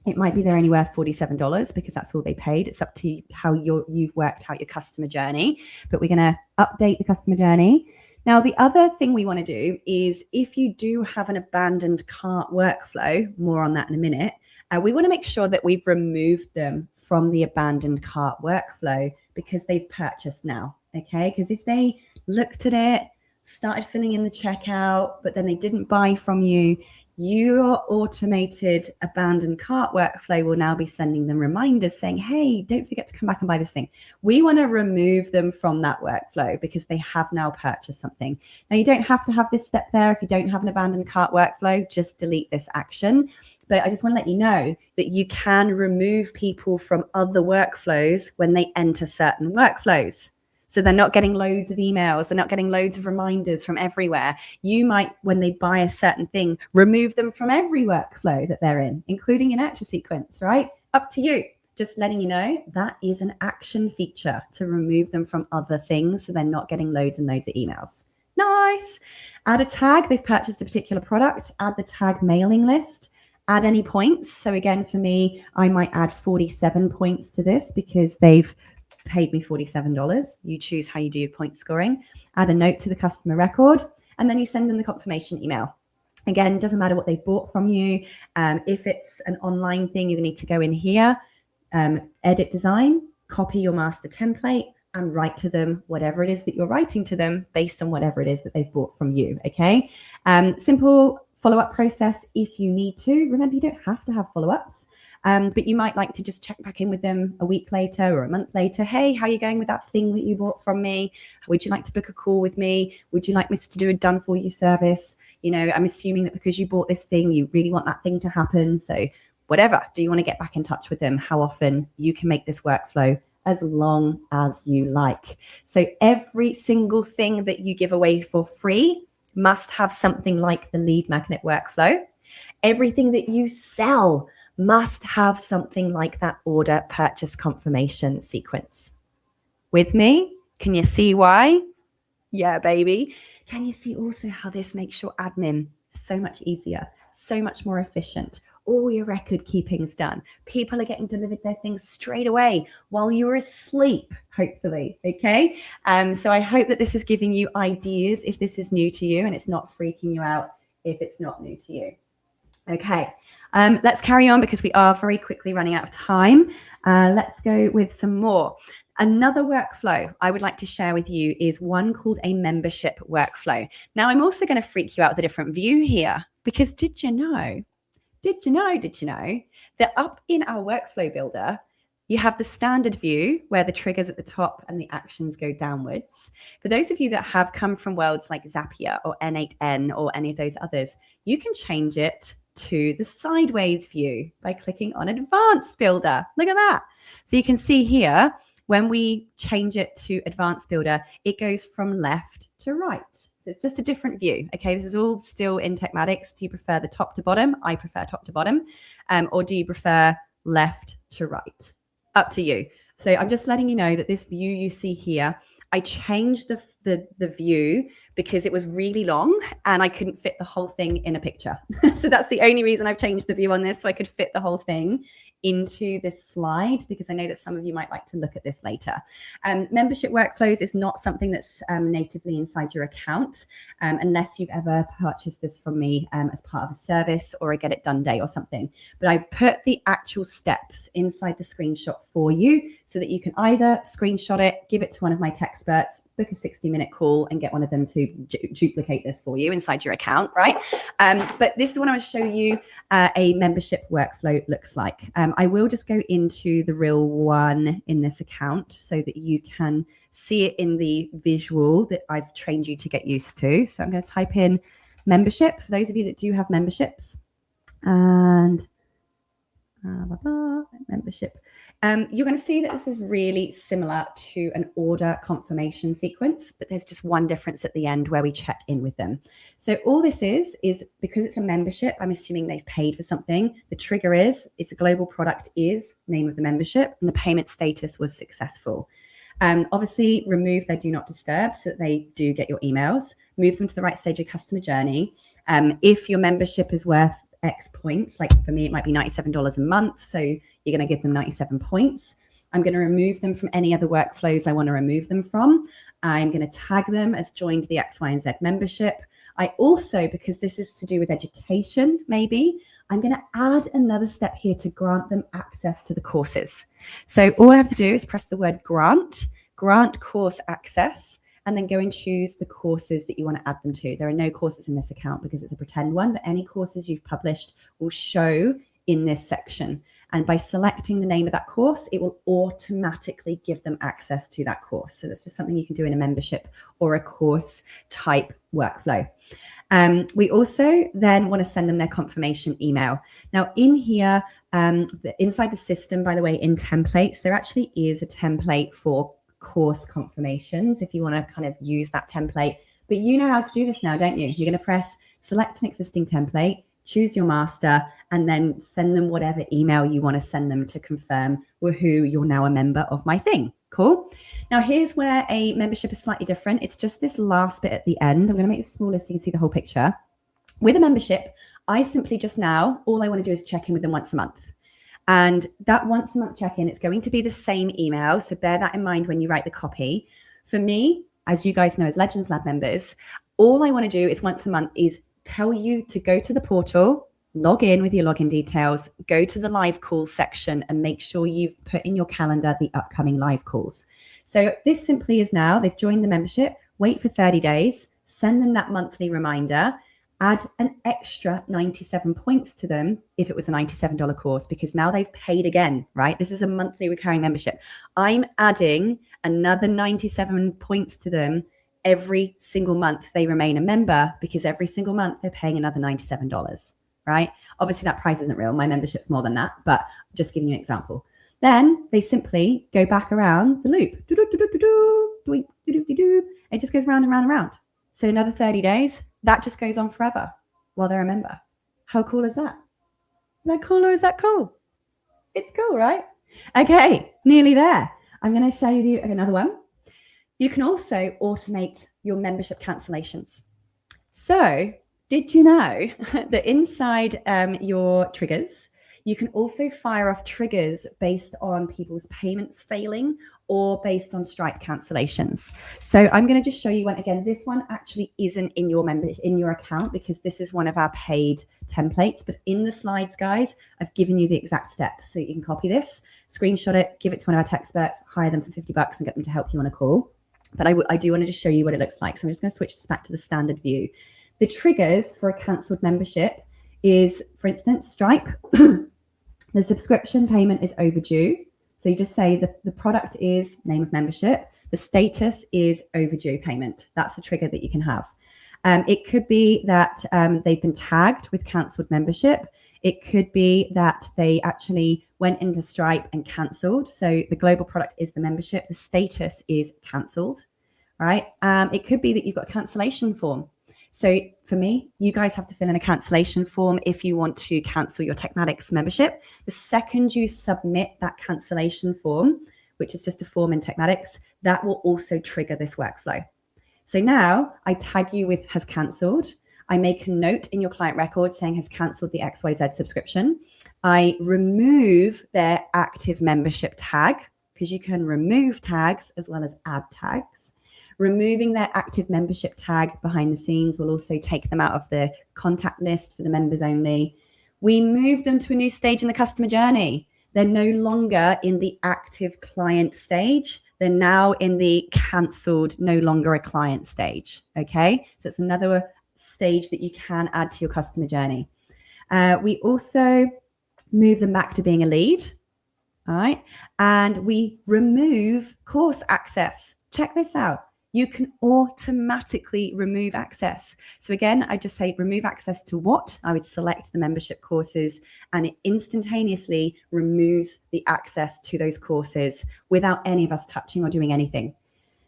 [SPEAKER 1] it might be they're only worth $47 because that's all they paid. It's up to how you've worked out your customer journey, but we're going to update the customer journey. Now, the other thing we want to do is if you do have an abandoned cart workflow, more on that in a minute, we want to make sure that we've removed them from the abandoned cart workflow because they've purchased now, okay? Because if they looked at it, started filling in the checkout, but then they didn't buy from you, your automated abandoned cart workflow will now be sending them reminders saying, hey, don't forget to come back and buy this thing. We want to remove them from that workflow because they have now purchased something. Now, you don't have to have this step there. If you don't have an abandoned cart workflow, just delete this action. But I just want to let you know that you can remove people from other workflows when they enter certain workflows. So they're not getting loads of emails. They're not getting loads of reminders from everywhere. You might, when they buy a certain thing, remove them from every workflow that they're in, including your nurture sequence, right? Up to you. Just letting you know that is an action feature to remove them from other things so they're not getting loads and loads of emails. Nice. Add a tag. They've purchased a particular product. Add the tag mailing list. Add any points. So again, for me, I might add 47 points to this because they've paid me $47. You choose how you do your point scoring. Add a note to the customer record, and then you send them the confirmation email. Again, it doesn't matter what they've bought from you. If it's an online thing, you need to go in here, edit design, copy your master template, and write to them whatever it is that you're writing to them based on whatever it is that they've bought from you, okay? Simple follow-up process if you need to. Remember, you don't have to have follow-ups. But you might like to just check back in with them a week later or a month later. Hey, how are you going with that thing that you bought from me? Would you like to book a call with me? Would you like me to do a done for you service? You know, I'm assuming that because you bought this thing, you really want that thing to happen. So whatever, do you want to get back in touch with them? How often? You can make this workflow as long as you like. So every single thing that you give away for free must have something like the lead magnet workflow. Everything that you sell must have something like that order purchase confirmation sequence. With me? Can you see why? Yeah, baby. Can you see also how this makes your admin so much easier, so much more efficient? All your record keeping's done. People are getting delivered their things straight away while you're asleep, hopefully. Okay. So I hope that this is giving you ideas if this is new to you, and it's not freaking you out if it's not new to you. Okay. Let's carry on because we are very quickly running out of time. Let's go with some more. Another workflow I would like to share with you is one called a membership workflow. Now, I'm also going to freak you out with a different view here, because did you know that up in our workflow builder, you have the standard view where the trigger's at the top and the actions go downwards. For those of you that have come from worlds like Zapier or N8N or any of those others, you can change it to the sideways view by clicking on Advanced Builder. Look at that. So you can see here, when we change it to Advanced Builder, it goes from left to right. So it's just a different view. Okay, this is all still in TekMatix. Do you prefer the top to bottom? I prefer top to bottom. Or do you prefer left to right? Up to you. So I'm just letting you know that this view you see here, I changed the view because it was really long and I couldn't fit the whole thing in a picture. So that's the only reason I've changed the view on this, so I could fit the whole thing into this slide, because I know that some of you might like to look at this later. Membership workflows is not something that's natively inside your account unless you've ever purchased this from me as part of a service or a get it done day or something. But I've put the actual steps inside the screenshot for you so that you can either screenshot it, give it to one of my tech experts, book a 60-minute call and get one of them to duplicate this for you inside your account, right? But this is what I want to show you a membership workflow looks like. I will just go into the real one in this account so that you can see it in the visual that I've trained you to get used to. So I'm going to type in membership for those of you that do have memberships, and membership. You're going to see that this is really similar to an order confirmation sequence, but there's just one difference at the end where we check in with them. So all this is because it's a membership, I'm assuming they've paid for something. The trigger is, it's a global product, is name of the membership, and the payment status was successful. Obviously, remove their do not disturb so that they do get your emails. Move them to the right stage of customer journey. If your membership is worth X points, like for me, it might be $97 a month. So you're going to give them 97 points. I'm going to remove them from any other workflows I want to remove them from. I'm going to tag them as joined the X, Y, and Z membership. I also, because this is to do with education, maybe, I'm going to add another step here to grant them access to the courses. So all I have to do is press the word grant course access, and then go and choose the courses that you want to add them to. There are no courses in this account because it's a pretend one, but any courses you've published will show in this section. And by selecting the name of that course, it will automatically give them access to that course. So that's just something you can do in a membership or a course type workflow. We also then want to send them their confirmation email. Now in here, inside the system, by the way, in templates, there actually is a template for course confirmations if you want to kind of use that template. But you know how to do this now, don't you? You're going to press select an existing template, choose your master, and then send them whatever email you want to send them to confirm, woohoo, you're now a member of my thing. Cool. Now here's where a membership is slightly different. It's just this last bit at the end. I'm going to make this smaller so you can see the whole picture. With a membership, I simply just now, all I want to do is check in with them once a month. And that once a month check-in, it's going to be the same email. So bear that in mind when you write the copy. For me, as you guys know, as Legends Lab members, all I want to do is once a month is tell you to go to the portal, log in with your login details, go to the live calls section, and make sure you've put in your calendar the upcoming live calls. So this simply is now, they've joined the membership, wait for 30 days, send them that monthly reminder. add an extra 97 points to them if it was a $97 course, because now they've paid again, right? This is a monthly recurring membership. I'm adding another 97 points to them every single month they remain a member, because every single month they're paying another $97, right? Obviously that price isn't real. My membership's more than that, but just giving you an example. Then they simply go back around the loop. It just goes round and round and round. So another 30 days, that just goes on forever while they're a member. How cool is that? Is that cool or is that cool? It's cool, right? Okay, nearly there. I'm going to show you another one. You can also automate your membership cancellations. So did you know that inside your triggers, you can also fire off triggers based on people's payments failing or based on Stripe cancellations? So I'm going to just show you one again. This one actually isn't in your account, because this is one of our paid templates. But in the slides, guys, I've given you the exact steps. So you can copy this, screenshot it, give it to one of our tech experts, hire them for $50 and get them to help you on a call. But I do want to just show you what it looks like. So I'm just going to switch this back to the standard view. The triggers for a cancelled membership is, for instance, Stripe. The subscription payment is overdue. So you just say the product is name of membership. The status is overdue payment. That's a trigger that you can have. It could be that they've been tagged with cancelled membership. It could be that they actually went into Stripe and cancelled. So the global product is the membership. The status is cancelled, right? It could be that you've got a cancellation form. So for me, you guys have to fill in a cancellation form if you want to cancel your TekMatix membership. The second you submit that cancellation form, which is just a form in TekMatix, that will also trigger this workflow. So now I tag you with has cancelled. I make a note in your client record saying has cancelled the XYZ subscription. I remove their active membership tag, because you can remove tags as well as add tags. Removing their active membership tag behind the scenes will also take them out of the contact list for the members only. We move them to a new stage in the customer journey. They're no longer in the active client stage. They're now in the cancelled, no longer a client stage. Okay, so it's another stage that you can add to your customer journey. We also move them back to being a lead. All right, and we remove course access. Check this out. You can automatically remove access. So again, I just say remove access to what? I would select the membership courses, and it instantaneously removes the access to those courses without any of us touching or doing anything.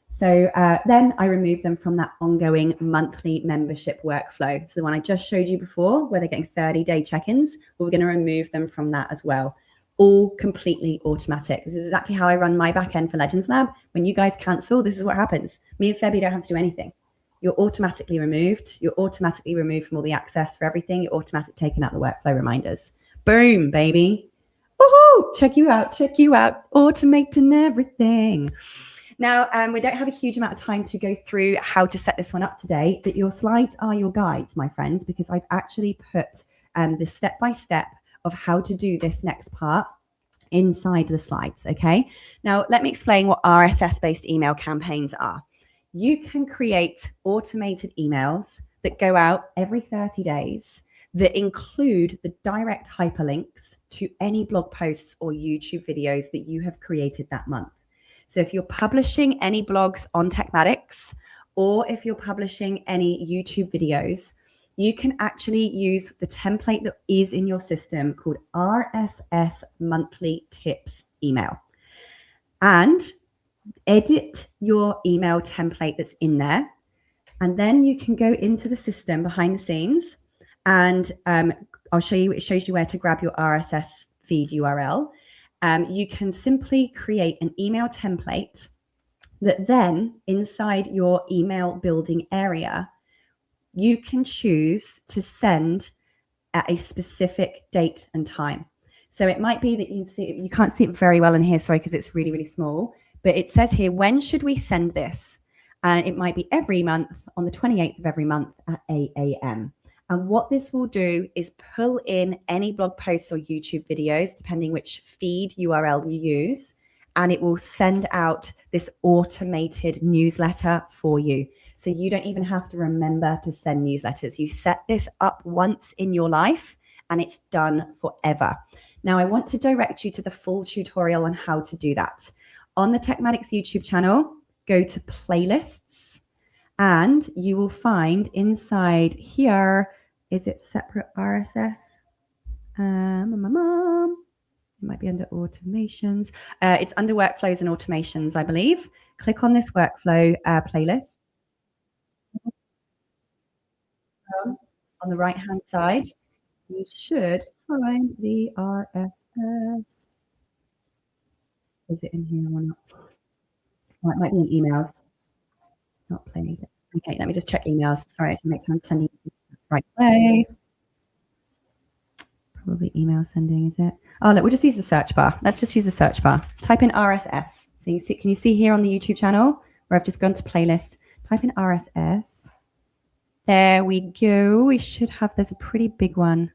[SPEAKER 1] So then I remove them from that ongoing monthly membership workflow. So the one I just showed you before, where they're getting 30-day check-ins, we're going to remove them from that as well. All completely automatic. This is exactly how I run my backend for Legends Lab. When you guys cancel, this is what happens. Me and Febby don't have to do anything. You're automatically removed. You're automatically removed from all the access for everything. You're automatically taken out the workflow reminders. Boom, baby. Woohoo! Check you out. Check you out. Automating everything. Now, we don't have a huge amount of time to go through how to set this one up today, but your slides are your guides, my friends, because I've actually put the step-by-step of how to do this next part inside the slides, okay? Now, let me explain what RSS-based email campaigns are. You can create automated emails that go out every 30 days that include the direct hyperlinks to any blog posts or YouTube videos that you have created that month. So if you're publishing any blogs on TekMatix, or if you're publishing any YouTube videos, you can actually use the template that is in your system called RSS Monthly Tips Email, and edit your email template that's in there. And then you can go into the system behind the scenes, and I'll show you, it shows you where to grab your RSS feed URL. You can simply create an email template that then inside your email building area, you can choose to send at a specific date and time. So it might be that you can't see it very well in here, sorry, because it's really, really small, but it says here, when should we send this? And it might be every month on the 28th of every month at 8 a.m. And what this will do is pull in any blog posts or YouTube videos, depending which feed URL you use, and it will send out this automated newsletter for you. So you don't even have to remember to send newsletters. You set this up once in your life and it's done forever. Now, I want to direct you to the full tutorial on how to do that. On the TekMatix YouTube channel, go to playlists and you will find inside here, is it separate RSS? It might be under automations. It's under workflows and automations, I believe. Click on this workflow playlist. On the right-hand side, you should find the RSS. Is it in here or not? Oh, it might be in emails. Not played. Okay, let me just check emails. Sorry, to make sure I'm sending it to the right place. Probably email sending, is it? Oh, look, we'll just use the search bar. Let's just use the search bar. Type in RSS. So you see, can you see here on the YouTube channel where I've just gone to playlist? Type in RSS. There we go. We should have, there's a pretty big one.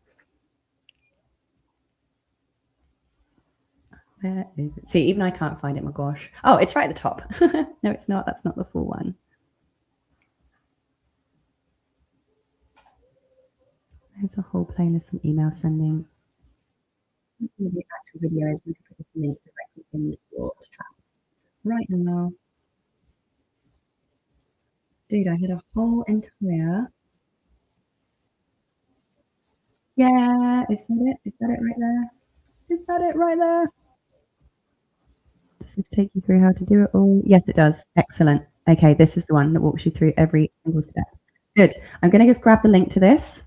[SPEAKER 1] Where is it? See, even I can't find it, my gosh. Oh, it's right at the top. No, it's not. That's not the full one. There's a whole playlist of email sending. The actual video is going to put this link directly in your chat right now. Dude, I had a whole entire. Yeah, is that it? Is that it right there? Is that it right there? Does this take you through how to do it all? Yes, it does. Excellent. Okay, this is the one that walks you through every single step. Good. I'm going to just grab the link to this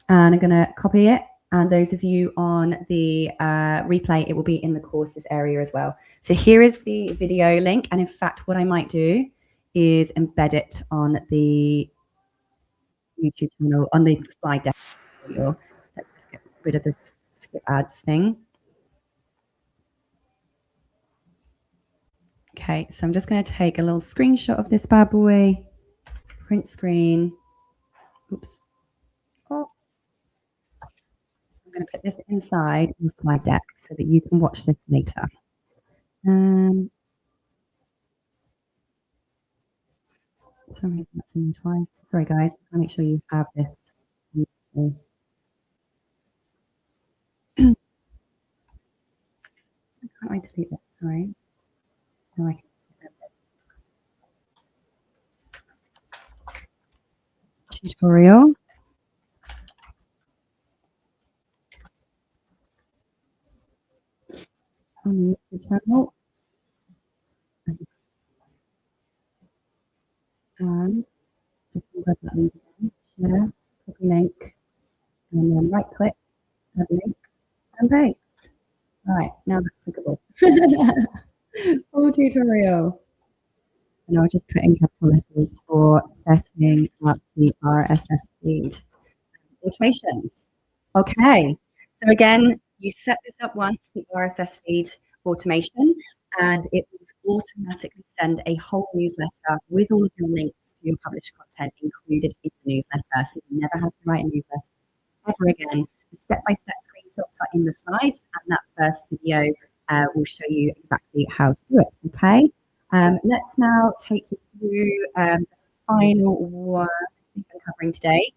[SPEAKER 1] and I'm going to copy it. And those of you on the replay, it will be in the courses area as well. So here is the video link. And in fact, what I might do is embed it on the YouTube channel, on the slide deck. Let's just get rid of this skip ads thing. Okay, so I'm just going to take a little screenshot of this bad boy, print screen. Oops. Oh. I'm going to put this inside the slide deck so that you can watch this later. For some reason that's in twice. Sorry, guys. I'll make sure you have this. How can't I delete this? Sorry. No, I can. Tutorial. On the YouTube channel. And just grab that link again. Share, copy link, and then right click, add link, and paste. All right, now that's clickable. Full tutorial. And I'll just put in capital letters for setting up the RSS feed automations. Okay, so again, you set this up once, the RSS feed automation, and it will automatically send a whole newsletter with all of your links to your published content included in the newsletter. So you never have to write a newsletter ever again. The step-by-step screenshots are in the slides, and that first video will show you exactly how to do it. Okay, let's now take you through the final one I think I'm covering today.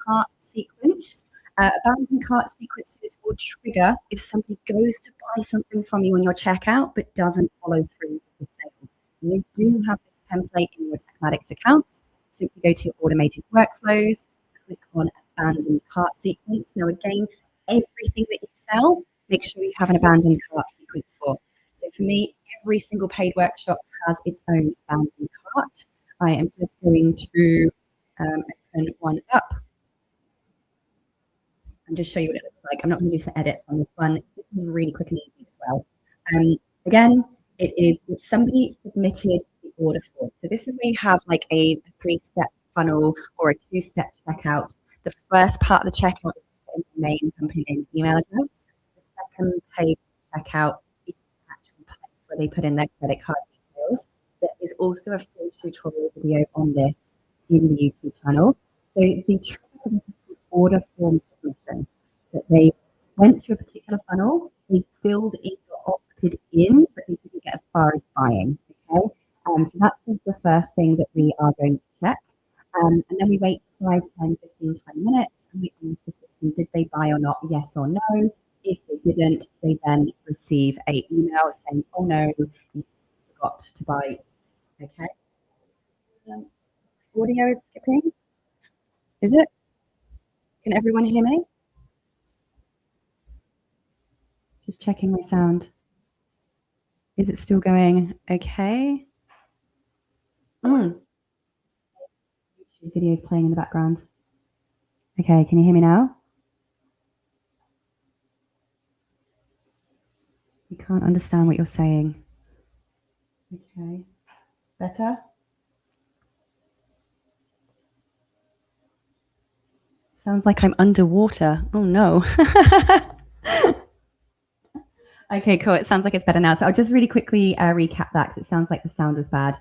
[SPEAKER 1] Cart sequence. Abandoned cart sequences will trigger if somebody goes to buy something from you on your checkout but doesn't follow through with the sale. You do have this template in your TekMatix accounts. Simply go to your automated workflows, click on abandoned cart sequence. Now again, everything that you sell, make sure you have an abandoned cart sequence for. So for me, every single paid workshop has its own abandoned cart. I am just going to open one up and just show you what it looks like. I'm not going to do some edits on this one. This is really quick and easy as well. Again, it is somebody submitted the order form. So this is where you have like a 3-step funnel or a 2-step checkout. The first part of the checkout is just putting the name, company name, email address. The second page checkout is the actual place where they put in their credit card details. There is also a full tutorial video on this in the YouTube channel. So the trick for this is the order form submission. That they went to a particular funnel, they filled in or opted in, but far as buying. Okay, so that's the first thing that we are going to check. And then we wait 5, 10, 15, 20 minutes and we ask the system, did they buy or not? Yes or no. If they didn't, they then receive a email saying, oh no, you forgot to buy. Okay. Um, Audio is skipping. Is it? Can everyone hear me? Just checking my sound. Is it still going okay? YouTube video is playing in the background. Okay, can you hear me now? We can't understand what you're saying. Okay. Better? Sounds like I'm underwater. Oh no. Okay, cool. It sounds like it's better now. So I'll just really quickly recap that because it sounds like the sound was bad.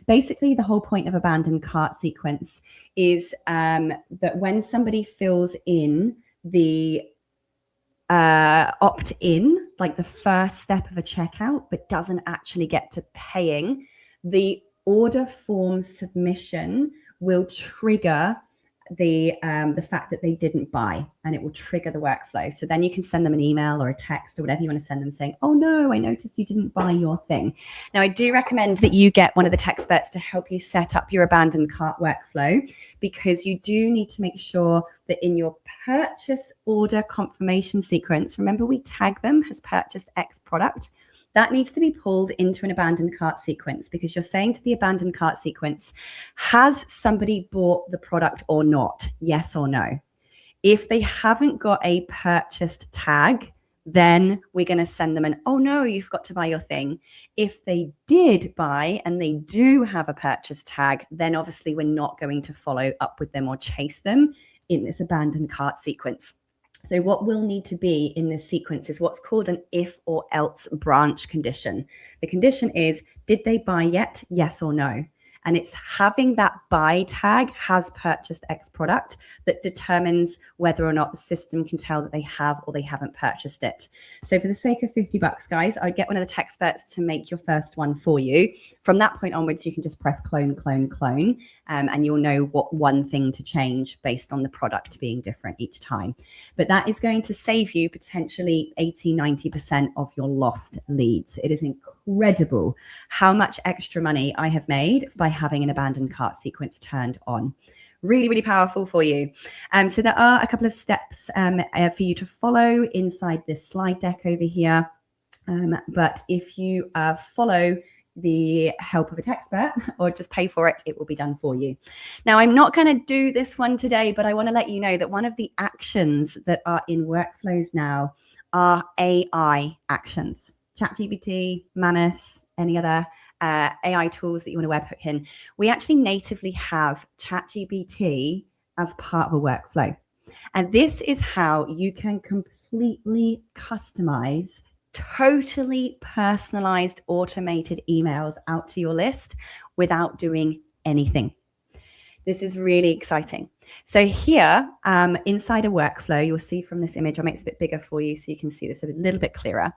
[SPEAKER 1] Basically, the whole point of abandoned cart sequence is that when somebody fills in the opt-in, like the first step of a checkout, but doesn't actually get to paying, the order form submission will trigger the fact that they didn't buy, and it will trigger the workflow. So then you can send them an email or a text or whatever you want to send them saying, oh no, I noticed you didn't buy your thing. Now, I do recommend that you get one of the TekMatix to help you set up your abandoned cart workflow, because you do need to make sure that in your purchase order confirmation sequence, remember we tag them as purchased X product, that needs to be pulled into an abandoned cart sequence, because you're saying to the abandoned cart sequence, has somebody bought the product or not? Yes or no. If they haven't got a purchased tag, then we're going to send them an, oh no, you've got to buy your thing. If they did buy and they do have a purchase tag, then obviously we're not going to follow up with them or chase them in this abandoned cart sequence. So what will need to be in this sequence is what's called an if or else branch condition. The condition is, did they buy yet? Yes or no. And it's having that buy tag, has purchased X product, that determines whether or not the system can tell that they have or they haven't purchased it. So for the sake of $50, guys, I'd get one of the TekMatix to make your first one for you. From that point onwards, you can just press clone, clone, clone, and you'll know what one thing to change based on the product being different each time. But that is going to save you potentially 80, 90% of your lost leads. It is incredible how much extra money I have made by having an abandoned cart sequence turned on. Really, really powerful for you. So there are a couple of steps for you to follow inside this slide deck over here. But if you follow the help of a TekMatix or just pay for it, it will be done for you. Now, I'm not going to do this one today, but I want to let you know that one of the actions that are in Workflows now are AI actions. ChatGPT, Manus, any other AI tools that you want to webhook in. We actually natively have ChatGPT as part of a workflow. And this is how you can completely customize totally personalized automated emails out to your list without doing anything. This is really exciting. So here, inside a workflow, you'll see from this image, I'll make this a bit bigger for you so you can see this a little bit clearer,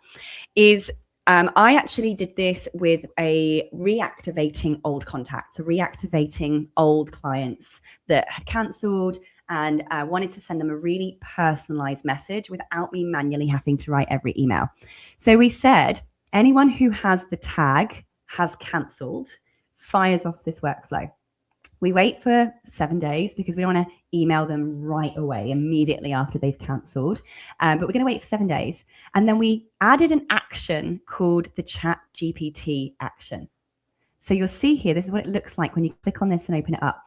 [SPEAKER 1] is I actually did this with a reactivating old contacts, reactivating old clients that had cancelled, and wanted to send them a really personalized message without me manually having to write every email. So we said, anyone who has the tag has cancelled fires off this workflow. We wait for 7 days because we don't want to email them right away, immediately after they've cancelled. But we're going to wait for 7 days. And then we added an action called the ChatGPT action. So you'll see here, this is what it looks like when you click on this and open it up.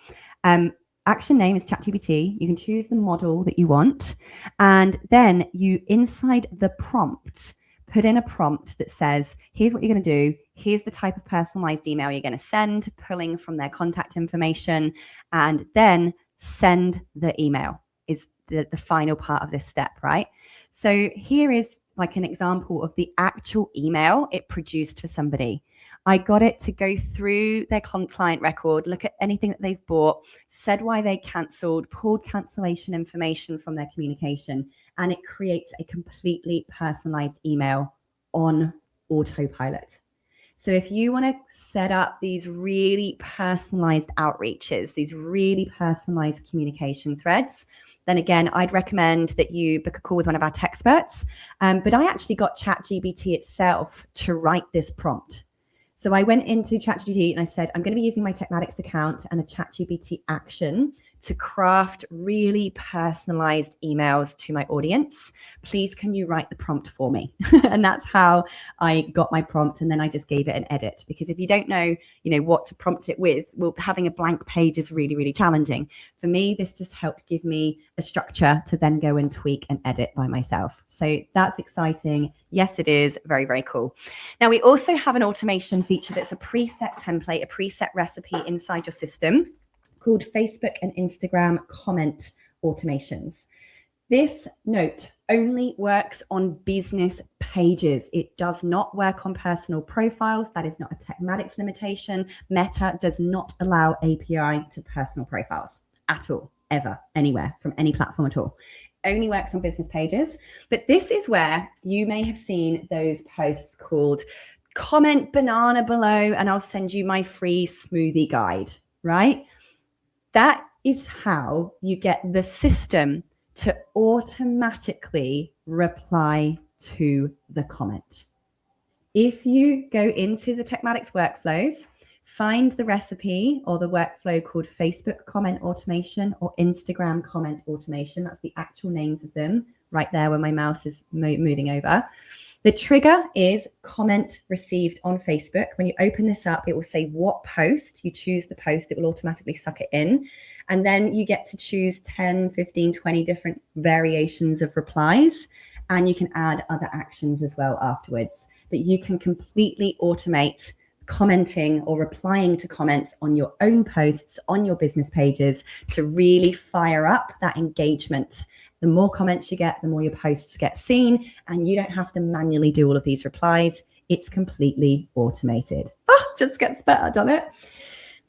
[SPEAKER 1] Action name is ChatGPT. You can choose the model that you want. And then you, inside the prompt, put in a prompt that says, here's what you're going to do. Here's the type of personalized email you're going to send, pulling from their contact information, and then send the email is the final part of this step, right? So here is like an example of the actual email it produced for somebody. I got it to go through their client record, look at anything that they've bought, said why they cancelled, pulled cancellation information from their communication, and it creates a completely personalized email on autopilot. So if you want to set up these really personalized outreaches, these really personalized communication threads, then again, I'd recommend that you book a call with one of our tech experts. But I actually got ChatGPT itself to write this prompt. So I went into ChatGPT and I said, I'm going to be using my TekMatix account and a ChatGPT action to craft really personalized emails to my audience. Please, can you write the prompt for me? And that's how I got my prompt. And then I just gave it an edit, because if you don't know, what to prompt it with, well, having a blank page is really, really challenging. For me, this just helped give me a structure to then go and tweak and edit by myself. So that's exciting. Yes, it is very, very cool. Now, we also have an automation feature that's a preset template, a preset recipe inside your system, called Facebook and Instagram comment automations. This note only works on business pages. It does not work on personal profiles. That is not a TekMatix limitation. Meta does not allow API to personal profiles at all, ever, anywhere, from any platform at all. Only works on business pages. But this is where you may have seen those posts called comment banana below and I'll send you my free smoothie guide, right? That is how you get the system to automatically reply to the comment. If you go into the TekMatix workflows, find the recipe or the workflow called Facebook comment automation or Instagram comment automation. That's the actual names of them right there where my mouse is moving over. The trigger is comment received on Facebook. When you open this up, it will say what post. You choose the post, it will automatically suck it in. And then you get to choose 10, 15, 20 different variations of replies. And you can add other actions as well afterwards. But you can completely automate commenting or replying to comments on your own posts, on your business pages, to really fire up that engagement. The more comments you get, the more your posts get seen, and you don't have to manually do all of these replies. It's completely automated. Just gets better, doesn't it?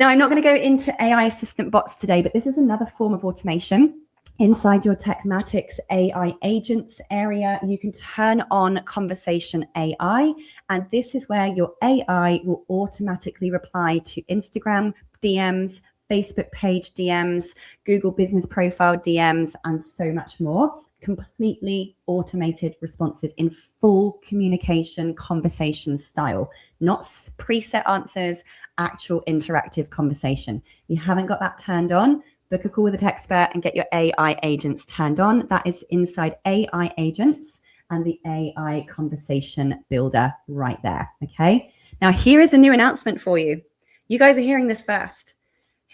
[SPEAKER 1] Now, I'm not going to go into AI assistant bots today, but this is another form of automation. Inside your TekMatix AI agents area, you can turn on conversation AI, and this is where your AI will automatically reply to Instagram DMs, Facebook page DMs, Google business profile DMs, and so much more. Completely automated responses in full communication conversation style, not preset answers, actual interactive conversation. If you haven't got that turned on, book a call with a tech expert and get your AI agents turned on. That is inside AI agents and the AI conversation builder right there. Okay. Now here is a new announcement for you. You guys are hearing this first.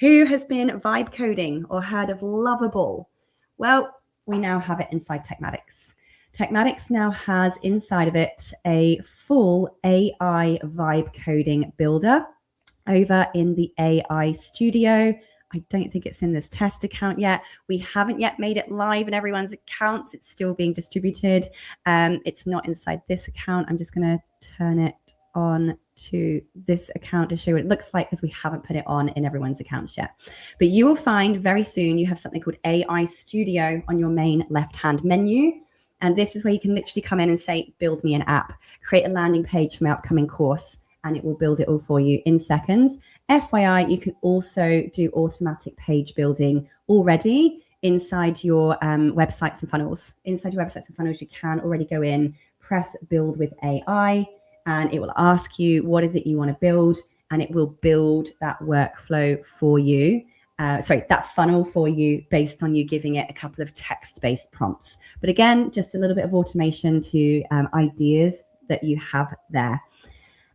[SPEAKER 1] Who has been vibe coding or heard of Lovable? Well, we now have it inside TekMatix. TekMatix now has inside of it a full AI vibe coding builder over in the AI studio. I don't think it's in this test account yet. We haven't yet made it live in everyone's accounts. It's still being distributed. It's not inside this account. I'm just going to turn it on to this account to show what it looks like, because we haven't put it on in everyone's accounts yet. But you will find very soon you have something called AI Studio on your main left-hand menu. And this is where you can literally come in and say, build me an app, create a landing page for my upcoming course, and it will build it all for you in seconds. FYI, you can also do automatic page building already inside your websites and funnels. Inside your websites and funnels, you can already go in, press build with AI, and it will ask you what is it you want to build, and it will build that workflow for you. That funnel for you based on you giving it a couple of text-based prompts. But again, just a little bit of automation to ideas that you have there.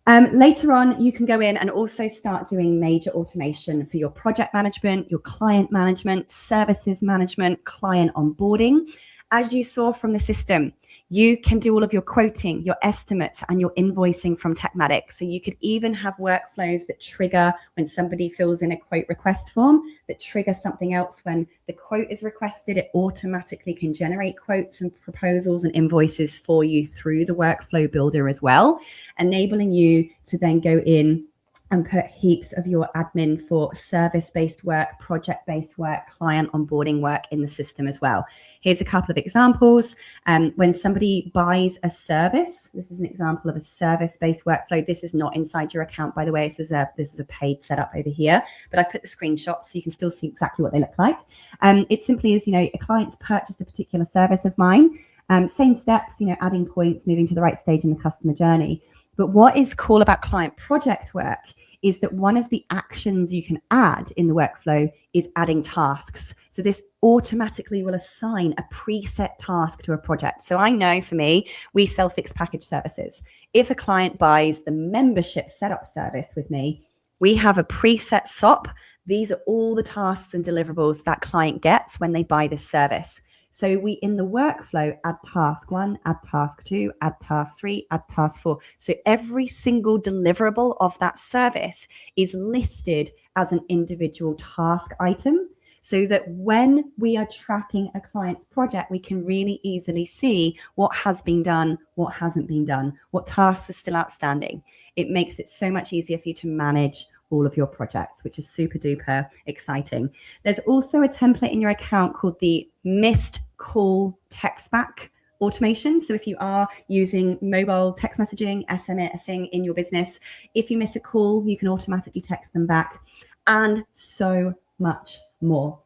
[SPEAKER 1] Later on, you can go in and also start doing major automation for your project management, your client management, services management, client onboarding. As you saw from the system, you can do all of your quoting, your estimates, and your invoicing from TekMatix. So you could even have workflows that trigger when somebody fills in a quote request form, that trigger something else when the quote is requested. It automatically can generate quotes and proposals and invoices for you through the workflow builder as well, enabling you to then go in and put heaps of your admin for service-based work, project-based work, client onboarding work in the system as well. Here's a couple of examples. When somebody buys a service, this is an example of a service-based workflow. This is not inside your account, by the way. This is a paid setup over here, but I've put the screenshots so you can still see exactly what they look like. It simply is, a client's purchased a particular service of mine. Same steps, adding points, moving to the right stage in the customer journey. But what is cool about client project work is that one of the actions you can add in the workflow is adding tasks. So this automatically will assign a preset task to a project. So I know for me, we sell fixed package services. If a client buys the membership setup service with me, we have a preset SOP. These are all the tasks and deliverables that client gets when they buy this service. So we, in the workflow, add task 1, add task 2, add task 3, add task 4. So every single deliverable of that service is listed as an individual task item, so that when we are tracking a client's project, we can really easily see what has been done, what hasn't been done, what tasks are still outstanding. It makes it so much easier for you to manage all of your projects, which is super duper exciting. There's also a template in your account called the missed call text back automation. So if you are using mobile text messaging, SMSing in your business, if you miss a call, you can automatically text them back, and so much more.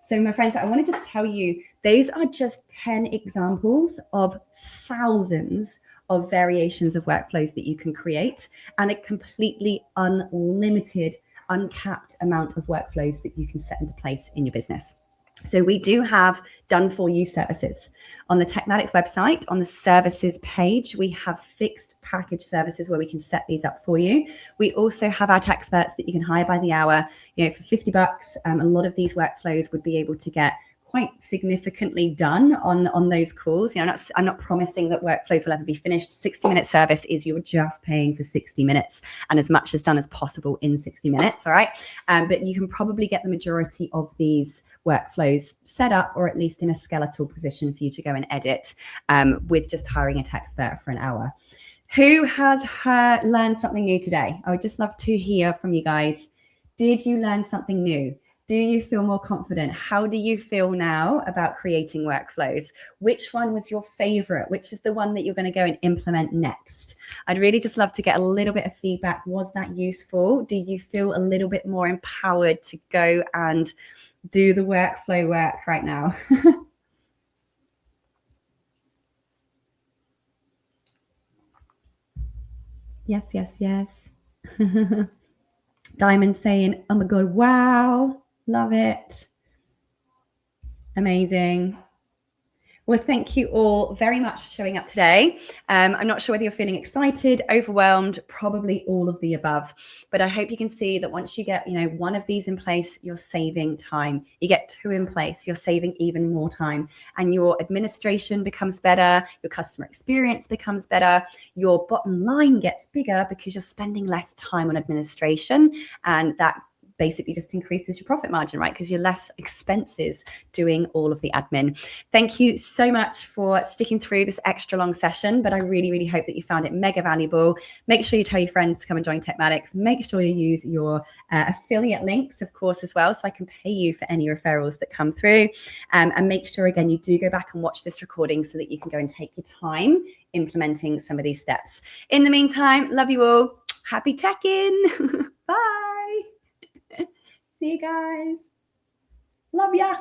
[SPEAKER 1] So my friends, I want to just tell you, those are just 10 examples of thousands of variations of workflows that you can create, and a completely unlimited, uncapped amount of workflows that you can set into place in your business. So we do have done for you services. On the TekMatix website, on the services page, we have fixed package services where we can set these up for you. We also have our tech experts that you can hire by the hour. For $50, a lot of these workflows would be able to get quite significantly done on those calls. I'm not promising that workflows will ever be finished. 60-minute service is you're just paying for 60 minutes and as much as done as possible in 60 minutes. All right. But you can probably get the majority of these workflows set up, or at least in a skeletal position for you to go and edit with just hiring a tech expert for an hour. Who has learned something new today? I would just love to hear from you guys. Did you learn something new? Do you feel more confident? How do you feel now about creating workflows? Which one was your favorite? Which is the one that you're going to go and implement next? I'd really just love to get a little bit of feedback. Was that useful? Do you feel a little bit more empowered to go and do the workflow work right now? Yes. Diamond saying, oh my God, wow. Love it. Amazing. Well, thank you all very much for showing up today. I'm not sure whether you're feeling excited, overwhelmed, probably all of the above. But I hope you can see that once you get, one of these in place, you're saving time. You get 2 in place, you're saving even more time. And your administration becomes better, your customer experience becomes better, your bottom line gets bigger because you're spending less time on administration, and that basically just increases your profit margin, right? Because you're less expenses doing all of the admin. Thank you so much for sticking through this extra long session, but I really, really hope that you found it mega valuable. Make sure you tell your friends to come and join TekMatix. Make sure you use your affiliate links, of course, as well, so I can pay you for any referrals that come through. And make sure, again, you do go back and watch this recording so that you can go and take your time implementing some of these steps. In the meantime, love you all. Happy teching. Bye. See you guys. Love ya.